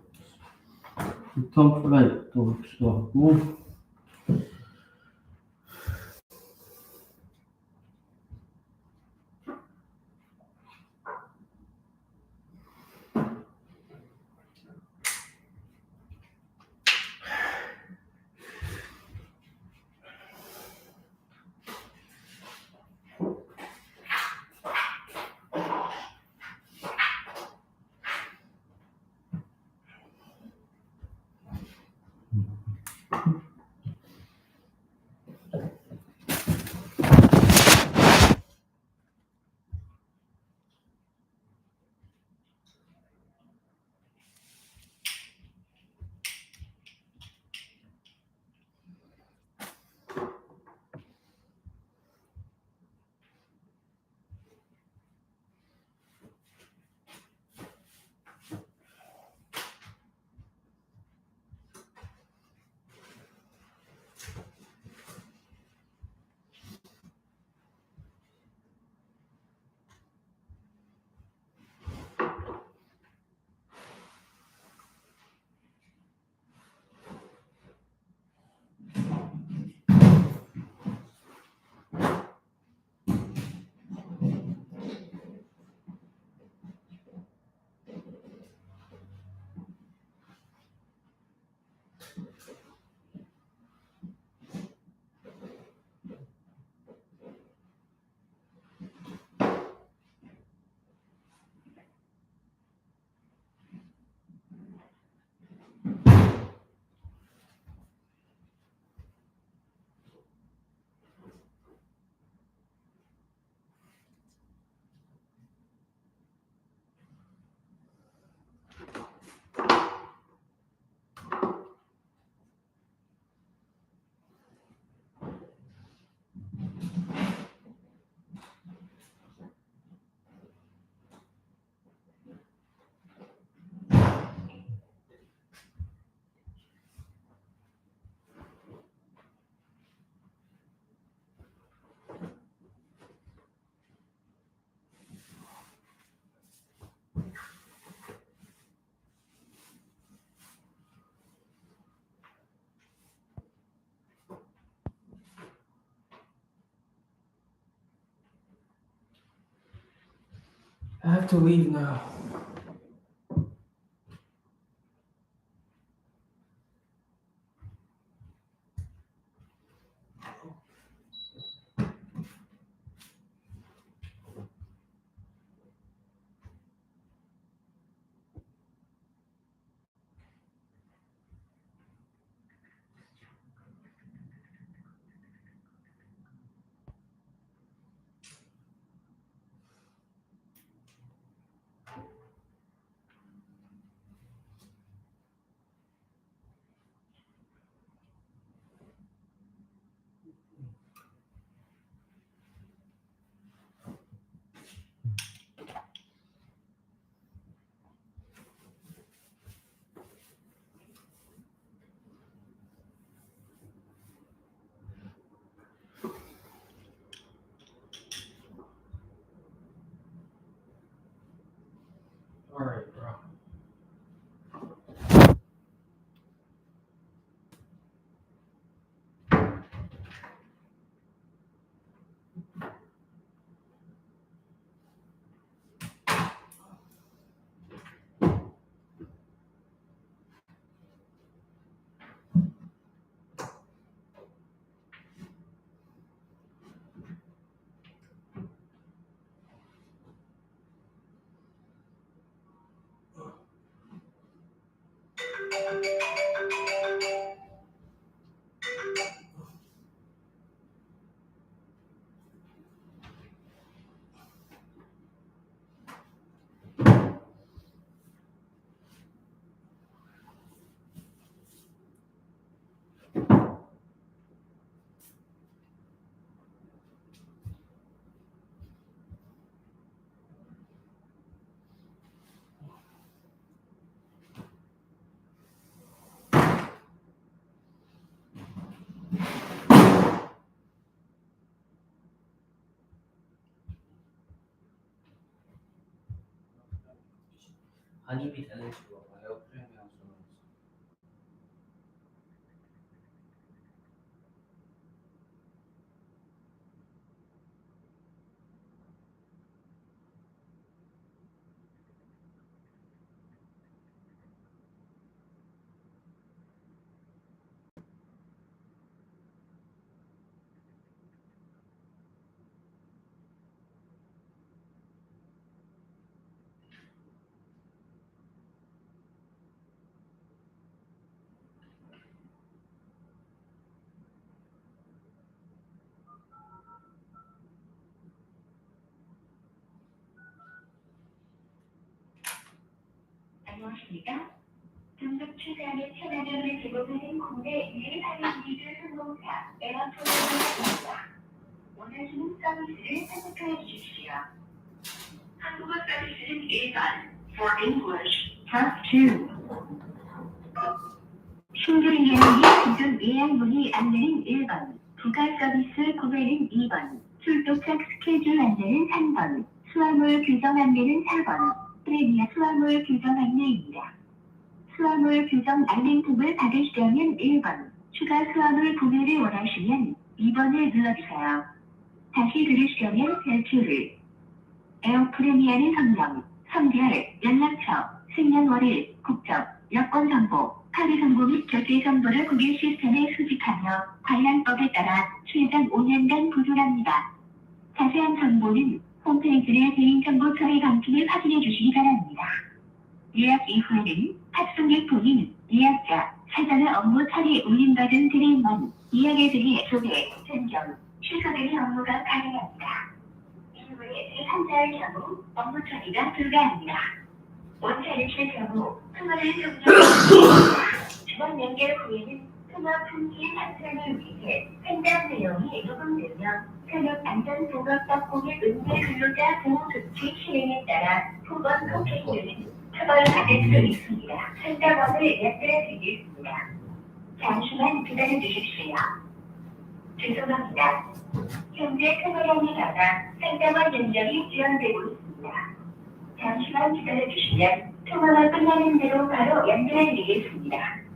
리턴 플라이트도 취소하고. I have to leave now. Alright, bro. 한입이 되는 식으로 와요. 프리미엄 소스. 안녕하십니까? 등급 취사의 편의점을 제공하는 국내 유일 하이브리드 항공사 에어프라이트입니다. 원하시는 서비스를 선택해 주십시오. 한국어 서비스는 1번, for English, press 2. 신규 예약이 기존 예약 문의 안내는 1번, 부가 서비스 구매는 2번, 출도착 스케줄 안내는 3번, 수화물 규정 안내는 4번, 프리미엄 수화물 규정 안내입니다. 수화물 규정 알림톡을 받으시려면 1번, 추가 수화물 구매를 원하시면 2번을 눌러주세요. 다시 들으시려면 별표를. 에어 프리미엄의 성명, 성별, 연락처, 생년월일, 국적, 여권 정보, 카드 정보 및 결제 정보를 고객 시스템에 수집하며 관련법에 따라 최장 5년간 보존합니다. 자세한 정보는 홈페이지 내 개인정보 처리 방침을 확인해 주시기 바랍니다. 예약 이후에는 탑승객 본인, 예약자, 사전의 업무 처리 운임받은 드림만, 예약에 대해 소개, 변경, 취소 등의 업무가 가능합니다. 이후에 제3자의 경우 업무 처리가 불가합니다. 원치 않으실 경우 통화를 종료합니다. 주간 연결 후에는 통화 품질 향상을 위해 횡단 내용이 녹음되며 산업 안전보건법 고객 응대 근로자 보호 조치 실행에 따라 후번 폭행률은 처벌받을 수 있습니다. 상담원을 연결해 드리겠습니다. 잠시만 기다려 주십시오. 죄송합니다. 현재 통화량이 많아 상담원 연결이 지연되고 있습니다. 잠시만 기다려 주시면 통화가 끝나는 대로 바로 연결해 드리겠습니다.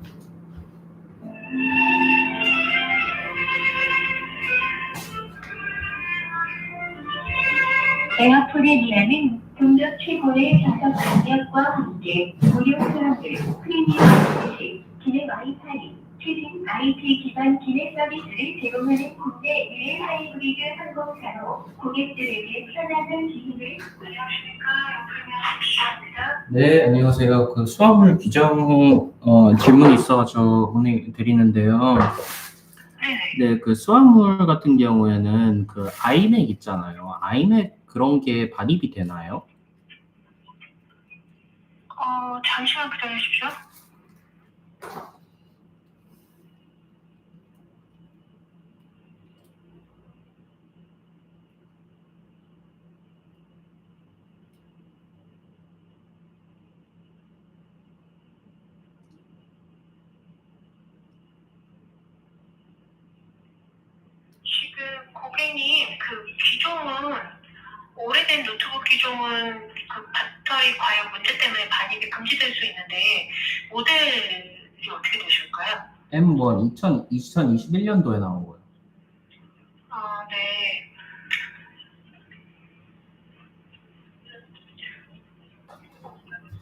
에어프리미엄은 동력 최고의 좌석 간격과 함께 무료 수화물, 프리미엄 주식, 기능 와이파이, 최신 IT 기반 기내 서비스를 제공하는 국내 유일 하이브리드 항공사로 고객들에게 편안한 기능을. 안녕하십니까. 영프리미엄 네, 안녕하세요. 그 수화물 규정 질문이 있어서 보내드리는데요. 네, 그 수화물 같은 경우에는 그 아이맥 있잖아요. 아이맥 그런 게 반입이 되나요? 잠시만 기다려주십시오. 지금 고객님 그 기종은 오래된 노트북 기종은 그 배터리 과열 문제 때문에 반입이 금지될 수 있는데 모델이 어떻게 되실까요? M1 2021년도에 나온 거예요. 아, 네.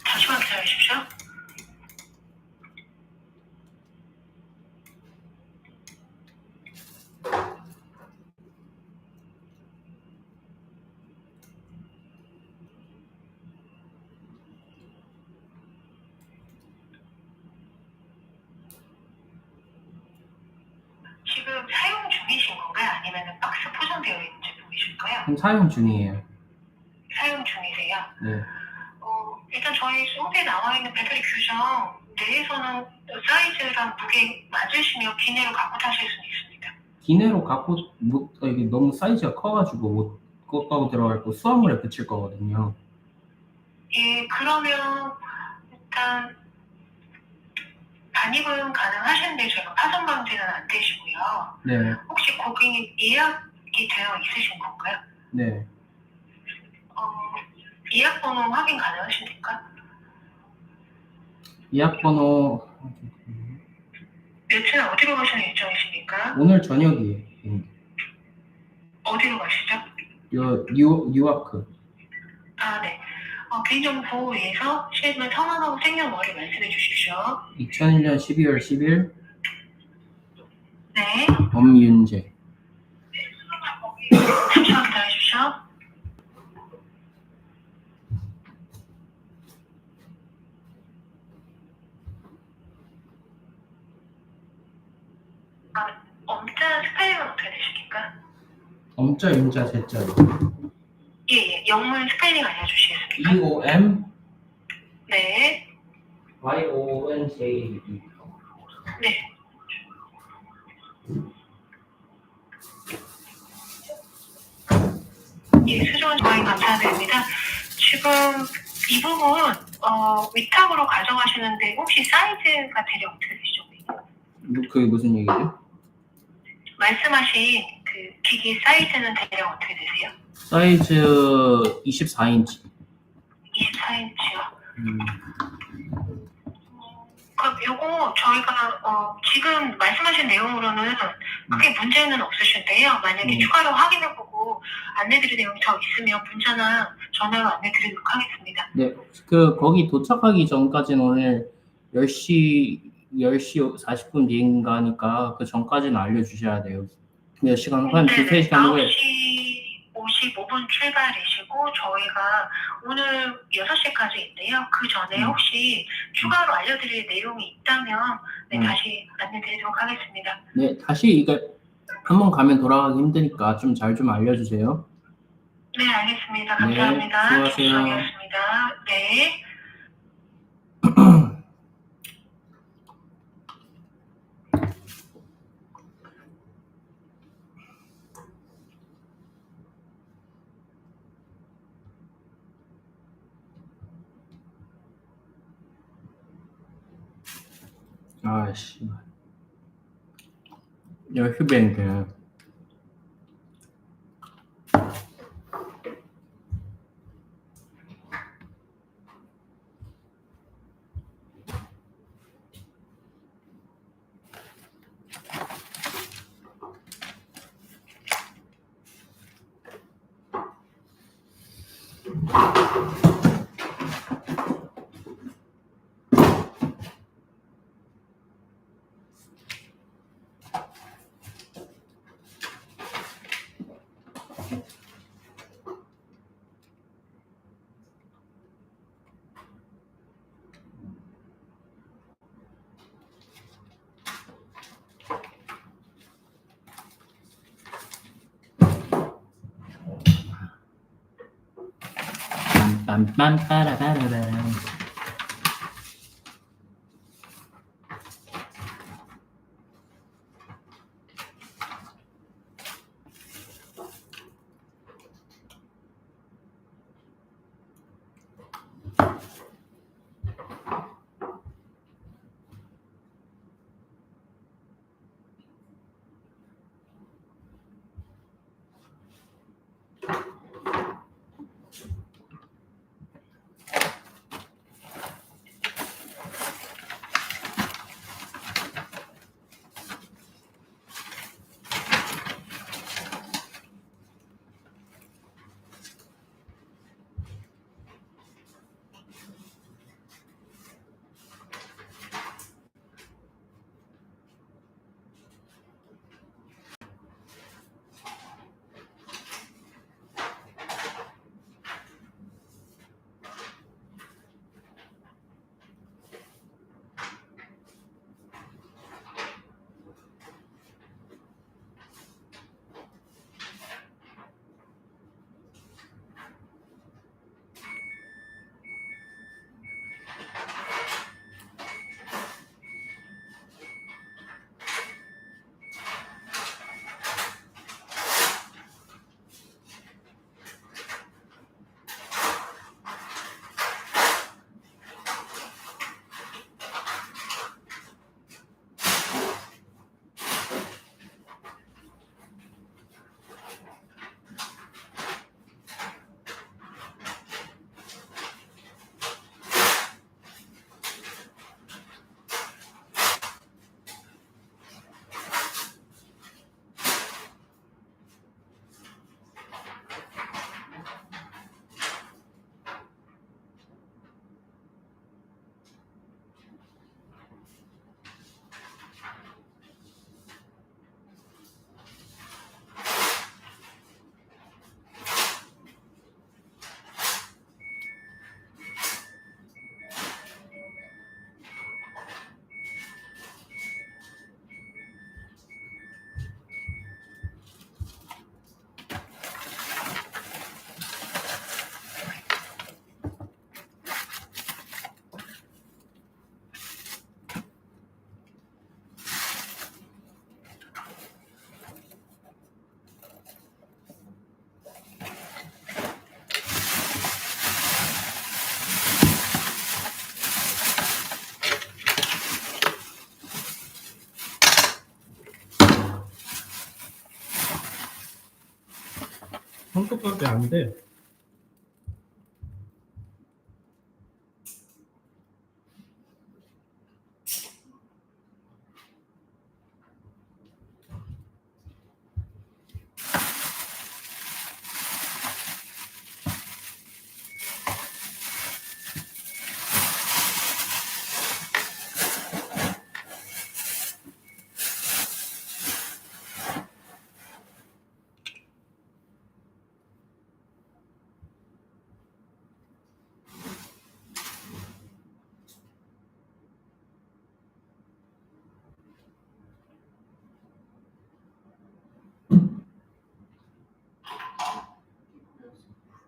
잠시만 기다려주십시오. 지금 사용 중이신 건가요? 아니면 박스 포장되어 있는 제품이실까요? 지금 사용 중이에요. 사용 중이세요? 네. 일단 저희 수업에 나와 있는 배터리 규정 내에서는 사이즈랑 무게 맞으시며 기내로 갖고 타실 수 있습니다. 기내로 갖고 이게 너무 사이즈가 커가지고 못 갖고 들어갈 거 수화물에 붙일 거거든요. 예, 그러면 일단 반입은 가능하신데 저희가 파손 방지는 안 되시고요. 네, 혹시 고객님 예약이 되어 있으신 건가요? 네. 예약 번호 확인 가능하십니까? 예약 번호 며칠 어디로 가시는 일정이십니까? 오늘 저녁이에요. 어디로 가시죠? 뉴아크. 아, 네. 개인정보 보호위에서 실물 성함하고 생년월일 말씀해 주십시오. 2001년 12월 10일 네. 엄윤재. 잠시만 기다려주십시오. 엄자 스펠링은 어떻게 되십니까? 엄자 윤자 제자로. 예, 영문 스펠링 알려주시겠습니까? EOM 네. YONJE. 네. 예, 수정은 정말 감사드립니다. 지금 이 부분 위탁으로 가져가시는데 혹시 사이즈가 대략 어떻게 되시죠? 그게 무슨 얘기죠? 말씀하신 그 기기 사이즈는 대략 어떻게 되세요? 사이즈 24인치. 24인치요. 그럼 요거 저희가 지금 말씀하신 내용으로는 크게 문제는 없으신데요. 만약에 추가로 확인해보고 안내드릴 내용이 더 있으면 문자나 전화로 안내드리도록 하겠습니다. 네, 그 거기 도착하기 전까지는 오늘 10시 40분 비행가니까 그 전까지는 알려주셔야 돼요. 몇 시간 한 두세 시간 후에. 9시 55분 출발이시고 저희가 오늘 6시까지인데요. 그 전에 혹시 추가로 알려드릴 내용이 있다면 다시 안내드리도록 하겠습니다. 네, 다시 이거 한번 가면 돌아가기 힘드니까 좀 잘 좀 알려주세요. 네, 알겠습니다. 네, 감사합니다. 수고하세요. 김수정이었습니다. 네. 아씨, 야 휴뱅크. Bum, bum, ba, da, ba, da, ba. 손톱밖에 안 돼.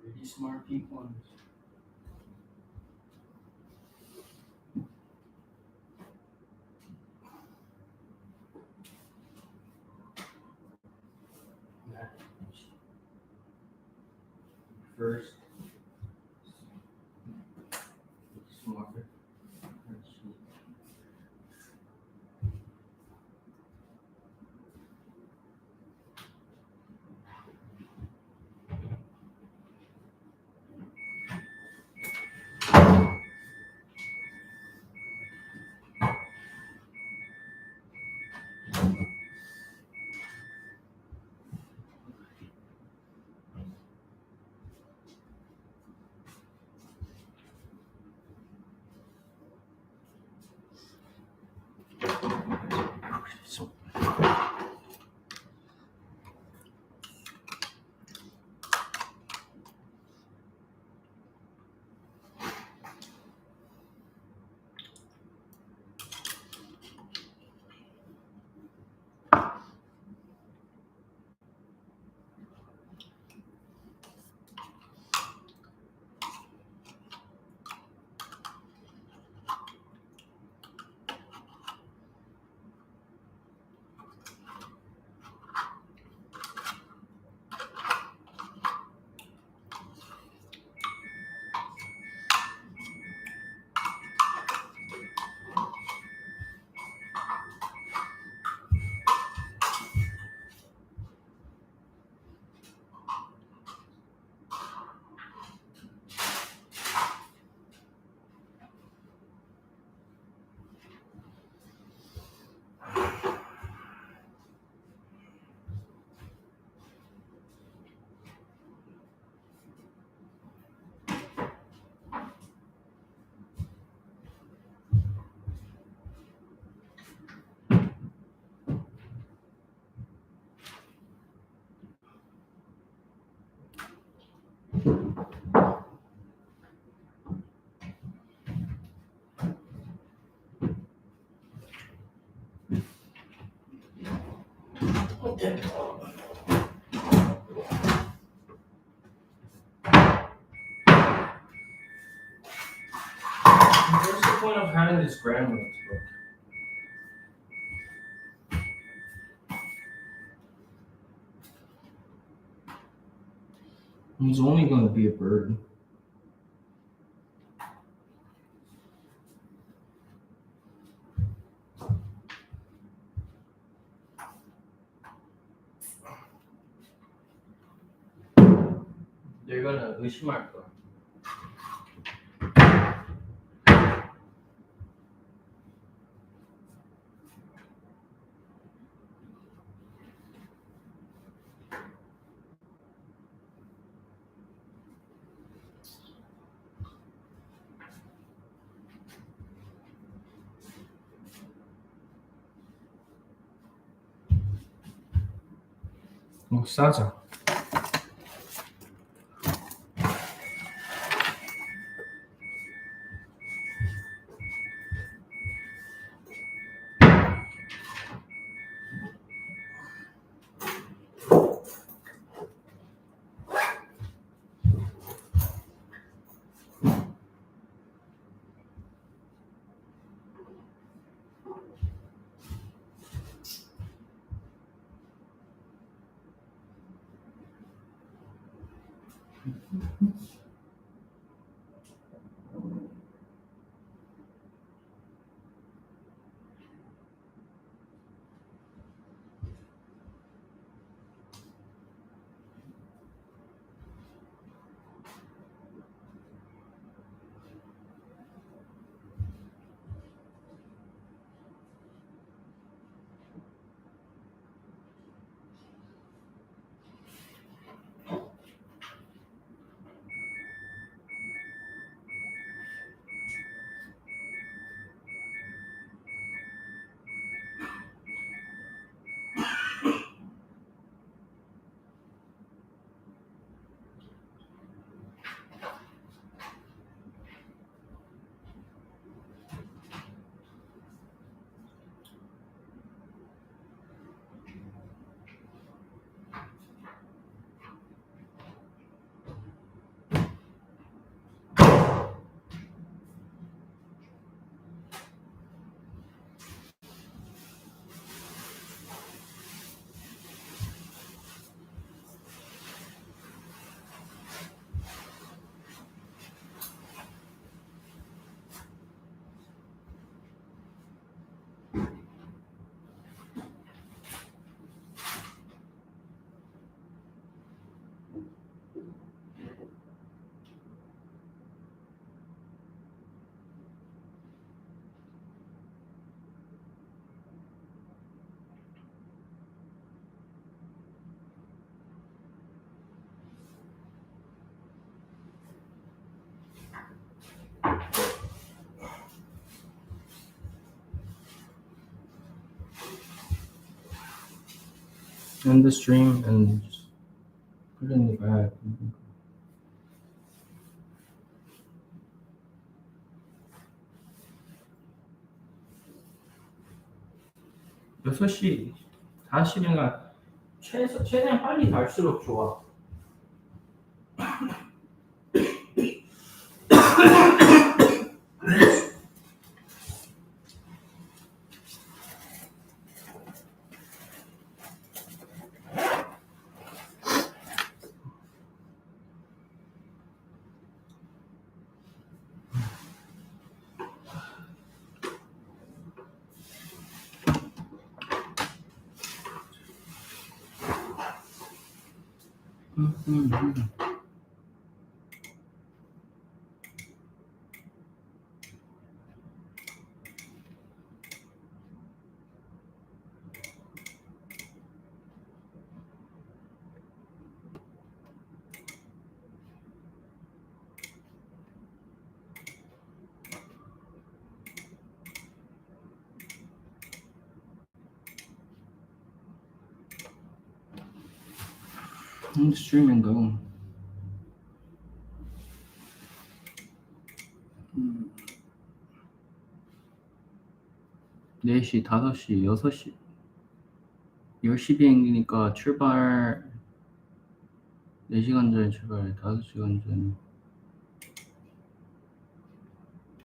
Pretty smart people on this. First, smarter. What's the point of having this grammar book? He's only going to be a burden. They're gonna 의심할 거야. 싸자. End the stream and just put it in the bag. 여섯 시 4시면 최대한 빨리 갈수록 좋아. End the stream and go. 4시, 5시, 6시 10시 비행기니까 출발 4시간 전에 출발해. 5시간 전에